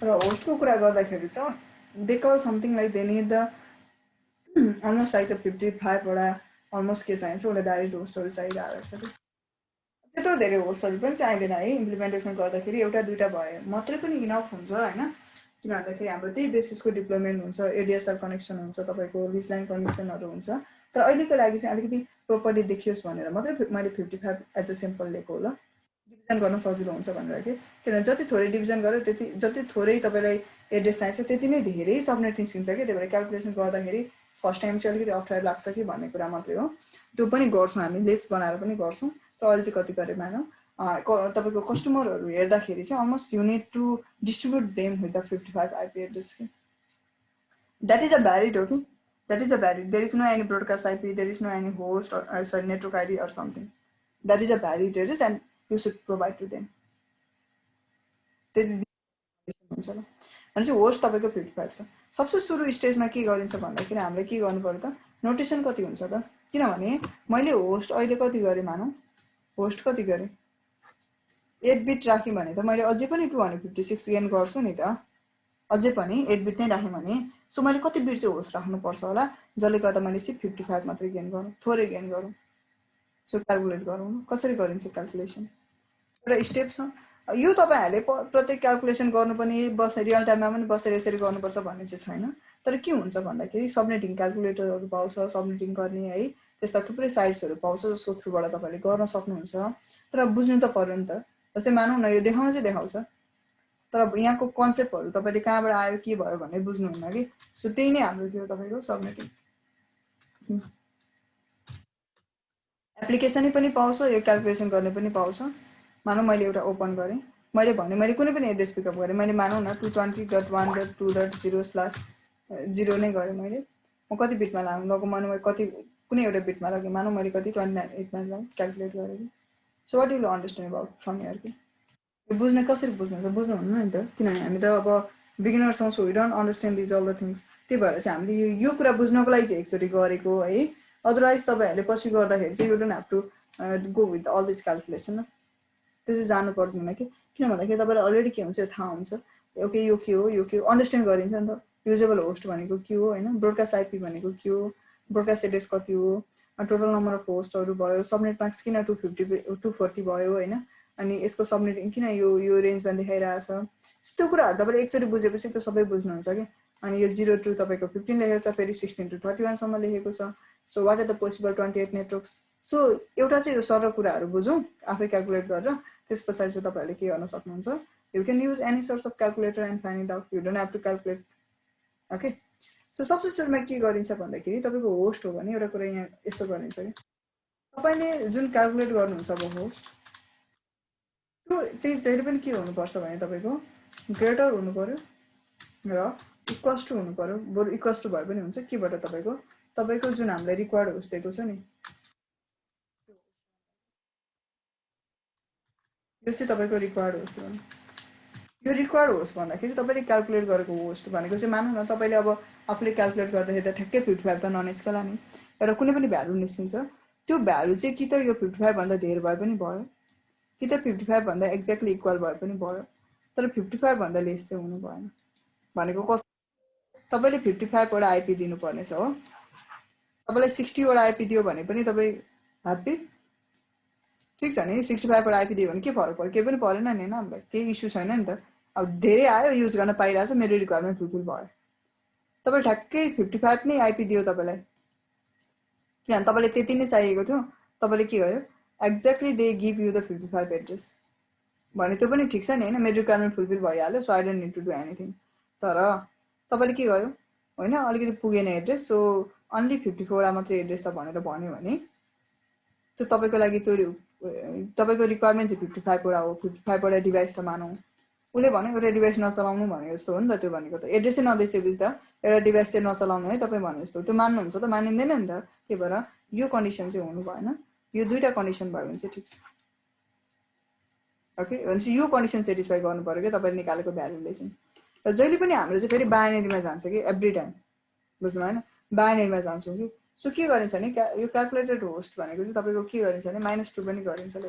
र होस्टको कुरा गर्दाखेरि त they call something like they need the almost like 55 वटा अलमोस्ट के चाहिन्छ उले डाइरेक्ट होस्टहरु चाहिरहेको छ त्यत्रो धेरै होस्टहरु पनि चाहिदैन है इम्प्लिमेन्टेसन गर्दाखेरि एउटा दुईटा भए मात्रै पनि इनफ हुन्छ हैन किन भन्दाखेरि हाम्रो त्यही बेसिसको डिप्लोयमेन्ट हुन्छ एडीएसएल कनेक्सन हुन्छ तपाईको लिज लाइन कनेक्सनहरु हुन्छ तर अहिलेको लागि चाहिँ अलिकति प्रोपर्ली देखियोस् भनेर मात्रै मैले 55 एज अ सिम्पल लेखेको हो ल डिभिजन गर्न सजिलो हुन्छ भनेर के किनभने जति थोरै डिभिजन गर्यो त्यति जति थोरै तपाईलाई एड्रेस चाहिन्छ त्यति नै धेरै सबनेट निस्किन्छ के त्यही भएर क्याल्कुलेसन गर्दाखेरि फर्स्ट टाइम चाहिँ अलिकति अप्ठ्यारो लाग्छ कि भन्ने कुरा मात्रै हो त्यो पनि गर्छौं हामी लिस्ट बनाएर पनि गर्छौं तर अहिले चाहिँ कति गरे मानौ तपाईको कस्टमरहरु हेर्दाखेरि चाहिँ almost you need to distribute them with the 55 IP address के दैट इज अ भ्यालिड हो कि That is a valid. There is no any broadcast IP, there is no any host or sorry, network ID or something. That is a valid address and you should provide to them. Host तपाईँको 55 छ। सबसे सुरु स्टेजमा के गरिन्छ भन्दाखेरि हामीले के गर्नु पर्यो त नोटेसन कति हुन्छ त किनभने मैले होस्ट अहिले कति गरे मानौ होस्ट कति गरे 8 बिट राखेँ भने त मैले अझै पनि 256 गेन गर्छु नि त अझै पनि 8 बिट नै राखेँ भने सो मैले कति बिट चाहिँ होस्ट राख्नु पर्छ होला जसले गर्दा मैले सिर्फ 55 मात्रै गेन गरौँ थोरै गेन गरौँ सो क्याल्कुलेट गरौँ कसरी गरिन्छ क्याल्कुलेसन एउटा स्टेप छ यो तपाईहरुले प्रत्येक क्याल्कुलेसन गर्नु पनि रियल टाइममा पनि बसेर यसरी गर्नुपर्छ भन्ने चाहिँ छैन तर के हुन्छ भन्दाखेरि सबनेटिङ क्याल्कुलेटरहरु पाउँछ सबनेटिङ गर्ने है त्यस्ता थुप्रै साइट्सहरु पाउँछ जसको थ्रुबाट तपाईले गर्न सक्नुहुन्छ तर बुझ्नु त पर्यो नि त जस्तै मानौ न यो देखाउन चाहिँ देखाउँछ तर यहाँको कन्सेप्टहरु तपाईले कहाँबाट आयो के भयो भन्ने बुझ्नु हुन्न कि सो त्यही नै हाम्रो के हो तपाईको सबनेटिङ एप्लिकेसनै पनि पाउँछ यो क्याल्कुलेसन गर्ने पनि पाउँछ मानौ मैले एउटा ओपन गरे मैले भने मैले कुनै पनि एड्रेस पिकअप गरे मैले मानौ न 220.1.2.0/0 नै गरे मैले म कति बिटमा लाग्नु लगो मानौ कति कुनै एउटा बिटमा लगे मानौ मैले कति 29 मा क्याल्कुलेट गरे so what you will understand about from here के यो बुझ्ने कसरी बुझ्नुहुन्छ बुझ्नु हुन्न नि त किनभने हामी त अब बिगिनर्स हौं so we don't understand this all the things त्यही भएर चाहिँ हामीले यो कुरा बुझ्नको लागि चाहिँ एकचोटी गरेको है अदरवाइज तपाईहरुले पछि गर्दाखेरि चाहिँ you don't have to go with all this calculation त्यो चाहिँ जानु पर्दैन कि किन भन्दाखेरि तपाईलाई अलरेडी के हुन्छ थाहा हुन्छ ओके यो के हो अन्डरस्ट्यान्ड गरिन्छ नि त युजेबल होस्ट भनेको के हो हैन ब्रोडकास्ट आईपी भनेको के हो ब्रोडकास्ट एड्रेस कति हो टोटल नम्बर अफ होस्टहरु भयो सबनेट मार्क्स किन 240 भयो हैन अनि यसको सबनेट किन यो रेन्जमा देखाइराछ त्यो कुराहरु तपाईले एकचोटी बुझेपछि त्यो सबै बुझ्नुहुन्छ के अनि यो 0 टु तपाईको 15 लेखेको छ फेरि 16 टु 31 सम्म लेखेको छ so what are the possible 28 networks so एउटा चाहिँ यो सरल कुराहरु बुझौं आफै क्याल्कुलेट गरेर त्यसपछि चाहिँ तपाईहरुले के गर्न सक्नुहुन्छ you can use any source of calculator and find it out you don't have to calculate okay so सबसे सुरुमा के गरिन्छ भन्दाखेरि तपाईको होस्ट हो भने एउटा कुरा यहाँ यस्तो गरिन्छ के तपाईले जुन क्याल्कुलेट गर्नुहुन्छ अब होस्ट त्यो चाहिँ जहिले पनि के हुनु पर्छ भने तपाईको ग्रेटर हुनु पर्यो र इक्वल्स टु हुनु पर्यो बरु इक्वल्स टु भए पनि हुन्छ केबाट तपाईको जुन हामीले रिक्वायर्ड होस्ट दिएको छ नि यो चाहिँ तपाईको रिक्वायर्ड होस्ट हो यो रिक्वायर्ड होस्ट भन्दाखेरि तपाईले क्याल्कुलेट गरेको होस्ट भनेको चाहिँ मानौ न तपाईले अब आफूले क्याल्कुलेट गर्दाखेरि त ठ्याक्कै 55 त ननिस्कला नि एउटा कुनै पनि भ्यालु निस्किन्छ त्यो भ्यालु चाहिँ कि त यो 55 भन्दा धेरै भए पनि भयो कि त 55 भन्दा एक्ज्याक्टली इक्वल भए पनि भयो तर 55 भन्दा लेस चाहिँ हुनु भएन भनेको कस्तो तपाईले 55 वटा आईपी दिनु पर्ने छ हो तपाईलाई 60 वटा आईपी दियो भने पनि तपाई ह्यापी ठीक छ नि 65 वटा आईपी दियो भने के फरक पर्यो के पनि परेन नि हैन हामीलाई केही इश्यू छैन नि त अब धेरै आयो युज गर्न पाइराछ मेरो रिक्वायरमेन्ट फुलफिल भयो तपाईले ठ्याक्कै 55 नै आईपी दियो तपाईलाई किन तपाईले त्यति नै चाहिएको थियो तपाईले के गर्यो exactly they give you the 55 address भने त्यो पनि ठीक छ नि हैन मेरो रिक्वायरमेन्ट फुलफिल भइहाल्यो so I don't need to do anything तर तपाईले के गर्यो हैन अलिकति पुगेन एड्रेस सो अन्ली 54 वटा मात्रै एड्रेस छ भनेर भन्यो भने त्यो तपाईको लागि त्यो तपाईको रिक्वायरमेन्ट चाहिँ 55 वटा हो 55 वटा डिभाइस छ मानौ उले भने एउटा डिभाइस नचलाउनु भनेको जस्तो हो नि त त्यो भनेको त एड्रेसै नदिएपछि त एउटा डिभाइस चाहिँ नचलाउनु है तपाई भने जस्तो त्यो मान्नुहुन्छ त मानिँदैन नि त त्यही भएर यो कन्डिसन चाहिँ हुनु भएन यो दुईटा कन्डिसन भयो भने चाहिँ ठीक छ ओके भनेपछि यो कन्डिसन सेटिस्फाई गर्नु पर्यो के तपाईले निकालेको भ्यालुले चाहिँ र जहिले पनि हाम्रो चाहिँ फेरि बाइनरीमा जान्छ कि एभ्री टाइम बुझ्नु हैन बाइनरीमा जान्छौं कि सो के गरिन्छ नि यो क्याल्कुलेटेड होस्ट भनेको चाहिँ तपाईको के गरिन्छ नि -2 पनि गरिन्छ ल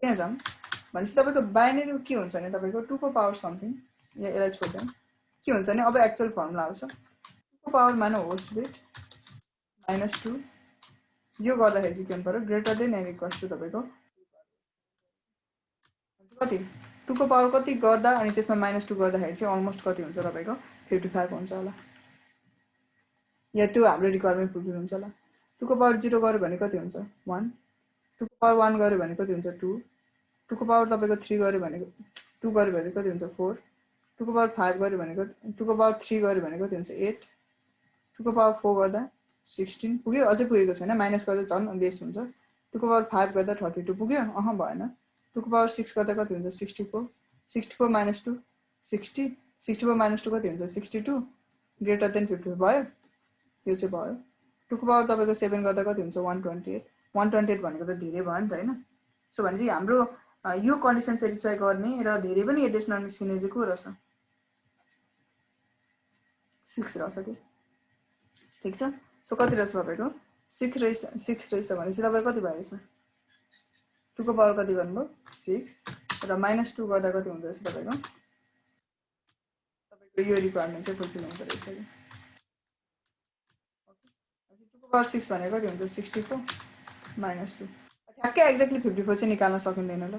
यहाँ जाम भनेपछि तपाईको बाइनरी के हुन्छ नि तपाईको 2 को पावर समथिङ या यसलाई छोड्दै के हुन्छ नि अब एक्चुअल फर्मुला आउँछ 2 को पावर मानो होस्ट बिट -2 यो गर्दाखेरि चाहिँ के हुनु पर्यो greater than and equals to तपाईको कति 2 को पावर कति गर्दा अनि त्यसमा -2 गर्दाखेरि चाहिँ अलमोस्ट कति हुन्छ तपाईको 55 हुन्छ होला या त्यो हाम्रो रिक्वायरमेन्ट फुलफिल हुन्छ होला 2 को पावर 0 गर्यो भने कति हुन्छ 1 2 को पावर 1 गर्यो भने कति हुन्छ 2 2 को पावर तपाईको 3 गर्यो भने 2 गर्यो भने कति हुन्छ 4 2 को पावर 5 गर्यो भने 2 को पावर 3 गर्यो भने कति हुन्छ 8 2 को पावर 4 गर्दा 16 पुग्यो अझै पुगेको छैन माइनस गर्दा झन् लेस हुन्छ 2 को पावर 5 गर्दा 32 पुग्यो भएन 2 को पावर 6 गर्दा कति हुन्छ 64 64 - 2 60 64 - 2 कति हुन्छ 62 ग्रेटर देन 55 भयो यो चाहिँ भयो 2 को पावर तपाईको 7 गर्दा कति हुन्छ 128 128 भनेको त धेरै भयो नि त हैन सो भनेपछि हाम्रो यो कन्डिसन सेटिस्फाई गर्ने र धेरै पनि एड्रेस ननिस्किने चाहिँ को रहेछ 6 रहेछ के ठीक छ सो कति रहेछ तपाईको 6 रहेछ भनेपछि तपाईको कति भयो यसमा 2 को पावर कति गर्नुभयो 6 र -2 गर्दा कति हुँदो रहेछ तपाईको यो रिक्वायरमेन्ट चाहिँ फुलफिल हुँदो रहेछ के 2 को पावर 6 भनेको कति हुन्छ 64 -2 ठ्याक्कै एक्ज्याक्टली 54 चाहिँ निकाल्न सकिँदैन ल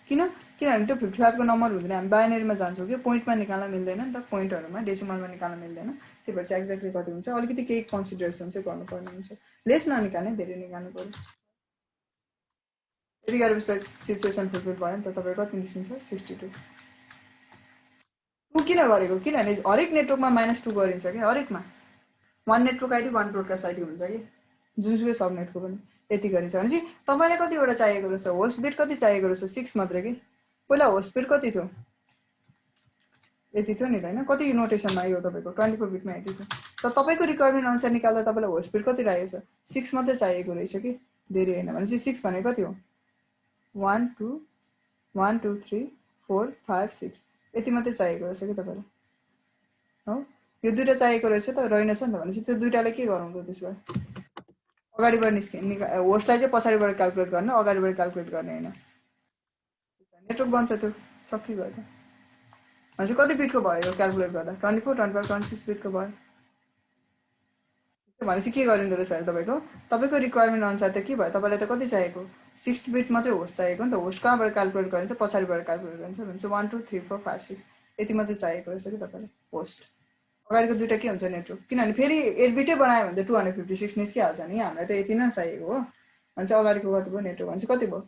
किनभने त्यो 55 को नम्बर हुँदैन हामी बाइनरीमा जान्छौँ कि पोइन्टमा निकाल्न मिल्दैन नि त पोइन्टहरुमा डेसिमलमा निकाल्न मिल्दैन त्यही भएर चाहिँ एक्ज्याक्टली कति हुन्छ अलिकति केही कन्सिडरेसन चाहिँ गर्नुपर्ने हुन्छ लेस ननिकाल्ने धेरै निकाल्नु पर्यो यति गरेपछि सिचुएसन फुलफिल भयो नि त तपाईको कति निस्किन्छ 62 2 किन गरेको किनभने हरेक नेटवर्कमा -2 गरिन्छ के हरेकमा one network ID one broadcast ID हुन्छ कि जुनसुकै सबनेटको पनि यति गरिन्छ भनेपछि तपाईलाई कतिवटा चाहिएको रहेछ होस्ट बिट कति चाहिएको रहेछ 6 मात्र के पहिला होस्ट बिट कति थियो यति थियो नि त हैन कति नोटेसनमा आयो तपाईको 24 बिटमा यति थियो त तपाईको रिक्वायरमेन्ट अनुसार निकाल्दा तपाईलाई होस्ट बिट कति लागेछ 6 मात्र चाहिएको रहेछ कि धेरै हैन भनेपछि 6 भनेको कति हो 1 2 1 2 3 4 5 6 यति मात्रै चाहिएको रहेछ कि तपाईलाई हो यो दुईटा चाहिएको रहेछ त रहेनछ नि त भनेपछि त्यो दुईटाले के गरौँ त त्यसो भए अगाडिबाट निस्किने होस्टलाई चाहिँ पछाडिबाट क्याल्कुलेट गर्न अगाडिबाट क्याल्कुलेट गर्ने हैन नेटवर्क बन्छ त्यो सकिगयो त भनेपछि कति बिटको भयो यो क्याल्कुलेट गर्दा 24 25 26 बिटको भयो भनेपछि के गरिँदो रहेछ तपाईको तपाईको रिक्वायरमेन्ट अनुसार त के भयो तपाईलाई त कति चाहिएको 6 बिट मात्रै होस्ट चाहिएको नि त होस्ट कहाँबाट क्याल्कुलेट गरिन्छ पछाडिबाट क्याल्कुलेट गरिन्छ भनेपछि 1 2 3 4 5 6 यति मात्रै चाहिएको रहेछ कि तपाईलाई होस्ट अगाडिको दुईटा के हुन्छ नेटवर्क किनभने फेरि 8 बिटै बनायो भने त 256 निस्किहाल्छ नि हामीलाई त यति नै चाहिएको हो भनेपछि अगाडिको कति भयो नेटवर्क भनेपछि कति भयो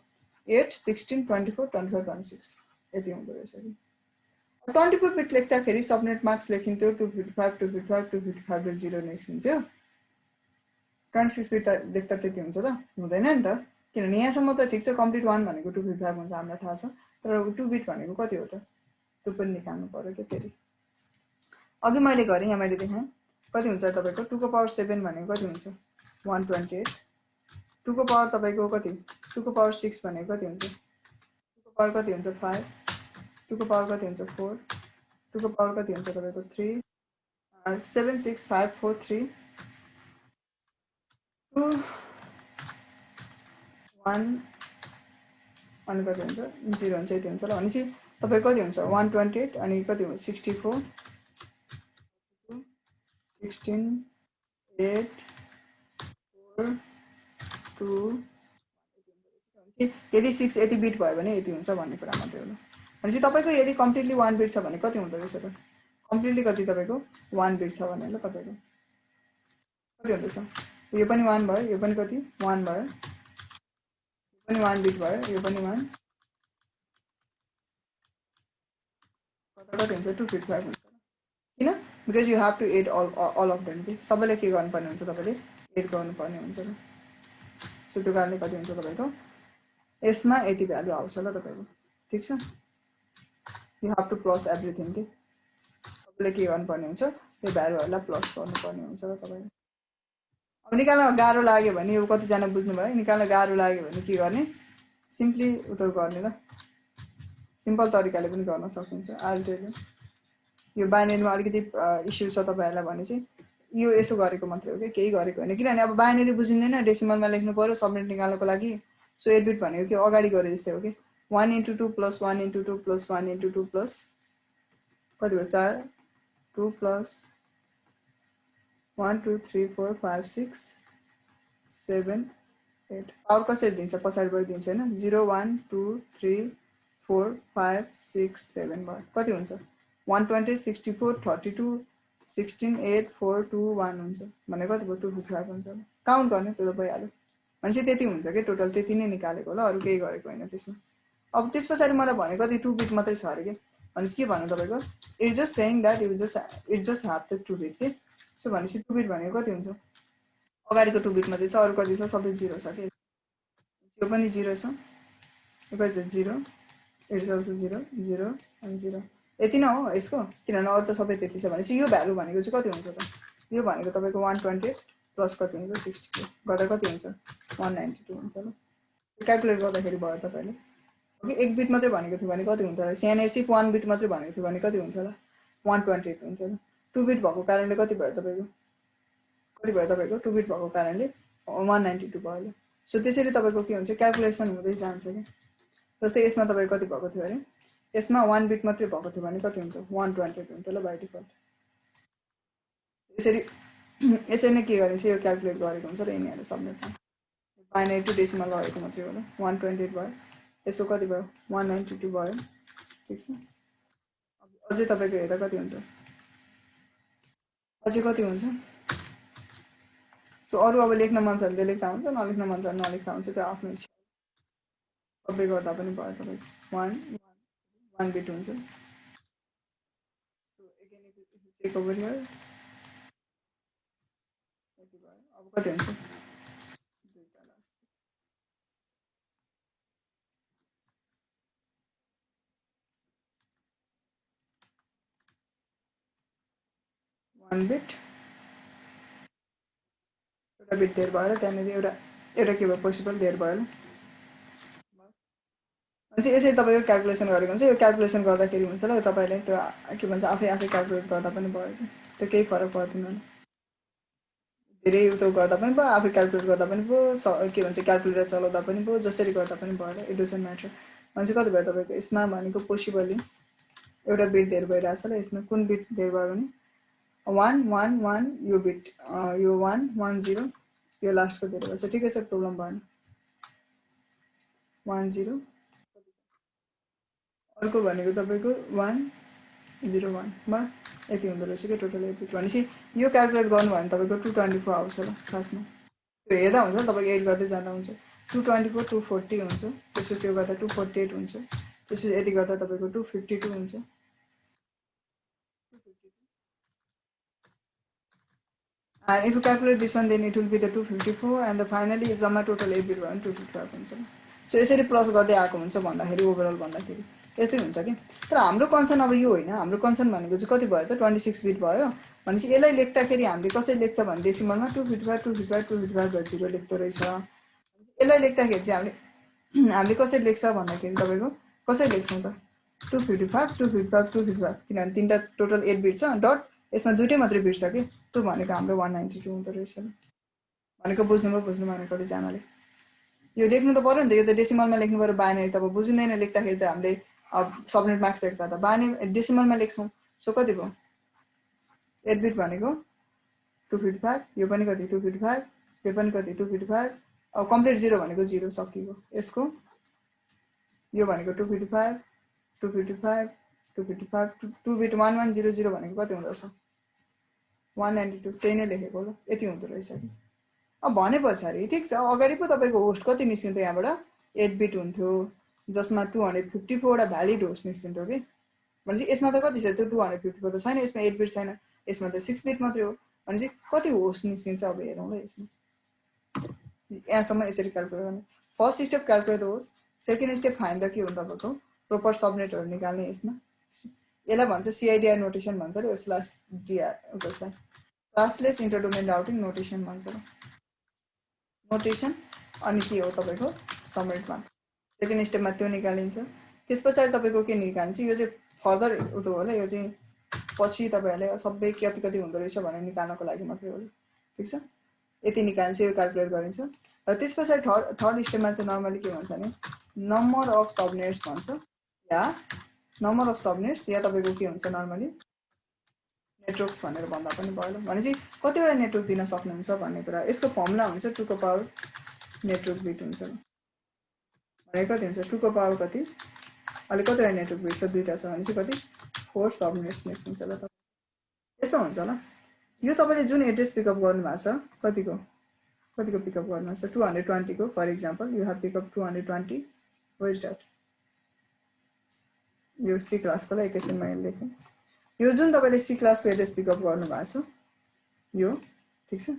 8 16 24 25 26 यति हुँदो रहेछ कि 24 बिट लेख्दाखेरि सबनेट मार्क्स लेखिन्थ्यो 255 255 255 0 लेखिन्थ्यो 26 बिट लेख्दा त्यति हुन्छ त हुँदैन नि त किनभने यहाँसम्म त ठिक छ कम्प्लिट 1 भनेको 255 हुन्छ हामीलाई थाहा छ तर 2 बिट भनेको कति हो त त्यो पनि निकाल्नु पर्यो के फेरि अघि मैले गरे यहाँ मैले देखाएँ कति हुन्छ तपाईको 2 को पावर 7 भनेको कति हुन्छ 128 2 को पावर तपाईको कति 2 को पावर 6 भनेको कति हुन्छ 2 को पावर कति हुन्छ 5 2 को पावर कति हुन्छ 4 2 को पावर कति हुन्छ तपाईको 3 7 6 5 4 3 2 1 अनि कति हुन्छ 0 हुन्छ यति हुन्छ ल भनेपछि तपाईको कति हुन्छ 128 अनि कति हुन्छ 64 16 8 4 2 यदि 6 यति बिट भयो भने यति हुन्छ भन्ने कुरा मात्रै हो भनेपछि तपाईको यदि कम्प्लिटली 1 बिट छ भने कति हुँदो रहेछ त कम्प्लिटली कति तपाईको 1 बिट छ भने ल तपाईको कति हुँदैछ यो पनि 1 भयो यो पनि कति 1 भयो यो पनि 1 बिट भयो यो पनि 1 कति हुन्छ 255 हुन्छ किन because you have to add all of them के सबैले के गर्नुपर्ने हुन्छ तपाईले एड गर्नुपर्ने हुन्छ ल सो त्यो कारणले कति हुन्छ तपाईको यसमा यति भ्यालु आउँछ ल तपाईको ठीक छ you have to plus everything के सबैले के गर्नुपर्ने हुन्छ त्यो भ्यालुहरुलाई प्लस गर्नुपर्ने हुन्छ ल तपाईले अब निकाल्न गाह्रो लाग्यो भने यो कति जना बुझ्नु भयो निकाल्न गाह्रो लाग्यो भने के गर्ने सिम्पली उतो गर्ने ल सिम्पल तरिकाले पनि गर्न सकिन्छ आई टेल यु यो बाइनरीमा अलिकति इश्यू छ तपाईहरुलाई भने चाहिँ यो यसो गरेको मात्रै हो के केही गरेको हैन किनभने अब बाइनरी बुझिँदैन डेसिमलमा लेख्नु पर्यो सबनेट निकाल्नको लागि सो 8 बिट भनेको के अगाडि गरे जस्तै हो के 1 * 2 + 1 * 2 + 1 * 2 प्लस कति हो 4 2 प्लस 1 2 3 4 5 6 7 8 पावर कसरी दिन्छ पछाडिबाट दिन्छ हैन 0 1 2 3 4 5 6 7 भयो कति हुन्छ 120 64 32 16 8 4 2 1 हुन्छ भने कति भयो 255 हुन्छ काउन्ट गर्ने त्यो त भइहाल्यो भनेपछि त्यति हुन्छ के टोटल त्यति नै निकालेको होला अरु केही गरेको हैन त्यसमा अब त्यसपछि मलाई भने कति 2 बिट मात्रै छ अरे के भनेपछि के भन्नु तपाईको it's just saying that it just have the 2 beet के सो भनेपछि 2 बिट भनेको कति हुन्छ अगाडिको 2 बिट मात्रै छ अरु कति छ सबै 0 छ के यो पनि 0 छ यो कति 0 इट्स अल्सो 0 0 अनि 0 यति नै हो यसको किनभने अरु त सबै त्यति छ भनेपछि यो भ्यालु भनेको चाहिँ कति हुन्छ त यो भनेको तपाईँको 128 प्लस कति हुन्छ 62 गर्दा कति हुन्छ 192 हुन्छ ल क्याल्कुलेट गर्दाखेरि भयो तपाईँले ओके एक बिट मात्रै भनेको थियो भने कति हुन्छ होला सानो सिर्फ 1 बिट मात्रै भनेको थियो भने कति हुन्छ होला 128 हुन्छ ल 2 बिट भएको कारणले कति भयो तपाईँको 2 बिट भएको कारणले 192 भयो ल सो त्यसरी तपाईँको के हुन्छ क्याल्कुलेसन हुँदै जान्छ कि जस्तै यसमा तपाईको कति भएको थियो अरे यसमा 1 बिट मात्रै भएको थियो भने कति हुन्छ 128 हुन्छ ल बाइ डिफल्ट यसरी यसरी नै के गरिन्छ यो क्याल्कुलेट गरेको हुन्छ र यिनीहरु सबमिटमा बाइनरी टु डेसिमल रहेको मात्रै हो ल 128 भयो यसो कति भयो 192 भयो ठीक छ अझै तपाईको हेर्दा कति हुन्छ अझै कति हुन्छ सो अरु अब लेख्न मन छ भने लेख्दा हुन्छ नलेख्न मन छ भने नलेख्दा हुन्छ त्यो आफ्नो इच्छा सबै गर्दा पनि भयो तपाईको 1 बिट हुन्छ so again if check over here यति भयो अब कति हुन्छ दुईटा लास्ट 1 बिट एउटा बिट धेर भयो त्यहाँनिर एउटा के भयो पोसिबल धेर भयो अनि यसरी तपाईको क्याल्कुलेसन गरेको हुन्छ यो क्याल्कुलेसन गर्दाखेरि हुन्छ ल तपाईले त्यो के भन्छ आफै क्याल्कुलेट गर्दा पनि भयो त्यो केही फरक पर्दैन धेरै उतो गर्दा पनि भयो आफै क्याल्कुलेट गर्दा पनि भयो के भन्छ क्याल्कुलेटर चलाउँदा पनि भयो जसरी गर्दा पनि भयो इट डजन्ट म्याटर अनि कति भयो तपाईको यसमा भनेको पोसिबली एउटा बिट धेर भइरहेछ ल यसमा कुन बिट धेर भयो भने 1 1 1 यो बिट यो 1 1 0 यो लास्टको धेर भएछ ठिकै छ प्रब्लम भएन 1 0 अर्को भनेको तपाईको 1 0 1 मा यति हुँदो रहेछ के टोटल एट बिट भनेपछि यो क्याल्कुलेट गर्नु भयो भने तपाईको 224 आउँछ ल खासमा त्यो हेर्दा हुन्छ तपाईको 8 गर्दै जाँदा हुन्छ 224 240 हुन्छ त्यसपछि यो गर्दा 248 हुन्छ त्यसपछि यति गर्दा तपाईको 252 हुन्छ and if you calculate this one then it will be the 254 and the finally जम्मा टोटल 8 बिट भयो भने 255 हुन्छ सो यसरी प्लस गर्दै आएको हुन्छ भन्दाखेरि ओभरअल भन्दाखेरि यस्तै हुन्छ कि तर हाम्रो कन्सर्न अब यो होइन हाम्रो कन्सर्न भनेको चाहिँ कति भयो त 26 बिट भयो भनेपछि यसलाई लेख्दाखेरि हामीले कसरी लेख्छ भने डेसिमलमा 255 255 255 0 लेख्दो रहेछ यसलाई लेख्दाखेरि चाहिँ हामीले कसरी लेख्छ भन्दाखेरि तपाईको कसरी लेख्छौं त 255 255 255 किनभने तीनटा टोटल 8 बिट छ डट यसमा दुईटै मात्रै बिट छ कि त्यो भनेको हाम्रो 192 हुँदो रहेछ भनेको बुझ्नुभयो भने कति जनाले यो लेख्नु त पर्यो नि त यो त डेसिमलमा लेख्नु पर्यो बाइनरी त अब बुझिँदैन लेख्दाखेरि त हामीले अब सबनेट मार्क्स लेख्दा त बाइनरी डेसिमलमा लेख्छौं सो कति भयो 8 बिट भनेको 255 यो पनि कति 255 यो पनि कति 255 अब कम्प्लिट 0 भनेको 0 सकियो यसको यो भनेको 255 255 255 2 बिट 1100 भनेको कति हुँदो रहेछ 192 त्यही नै लेखेको ल यति हुँदो रहेछ कि अब भने पछाडी ठीक छ अगाडि पो तपाईको होस्ट कति निस्किन्थ्यो यहाँबाट 8 बिट हुन्थ्यो जसमा 254 वटा भ्यालिड होस्ट निस्किन्थ्यो के भनेपछि यसमा त कति छ त्यो 254 त छैन यसमा 8 बिट छैन यसमा त 6 बिट मात्रै हो भनेपछि कति होस्ट निस्किन्छ अब हेरौँ ल यसमा यहाँसम्म यसरी क्याल्कुलेट गर्ने first step calculate host second step find the के हो तपाईको प्रोपर सबनेटहरु निकाल्ने यसमा यसलाई भन्छ सीआईडीआर नोटेसन भन्छ र स्ल्याश डीआर उसलाई क्लासलेस इन्टरडोमेन राउटिङ नोटेसन भन्छ नोटेसन अनि के हो तपाईको सबनेटमा सेकेन्ड स्टेपमा त्यो निकालिन्छ त्यसपछि तपाईको के निकाल्छ यो चाहिँ फर्दर उतो होला यो चाहिँ पछि तपाईहरुले सबै कति कति हुँदो रहेछ भनेर निकाल्नको लागि मात्रै हो ठीक छ यति निकाल्छ यो क्याल्कुलेट गरिन्छ र त्यसपछि थर्ड स्टेपमा चाहिँ नर्मली के भन्छ भने नम्बर अफ सबनेट्स भन्छ या नम्बर अफ सबनेट्स या तपाईको के हुन्छ नर्मली नेटवर्क्स भनेर भन्दा पनि भयो भनेपछि कतिवटा नेटवर्क दिन सक्नुहुन्छ भन्ने कुरा यसको फर्मुला हुन्छ 2 को पावर नेटवर्क बिट हुन्छ भनेको कति हुन्छ 2 को पावर कति अहिले कतिवटा नेटवर्क बिट छ दुईटा छ भनेपछि कति 4 सबनेट्स निस्किन्छ ल त यस्तो हुन्छ ल यो तपाईले जुन एड्रेस पिकअप गर्नु भएको छ कतिको पिकअप गर्नु छ 220 को for example you have pick up 220 where is that यो सी क्लास को लागि एकैछिनमा लेख्नु यो जुन तपाईले सी क्लास को एड्रेस पिकअप गर्नु भएको छ यो ठीक छ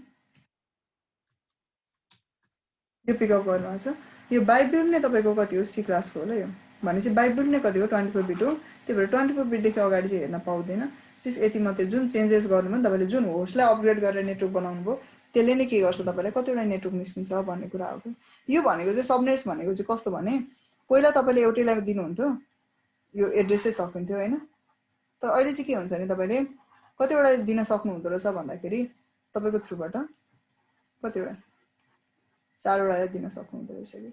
यो पिकअप गर्नु भएको छ यो बाइट बिट नै तपाईको कति हो सी क्लास को होला यो भनेपछि बाइट बिट नै कति हो 24 बिट हो त्यही भएर 24 बिट देखि अगाडि चाहिँ हेर्न पाउँदैन सिर्फ यति मात्रै जुन चेन्जेस गर्नुभयो नि तपाईँले जुन होस्टलाई अपग्रेड गरेर नेटवर्क बनाउनु भयो त्यसले नै के गर्छ तपाईँलाई कतिवटा नेटवर्क निस्किन्छ भन्ने कुरा हो। यो भनेको चाहिँ सबनेट्स भनेको चाहिँ कस्तो भने पहिला तपाईँले एउटैलाई दिनुहुन्थ्यो यो एड्रेसै सकिन्थ्यो हैन, तर अहिले चाहिँ के हुन्छ भने तपाईँले कतिवटा दिन सक्नुहुँदो रहेछ भन्दाखेरि तपाईँको थ्रुबाट कतिवटा 4 वटालाई दिन सक्नुहुँदो रहेछ कि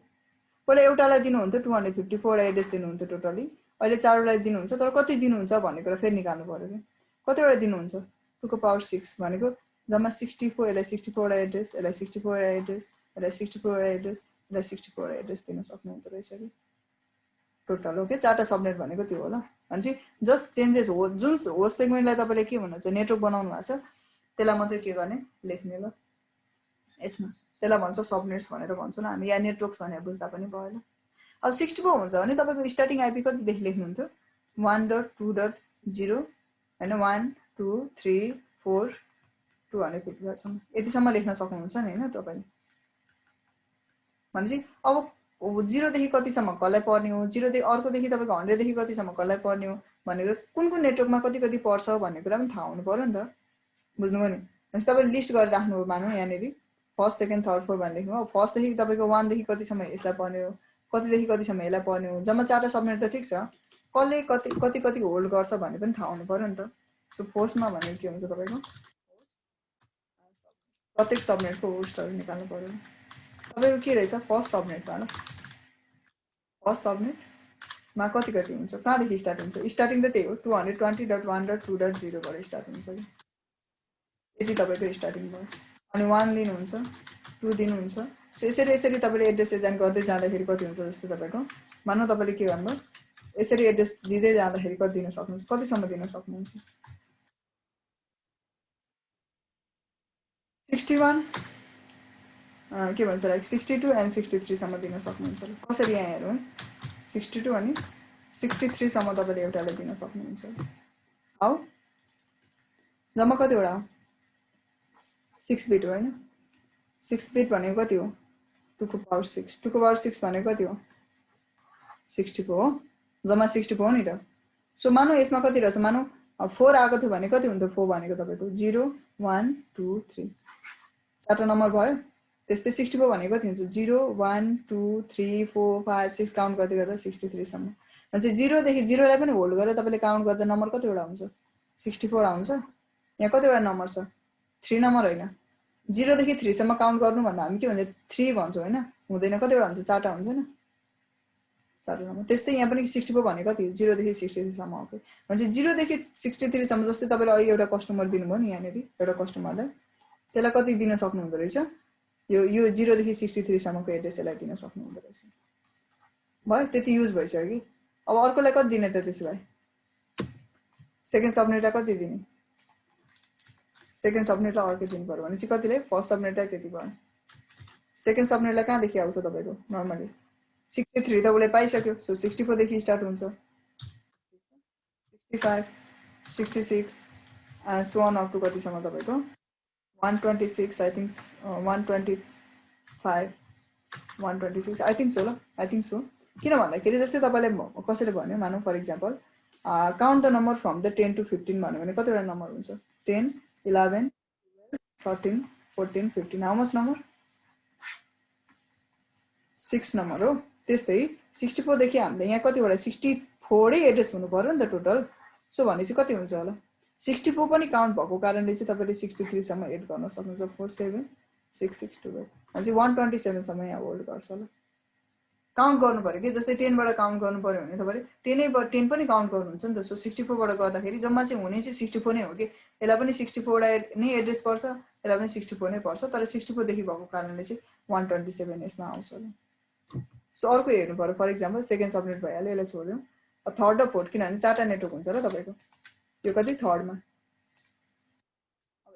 पहिला एउटालाई दिनुहुन्थ्यो 254 एड्रेस दिनुहुन्थ्यो टोटली, अहिले 4 वटालाई दिनुहुन्छ तर कति दिनुहुन्छ भन्ने कुरा फेरि निकाल्नु पर्यो कि कतिवटा दिनुहुन्छ 2 को पावर 6 भनेको जम्मा 64, यसलाई 64 वटा एड्रेस, यसलाई 64 वटा एड्रेस, यसलाई 64 वटा एड्रेस, यसलाई 64 वटा एड्रेस दिन सक्नुहुँदो रहेछ कि टोटल हो कि 4टा सबनेट भनेको त्यो होला। भनेपछि जस्ट चेन्जेस हो जुन होस्ट सेगमेन्टलाई तपाईँले के भन्नुहुन्छ नेटवर्क बनाउनु भएको छ त्यसलाई मात्रै के गर्ने लेख्ने ल यसमा, त्यसलाई भन्छ सबनेट्स भनेर भन्छौँ न हामी, या नेटवर्क्स भनेर बुझ्दा पनि भयो ल। अब 64 हुन्छ भने तपाईँको स्टार्टिङ आइपी कतिदेखि लेख्नुहुन्थ्यो 1.2.0 हैन 1 2 3 4 255 सम्म यतिसम्म लेख्न सक्नुहुन्छ नि हैन तपाईले। भनेपछि अब 0 देखि कतिसम्म कसलाई पर्ने हो, 0 देखि अर्कोदेखि तपाईँको 100 देखि कतिसम्म कसलाई पर्ने हो भनेर कुन कुन नेटवर्कमा कति कति पर्छ भन्ने कुरा पनि थाहा हुनु पर्यो नि त, बुझ्नुभयो नि। भनेपछि तपाईँले लिस्ट गरेर राख्नुभयो मानौँ यहाँनिर फर्स्ट सेकेन्ड थर्ड फोर्थ भनेर लेख्नु हो, फर्स्टदेखि तपाईँको 1 देखि कतिसम्म यसलाई पर्ने हो, कतिदेखि कतिसम्म यसलाई पर्ने हो, जम्मा 4टा सबनेट त ठिक छ, कसले कति कति होल्ड गर्छ भन्ने पनि थाहा हुनु पर्यो नि त। सो फोर्समा भनेको के हुन्छ तपाईँको प्रत्येक सबनेटको होस्टहरू निकाल्नु पर्यो। तपाईँको के रहेछ फर्स्ट सबनेटमा ल, फर्स्ट सबनेटमा कति कति हुन्छ, कहाँदेखि स्टार्ट हुन्छ, स्टार्टिङ त त्यही हो 220.1.2.0 बाट स्टार्ट हुन्छ कि यति तपाईँको स्टार्टिङ भयो। अनि 1 दिनुहुन्छ 2 दिनुहुन्छ, सो यसरी यसरी तपाईँले एड्रेस डिजाइन गर्दै जाँदाखेरि कति हुन्छ जस्तो तपाईँको मानौँ तपाईँले के भन्नुभयो यसरी एड्रेस दिँदै जाँदाखेरि कति दिन सक्नुहुन्छ, कतिसम्म दिन सक्नुहुन्छ 61 के भन्छ लाइक 62 एन्ड 63 सम्म दिन सक्नुहुन्छ। कसरी यहाँ हेरौँ है 62 अनि 63 सम्म तपाईँले एउटालाई दिन सक्नुहुन्छ। हौ जम्मा कतिवटा हो 6 बिट हो हैन, 6 बिट भनेको कति हो 2 को पावर 6, 2 को पावर 6 भनेको कति हो 64 हो, जम्मा 64 हो नि त। सो मानौँ यसमा कति रहेछ मानौँ 4 आएको थियो भने कति हुन्थ्यो 4 भनेको तपाईँको 0 1 2 3 4टा नम्बर भयो, त्यस्तै 64 भनेको कति हुन्छ 0 1 2 3 4 5 6 काउन्ट गर्दै गर्दा 63 सम्म। भनेपछि 0 देखि 0 लाई पनि होल्ड गरेर तपाईँले काउन्ट गर्दा नम्बर कतिवटा हुन्छ 64 आउँछ। यहाँ कतिवटा नम्बर छ 3 नम्बर होइन, 0 देखि 3 सम्म काउन्ट गर्नु भन्दा हामी के भन्छ 3 भन्छौँ हैन, हुँदैन कतिवटा हुन्छ 4टा हुन्छ नि 4टा नम्बर। त्यस्तै यहाँ पनि 64 भनेको कति 0 देखि 63 सम्म हो कि, भनेपछि 0 देखि 63 सम्म जस्तै तपाईँले अहिले एउटा कस्टमर दिनुभयो नि यहाँनिर एउटा कस्टमरलाई त्यसलाई कति दिन सक्नुहुँदो रहेछ यो 0 देखि 63 सम्मको एड्रेस यसलाई दिन सक्नुहुँदो रहेछ भयो, त्यति युज भइसक्यो कि। अब अर्कोलाई कति दिने त त्यसो भए सेकेन्ड सबनेटलाई कति दिने, सेकेन्ड सबनेटलाई अर्कै दिनु पर्यो भनेपछि कतिले फर्स्ट सबनेटलाई त्यति भयो, सेकेन्ड सबनेटलाई कहाँदेखि आउँछ तपाईँको नर्मली 63 त उसले पाइसक्यो, सो 64 देखि स्टार्ट हुन्छ 65 66 and so on up to कतिसम्म तपाईँको 126 I think 125 126 I think so ल, आई थिङ्क सो। किन भन्दाखेरि जस्तै तपाईँले कसैले भन्यो मानौँ for example count the number from the 10 to 15 भन्यो भने कतिवटा नम्बर हुन्छ 10 11 13 14 15 हाउ मच नम्बर 6 नम्बर हो। त्यस्तै 64 देखि हामीले यहाँ कतिवटा 64 एड्रेस हुनु पर्यो नि त टोटल, सो भनेपछि कति हुन्छ होला 64 पनि काउन्ट भएको कारणले चाहिँ तपाईँले 63 सम्म एड गर्न सक्नुहुन्छ 4 7 6 6 12 भनेपछि 127 सम्म यहाँ होल्ड गर्छ ल। काउन्ट गर्नु पर्यो कि जस्तै 10 बाट काउन्ट गर्नु पर्यो भने तपाईँले 10 पनि काउन्ट गर्नुहुन्छ नि त, सो 64 बाट गर्दाखेरि जम्मा चाहिँ हुने चाहिँ 64 नै हो कि, यसलाई पनि 64 वटा नै एड्रेस पर्छ यसलाई पनि 64 नै पर्छ, तर 64 देखि भएको कारणले चाहिँ 127 यसमा आउँछ ल। सो अर्को हेर्नु पर्यो फर इक्जाम्पल सेकेन्ड सबनेट भइहाल्यो यसलाई छोड्यौँ, थर्ड र फोर्थ किनभने 4टा नेटवर्क हुन्छ र तपाईँको यो कति थर्डमा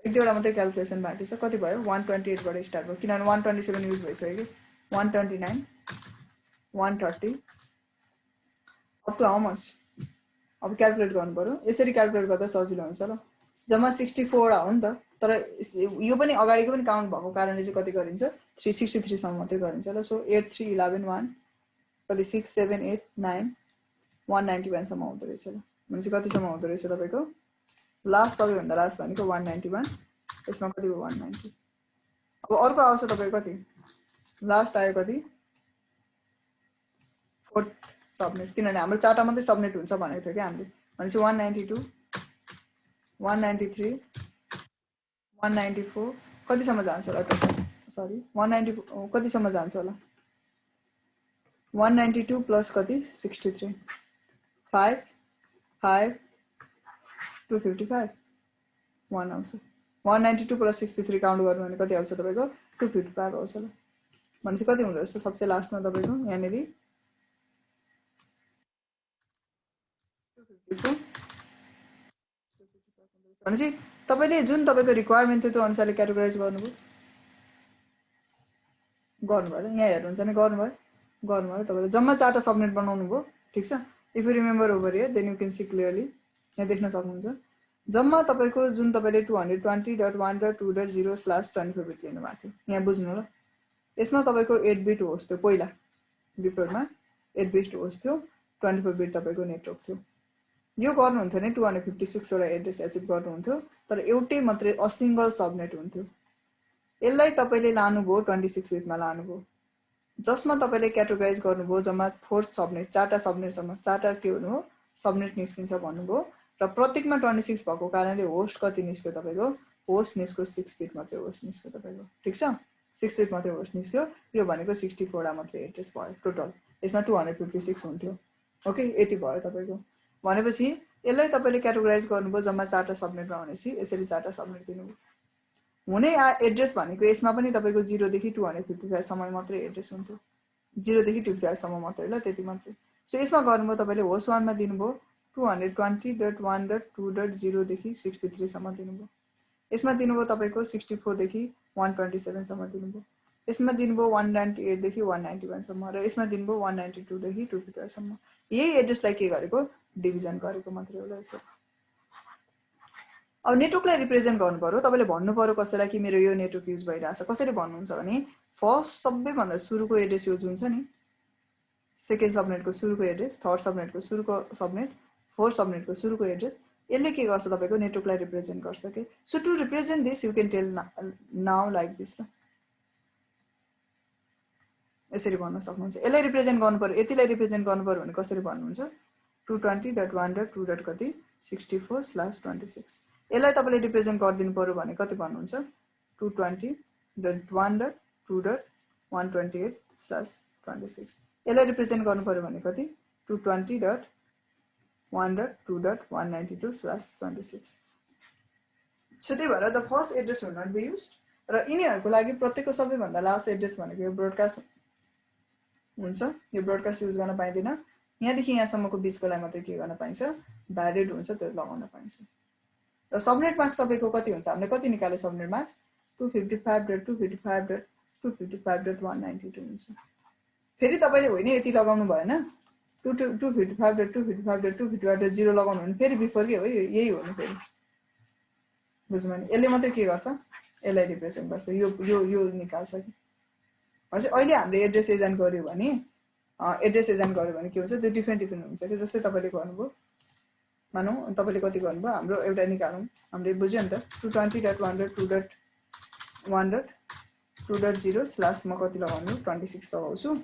एक दुईवटा मात्रै क्यालकुलेसन बाँकी छ, कति भयो 128 बाट स्टार्ट भयो किनभने 127 युज भइसक्यो कि 129 130 अप टु हाउ मच अब क्यालकुलेट गर्नु पर्यो, यसरी क्यालकुलेट गर्दा सजिलो हुन्छ ल। जम्मा 64 हो नि त, तर यो पनि अगाडिको पनि काउन्ट भएको कारणले चाहिँ कति गरिन्छ 363 सम्म मात्रै गरिन्छ ल। सो 8 3 11 1 कति 6 7 8 9 191 सम्म हुँदो रहेछ ल। भनेपछि कतिसम्म हुँदो रहेछ तपाईँको लास्ट सबैभन्दा लास्ट भनेको 191, यसमा कति हो 190। अब अर्को आउँछ तपाईको कति लास्ट आयो कति 4th सबनेट, किनभने हाम्रो 4टा मात्रै सबनेट हुन्छ भनेको थियो कि हामीले, भनेपछि 192 193 194 कतिसम्म जान्छ होला टोटल, सरी 190 कतिसम्म जान्छ होला 192 प्लस कति 63 5 5 255 1 आउँछ। 192 प्लस 63 काउन्ट गर्नु भने कति आउँछ तपाईको 255 आउँछ ल। भनेपछि कति हुँदो रहेछ सबसे लास्टमा तपाईको यहाँनेरि 255 भनेपछि तपाईले जुन तपाईको रिक्वायरमेन्ट थियो त्यो अनुसारले क्याटेगोराइज गर्नुभयो यहाँ हेर्नुहुन्छ नि गर्नुभयो तपाईले जम्मा 4टा सबनेट बनाउनु भयो ठीक छ। If you remember over here then you can see clearly यहाँ देख्न सक्नुहुन्छ जम्मा तपाईको जुन तपाईले 220.1.2.0/24 बिट लिनु भएको थियो यहाँ बुझ्नु ल। यसमा तपाईको 8 बिट होस्ट थियो पहिला बिफोरमा 8 बिट होस्ट थियो 24 बिट तपाईको नेटवर्क थियो। यो गर्नुहुन्थ्यो नि 256 वटा एड्रेस एचिभ गर्नुहुन्थ्यो तर एउटै मात्रै अ सिंगल सबनेट हुन्थ्यो। यसलाई तपाईले लानुभयो 26 बिटमा लानुभयो जसमा तपाईले क्याटेगोराइज गर्नुभयो जम्मा 4 सबनेट 4टा सबनेटसम्म 4टा के हुनु सबनेट निस्किन्छ भन्नुभयो र प्रत्येकमा 26 भएको कारणले होस्ट कति निस्क्यो तपाईको होस्ट निस्क्यो 6 बिट मात्रै होस्ट निस्क्यो तपाईको ठीक छ 6 बिट मात्रै होस्ट निस्क्यो। यो भनेको 64 वटा मात्रै एड्रेस भयो टोटल, यसमा 256 हुन्थ्यो ओके यति भयो तपाईको। भनेपछि यसलाई तपाईले क्याटेगोराइज गर्नुभयो जम्मा 4टा सबनेटमा भनेपछि यसरी 4टा सबनेट दिनुभयो। हुने एड्रेस भनेको यसमा पनि तपाईको 0 देखि 255 सम्म मात्रै एड्रेस हुन्थ्यो 0 देखि 255 सम्म मात्रै ल त्यति मात्रै। सो यसमा गर्नुभयो तपाईले होस्ट 1 मा दिनुभयो 220.1.2.0 देखि 63 सम्म दिनुभयो। यसमा दिनुभयो तपाईको 64 देखि 127 सम्म दिनुभयो। यसमा दिनुभयो 198 देखि 191 सम्म र यसमा दिनुभयो 192 देखि 255 सम्म। यही एड्रेसलाई के गरेको डिभिजन गरेको मात्रै होला यसरी। अब नेटवर्कलाई रिप्रेजेन्ट गर्नु पर्यो तपाईले भन्नु पर्यो कसैलाई कि मेरो यो नेटवर्क युज भइराछ। कसरी भन्नुहुन्छ भने फर्स्ट सबैभन्दा सुरुको एड्रेस यो जुन छ नि सेकेन्ड सबनेटको सुरुको एड्रेस थर्ड सबनेटको सुरुको सबनेट फोर्थ सबनेटको सुरुको एड्रेस यसले के गर्छ तपाईको नेटवर्कलाई रिप्रेजेन्ट गर्छ के। So to represent this you can tell now like this ल यसरी भन्न सक्नुहुन्छ। यसलाई रिप्रेजेन्ट गर्नु पर्यो यतिलाई रिप्रेजेन्ट गर्नु पर्यो भने कसरी भन्नुहुन्छ 220.1.2. कति 64/26। यसलाई तपाईले रिप्रेजेन्ट गरिदिनु पर्यो भने कति भन्नुहुन्छ 220.1.2.128/26। यसलाई रिप्रेजेन्ट गर्नु पर्यो भने कति 220.1.2.192/26। सो त्यही भएर the first address will not be used र यिनीहरूको लागि प्रत्येकको सबैभन्दा लास्ट एड्रेस भनेको यो ब्रोडकास्ट हुन्छ। यो ब्रोडकास्ट युज गर्न पाइँदैन। यहाँदेखि यहाँसम्मको बिचकोलाई मात्रै के गर्न पाइन्छ भ्यालिड हुन्छ त्यो लगाउन पाइन्छ। र सबनेट मार्क्स सबैको कति हुन्छ हामीले कति निकाल्यो सबनेट मार्क्स 255.255.255.192 हुन्छ। फेरि तपाईले होइन यति लगाउनु भएन 255.255.255.0 लगाउनु भने फेरि बिफोर के हो यही हो नि फेरि बुझ्नु भने यसले मात्रै के गर्छ यसलाई रिप्रेजेन्ट गर्छ यो यो यो निकाल्छ कि। भनेपछि अहिले हामीले एड्रेस एजेन्ट गर्यो भने के हुन्छ त्यो डिफ्रेन्ट हुन्छ कि। जस्तै तपाईले गर्नुभयो मानौ तपाईले कति गर्नुभयो हाम्रो एउटा निकालौँ हामीले बुझ्यो नि त 220.1.2.1.2.0/ म कति लगाउनु 26 लगाउँछु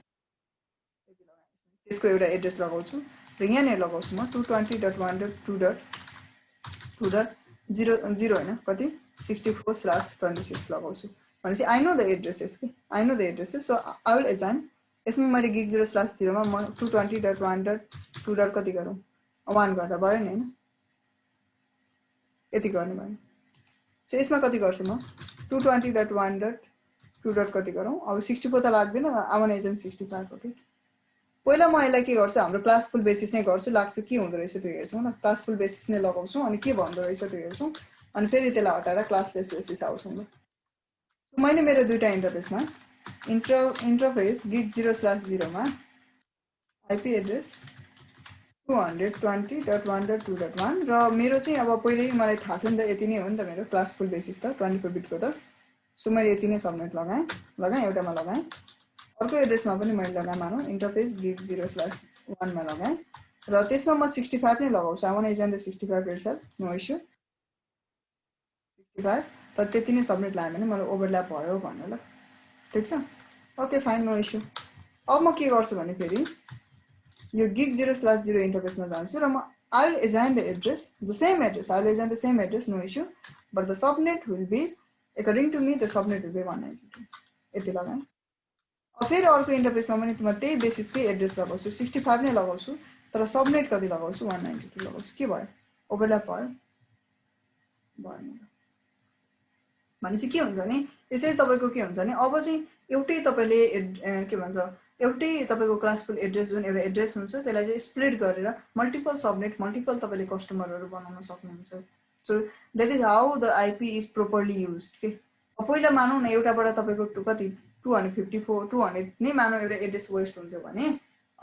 त्यसको एउटा एड्रेस लगाउँछु र यहाँनिर लगाउँछु म 220.1.2.2.0 होइन कति 64/26 लगाउँछु। भनेपछि आई नो द एड्रेसेस कि I know the addresses. So I will assign यसमा मैले गिग 0/0 मा म 220.1.2. कति गरौँ 1 गर्दा भयो नि हैन यति गर्नु भयो। सो यसमा कति गर्छु म 220.1.2. कति गरौँ अब 64 त लाग्दैन आई वान्ट एजेन्ट 65 हो कि। पहिला म यसलाई के गर्छु हाम्रो क्लासफुल बेसिस नै गर्छु लाग्छ के हुँदो रहेछ त्यो हेर्छौँ न क्लासफुल बेसिस नै लगाउँछौँ अनि के भन्दो रहेछ त्यो हेर्छौँ अनि फेरि त्यसलाई हटाएर क्लासलेस बेसिस आउँछौँ ल। मैले मेरो दुईटा इन्टरफेसमा इन्टरफेस गिग 0/0 मा आइपी एड्रेस 220.1.2.1 र मेरो चाहिँ अब पहिल्यै मलाई थाहा थियो नि त यति नै हो नि त मेरो क्लासफुल बेसिस त 24 बिटको त। सो मैले यति नै सबनेट लगाएँ एउटामा लगाएँ अर्को एड्रेसमा पनि मैले लगाएँ मानौ इन्टरफेस गिग 0/1 मा लगाएँ र त्यसमा म 65 नै लगाउँछु I want agent the 65 itself no issue. 65 तर त्यति नै सबमिट लायो भने मलाई ओभरल्याप भयो भन्नु ल ठीक छ ओके फाइन नो इस्यु अब म के गर्छु भने फेरि यो gig0/0 इन्टरफेसमा जान्छु र म I will assign the address, the same address. I will assign the same address, no issue. But the subnet will be, according to me, the subnet will be 192. यति लगाएँ अब फेरि अर्को इन्टरफेसमा पनि म त्यही बेसिसकै एड्रेस लगाउँछु 65 नै लगाउँछु तर सबनेट कति लगाउँछु 192 लगाउँछु के भयो ओभरल्याप भयो भएन भनेपछि के हुन्छ भने यसरी तपाईको के हुन्छ भने अब चाहिँ एउटै तपाईले के भन्छ एउटै तपाईको क्लासफुल एड्रेस जुन एउटा एड्रेस हुन्छ त्यसलाई चाहिँ स्प्लिट गरेर मल्टिपल सबनेट मल्टिपल तपाईले कस्टमरहरु बनाउन सक्नुहुन्छ so that is how the IP is properly used के पहिला मानौ न एउटाबाट तपाईको कति 254 200 नै मानौ एउटा एड्रेस वेस्ट हुन्थ्यो भने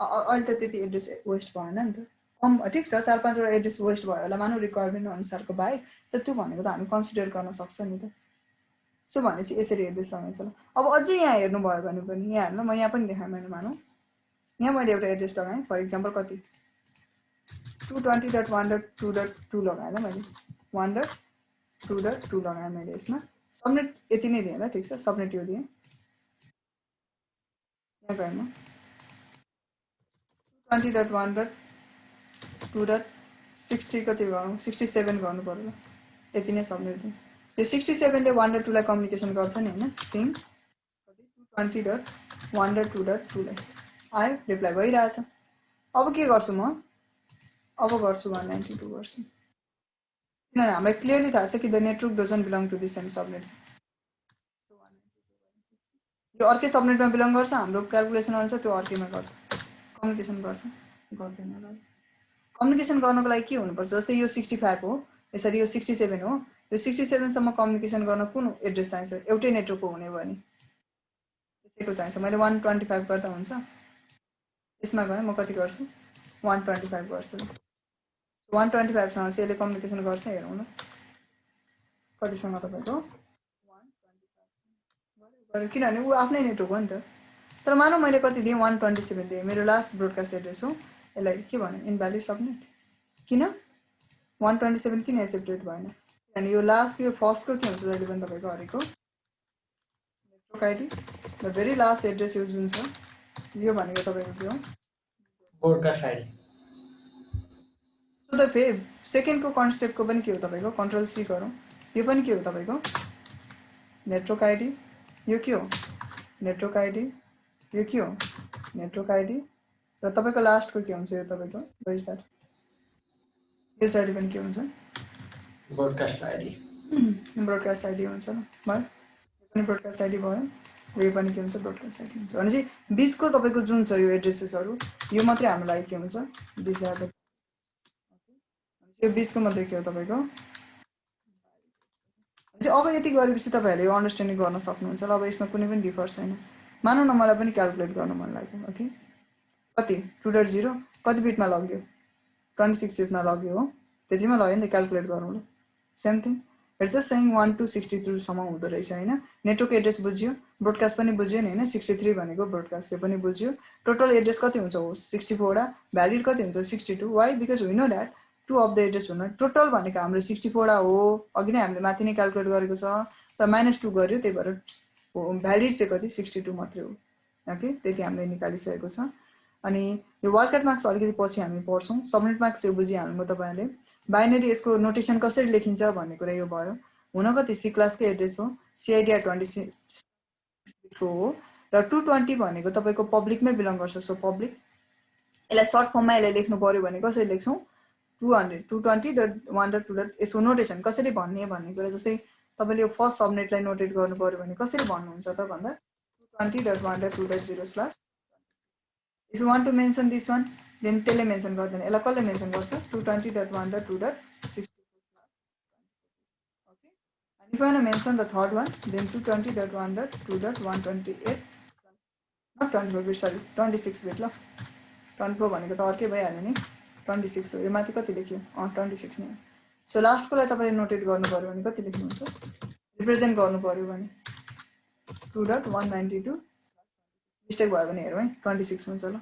अहिले त त्यति एड्रेस वेस्ट भएन नि त कम ठीक छ 4-5 वटा एड्रेस वेस्ट भयो होला मानौ रिक्वायरमेन्ट अनुसारको बाहेक त त्यो भनेको त हामी कन्सिडर गर्न सक्छ नि त सो भनेपछि यसरी एड्रेस लगाइन्छ ल अब अझै यहाँ हेर्नु भयो भने पनि यहाँ हेर्नु म यहाँ पनि देखाएँ मैले मानौ यहाँ मैले एउटा एड्रेस लगाएँ फर एक्जाम्पल कति 220.1.2.2 लगाएँ ल मैले 1.2.2 लगाएँ मैले यसमा सबनेट यति नै दिएँ ल ठीक छ सबनेट यो दिएँ यहाँ गएँ म 220.1.2.60 कति गरौँ 67 गर्नु पर्यो ल यति नै सबनेट दिएँ यो 67 ले 1.2 लाई कम्युनिकेसन गर्छ नि हैन पिङ 220.1.2.2 लाई आयो रिप्लाई भइरहेछ अब के गर्छु म अब गर्छु 192 गर्छु किनभने हामीलाई क्लियरली थाहा छ कि the network doesn't belong to this and subnet यो अर्कै सबनेटमा बिलोङ गर्छ हाम्रो क्याल्कुलेसन अनुसार त्यो अर्कैमा गर्छ कम्युनिकेसन गर्छ गर्दैन होला कम्युनिकेसन गर्नको लागि के हुनुपर्छ जस्तै यो 65 हो यसरी यो 67 हो यो 67 सम्म कम्युनिकेसन गर्न कुन एड्रेस चाहिन्छ एउटै नेटवर्कको हुने भयो नि त्यसैको चाहिन्छ मैले 125 गर्दा हुन्छ यसमा गए म कति गर्छु 125 गर्छु 125 सँग चाहिँ यसले कम्युनिकेसन गर्छ हेरौँ न कतिसँग तपाईको 125 किनभने ऊ आफ्नै नेटवर्क हो नि त तर मानौ मैले कति दिएँ 127 दिएँ मेरो लास्ट ब्रोडकास्ट एड्रेस हो यसलाई के भन्नु इनभ्यालिड सबनेट किन 127 किन एक्सेप्टेड भएन अनि यो लास्ट यो फर्स्टको के हुन्छ जहिले पनि तपाईको हरेको network ID the very last address यो जुन छ यो भनेको तपाईको के हो ब्रोडकास्ट आईडी सो द सेकेन्डको कन्सेप्टको पनि के हो तपाईको कन्ट्रोल सी गरौँ यो पनि के हो तपाईको नेटवर्क आईडी यो के हो नेटवर्क आईडी यो के हो नेटवर्क आईडी र तपाईको लास्टको के हुन्छ यो तपाईको वेयर इज दैट यो चाहिँ पनि के हुन्छ ब्रोडकास्ट आईडी ब्रोडकास्ट आईडी हुन्छ ल भयो यो पनि ब्रोडकास्ट आईडी भयो र यो पनि के हुन्छ ब्रोडकास्ट आईडी हुन्छ भनेपछि बीचको तपाईको जुन छ यो एड्रेसेसहरु यो मात्रै हाम्रो लागि के हुन्छ दिस आर द यो बीचको मात्रै के हो तपाईको अब यति गरेपछि तपाईहरुले यो अन्डरस्ट्यान्डिङ गर्न सक्नुहुन्छ ल अब यसमा कुनै पनि डिफर छैन मानौ न मलाई पनि क्याल्कुलेट गर्न मन लाग्यो ओके कति 2.0 कति बिटमा लग्यो 26 बिटमा लग्यो हो त्यतिमा लग्यो नि त क्याल्कुलेट गरौँ ल same thing it's just saying 1 to 62 सम्म हुँदो रहेछ हैन नेटवर्क एड्रेस बुझ्यो ब्रोडकास्ट पनि बुझ्यो नि हैन 63 भनेको ब्रोडकास्ट यो पनि बुझ्यो टोटल एड्रेस कति हुन्छ हो 64 वटा भ्यालिड कति हुन्छ 62 why because we know that two of the address हुन टोटल भनेको हाम्रो 64 वटा हो अघि नै हामीले माथि नै क्याल्कुलेट गरेको छ तर -2 गर्यो त्यही भएर भ्यालिड चाहिँ कति 62 मात्रै हो ओके त्यति हामीले निकालिसकेको छ अनि यो वाइल्डकार्ड मार्क्स अलिकति पछि हामी पढ्छौं सबनेट मार्क्स यो बुझिहाल्नु तपाईहरुले बाइनरी यसको नोटेसन कसरी लेखिन्छ भन्ने कुरा यो भयो हुन कति सी क्लासकै एड्रेस हो CIDR 26 को हो र 220 भनेको तपाईको पब्लिकमै बिलोङ गर्छ सो पब्लिक यसलाई सर्ट फर्ममा यसलाई लेख्नु पर्यो भने कसरी लेख्छौं 220.1.2. यसको नोटेसन कसरी भन्ने भन्ने कुरा जस्तै तपाईले यो फर्स्ट सबनेटलाई नोटेट गर्नु पर्यो भने कसरी भन्नुहुन्छ त भन्दा 220.1.2.0 if you want to mention this one then त्यसले मेन्सन गर्दैन यसलाई कसले मेन्सन गर्छ 220.1.2.64 okay and if you want to mention the third one then 220.1.2.128 not 24 bit sorry 26 bit ल 24 भनेको त अर्कै भइहाल्यो नि 26 हो यो माथि कति लेख्यो 26 नै सो लास्ट को लाई तपाईले नोटेट गर्नु पर्यो भने कति लेख्नुहुन्छ रिप्रेजेन्ट गर्नु पर्यो भने 2.192 मिस्टेक भयो भने हेरौँ है 26 हुन्छ ल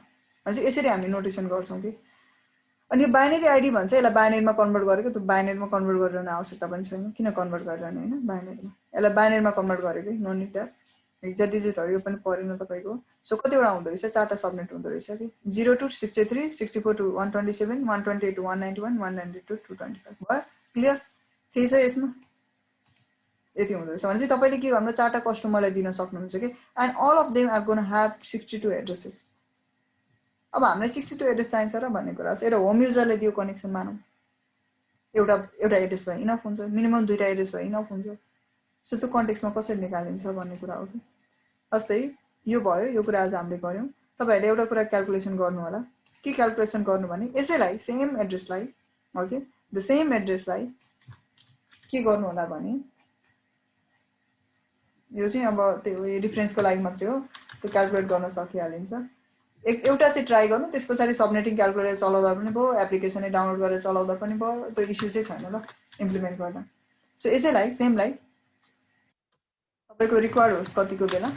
अझै यसरी हामी नोटेसन गर्छौं कि अनि यो बाइनरी आइडी भन्छ यसलाई बाइनरीमा कन्भर्ट गरेको त्यो बाइनरीमा कन्भर्ट गरिरहने आवश्यकता पनि छैन किन कन्भर्ट गरिरहने हैन बाइनरीमा यसलाई बाइनरीमा कन्भर्ट गरेको नो निड द्याट हेक्साडेसिमलहरु यो पनि परेन तपाईको सो कतिवटा हुँदो रहेछ चारटा सबनेट हुँदो रहेछ कि 0 to 63 64 to 127 128 to 191 192 to 225 भयो क्लियर के छ यसमा यति हुँदो रहेछ भनेपछि तपाईले के गर्नु चारटा कस्टमरलाई दिन सक्नुहुन्छ कि and all of them are gonna have 62 addresses अब हामीलाई 62 एड्रेस चाहिन्छ र भन्ने कुरा छ एउटा होम युजरले दियो कनेक्सन मानौं एउटा एड्रेस भए इनफ हुन्छ मिनिमम दुईटा एड्रेस भए इनफ हुन्छ सो त्यो कन्टेक्स्टमा कसरी निकालिन्छ भन्ने कुरा हो कि जस्तै यो भयो यो कुरा आज हामीले गर्यौं तपाईहरुले एउटा कुरा क्याल्कुलेसन गर्नु होला के क्याल्कुलेसन गर्नु भने यसैलाई सेम एड्रेसलाई ओके द सेम एड्रेसलाई के गर्नु होला भने यो चाहिँ अब त्यो रिफरेन्सको लागि मात्रै हो त्यो क्याल्कुलेट गर्न सकिहालिन्छ एउटा चाहिँ ट्राई गर्नु त्यसपछि सबनेटिङ क्याल्कुलेटर चलाउँदा पनि भयो एप्लिकेसनै डाउनलोड गरेर चलाउँदा पनि भयो त्यो इस्यु चाहिँ छैन ल इम्प्लिमेन्ट गर्दा सो यसैलाई सेमलाई तपाईको रिक्वायर्ड होस् कतिको बेला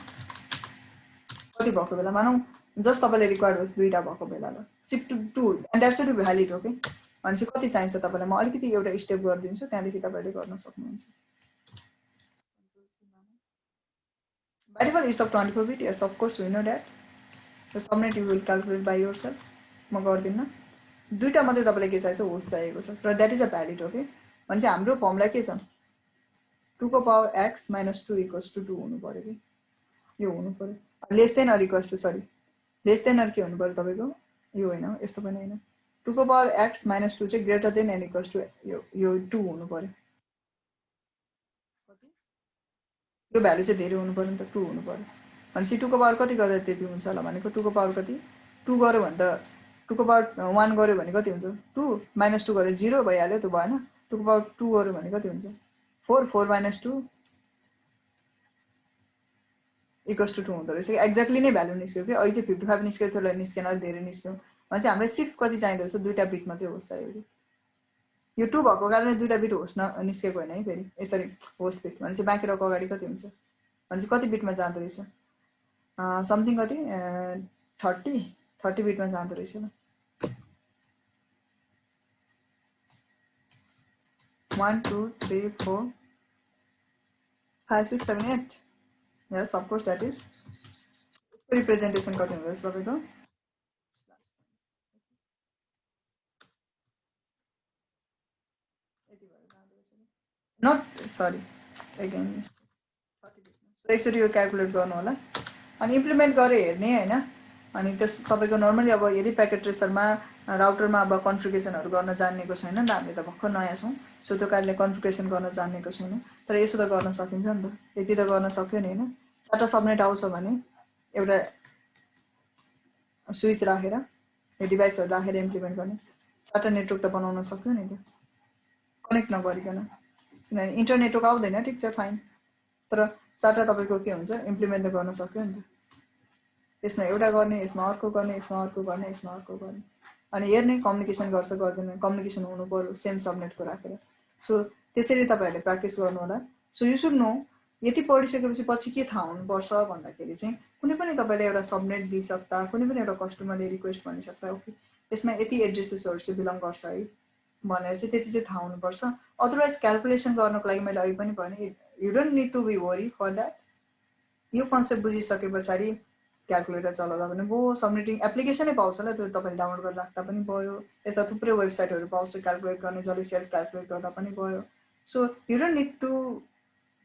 कति भएको बेला मानौ जस्ट तपाईले रिक्वायर्ड होस् दुईटा भएको बेला ल shift two and that's to be valid okay भनेपछि कति चाहिन्छ तपाईलाई म अलिकति एउटा स्टेप गरिदिन्छु त्यहाँदेखि तपाईले गर्न सक्नुहुन्छ by default it's of 24 bit yes of course we know that the subnet you will calculate by yourself म गर्दिन दुईटा मात्रै तपाईलाई के चाहिन्छ होस्ट चाहिएको छ र that is a valid okay भनेपछि हाम्रो फर्मुला के छ 2 को पावर x - 2 = 2 हुनु पर्यो कि यो हुनु पर्यो less than or equals to sorry less than or के हुनु पर्यो तपाईको यो हैन यस्तो पनि हैन 2 को पावर x - 2 चाहिँ greater than and equals to यो 2 हुनु पर्यो यो भ्यालु चाहिँ धेरै हुनु पर्यो नि त 2 हुनु पर्यो भनेपछि 2 को पावर कति गर्दा त्यति हुन्छ होला भनेको 2 को पावर कति 2 गर्यो भने त 2 को पावर 1 गर्यो भने कति हुन्छ 2 - 2 गर्यो 0 भइहाल्यो त्यो भएन 2 को पावर 2 गर्यो भने कति हुन्छ 4 4 - 2 इक्वल्स टु 2 हुँदो रहेछ एक्ज्याक्टली नै भ्यालु निस्क्यो कि अहिले चाहिँ 55 निस्क्यो त्यसलाई निस्केन अलि धेरै निस्क्यो भनेपछि हामीलाई सिर्फ कति चाहिँदो रहेछ दुईटा बिट मात्रै होस्ट चाहियो यो 2 भएको कारणले दुईटा बिट होस्ट निस्केको हैन है फेरि यसरी होस्ट बिट भनेपछि बाँकी रको अगाडि कति हुन्छ भनेपछि कति बिटमा जाँदो रहेछ समथिङ कति 30 बिटमा जाँदो रहेछ ल 1 2 3 4 5 6 7 8 yes of course that is representation कति हुँदो रहेछ तपाईको not sorry again 30 बिटमा एकचोटी यो क्याल्कुलेट गर्नु होला अनि इम्प्लिमेन्ट गरे हेर्ने हैन अनि त्यस तपाईको नर्मली अब यदि प्याकेट ट्रेसरमा राउटरमा अब कन्फिगरेसनहरु गर्न जान्नेको छैन नि त हामीले त भर्खर नयाँ छौं सो त्यो कारणले कन्फिगरेसन गर्न जान्नेको छैन तर यसो त गर्न सकिन्छ नि त यति त गर्न सक्यो नि हैन चारटा सबनेट आउँछ भने एउटा स्विच राखेर यो डिभाइसहरु राखेर इम्प्लिमेन्ट गर्ने चारटा नेटवर्क त बनाउन सक्यो नि त कनेक्ट नगरिकन किनभने इन्टरनेट नेटवर्क आउँदैन ठीक छ फाइन तर चारटा तपाईको के हुन्छ इम्प्लिमेन्ट त गर्न सक्यो नि त यसमा एउटा गर्ने यसमा अर्को गर्ने यसमा अर्को गर्ने यसमा अर्को गर्ने अनि हेर्ने कम्युनिकेसन गर्छ गर्दैन कम्युनिकेसन हुनु पर्यो सेम सबनेटको राखेर सो त्यसरी तपाईहरुले प्र्याक्टिस गर्नु होला सो यु शुड नो यति पढिसकेपछि पछि के थाहा हुनुपर्छ भन्दाखेरि चाहिँ कुनै पनि तपाईले एउटा सबनेट दिइसक्दा कुनै पनि एउटा कस्टमरले रिक्वेस्ट भनिसक्दा ओके त्यसमा यति एड्रेसेसहरु चाहिँ बिलोङ गर्छ है भनेर चाहिँ त्यति चाहिँ थाहा हुनुपर्छ अदरवाइज क्याल्कुलेसन गर्नको लागि मैले अहिले पनि भने you don't need to be worry for that यो कन्सेप्ट बुझिसकेपछि क्याल्कुलेटर चलाउँदा पनि भयो सबनेटिङ एप्लिकेसनै पाउँछ ल त्यो तपाईले डाउनलोड गरेर राख्दा पनि भयो यस्ता थुप्रै वेबसाइटहरु पाउँछ क्याल्कुलेट गर्ने जसले सेल्फ क्याल्कुलेट गर्दा पनि भयो so you don't need to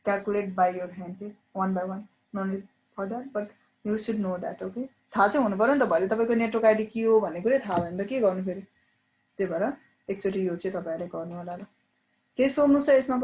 calculate by your hand one by one no need for that but you should know that okay थाहा चाहिँ हुनु पर्यो नि त भरे तपाईको नेटवर्क आइडी के हो भन्ने कुरा थाहा भएन त के गर्नु फेरि त्यही भएर एकचोटी यो चाहिँ तपाईहरुले गर्नु होला ल के सोध्नु छ यसमा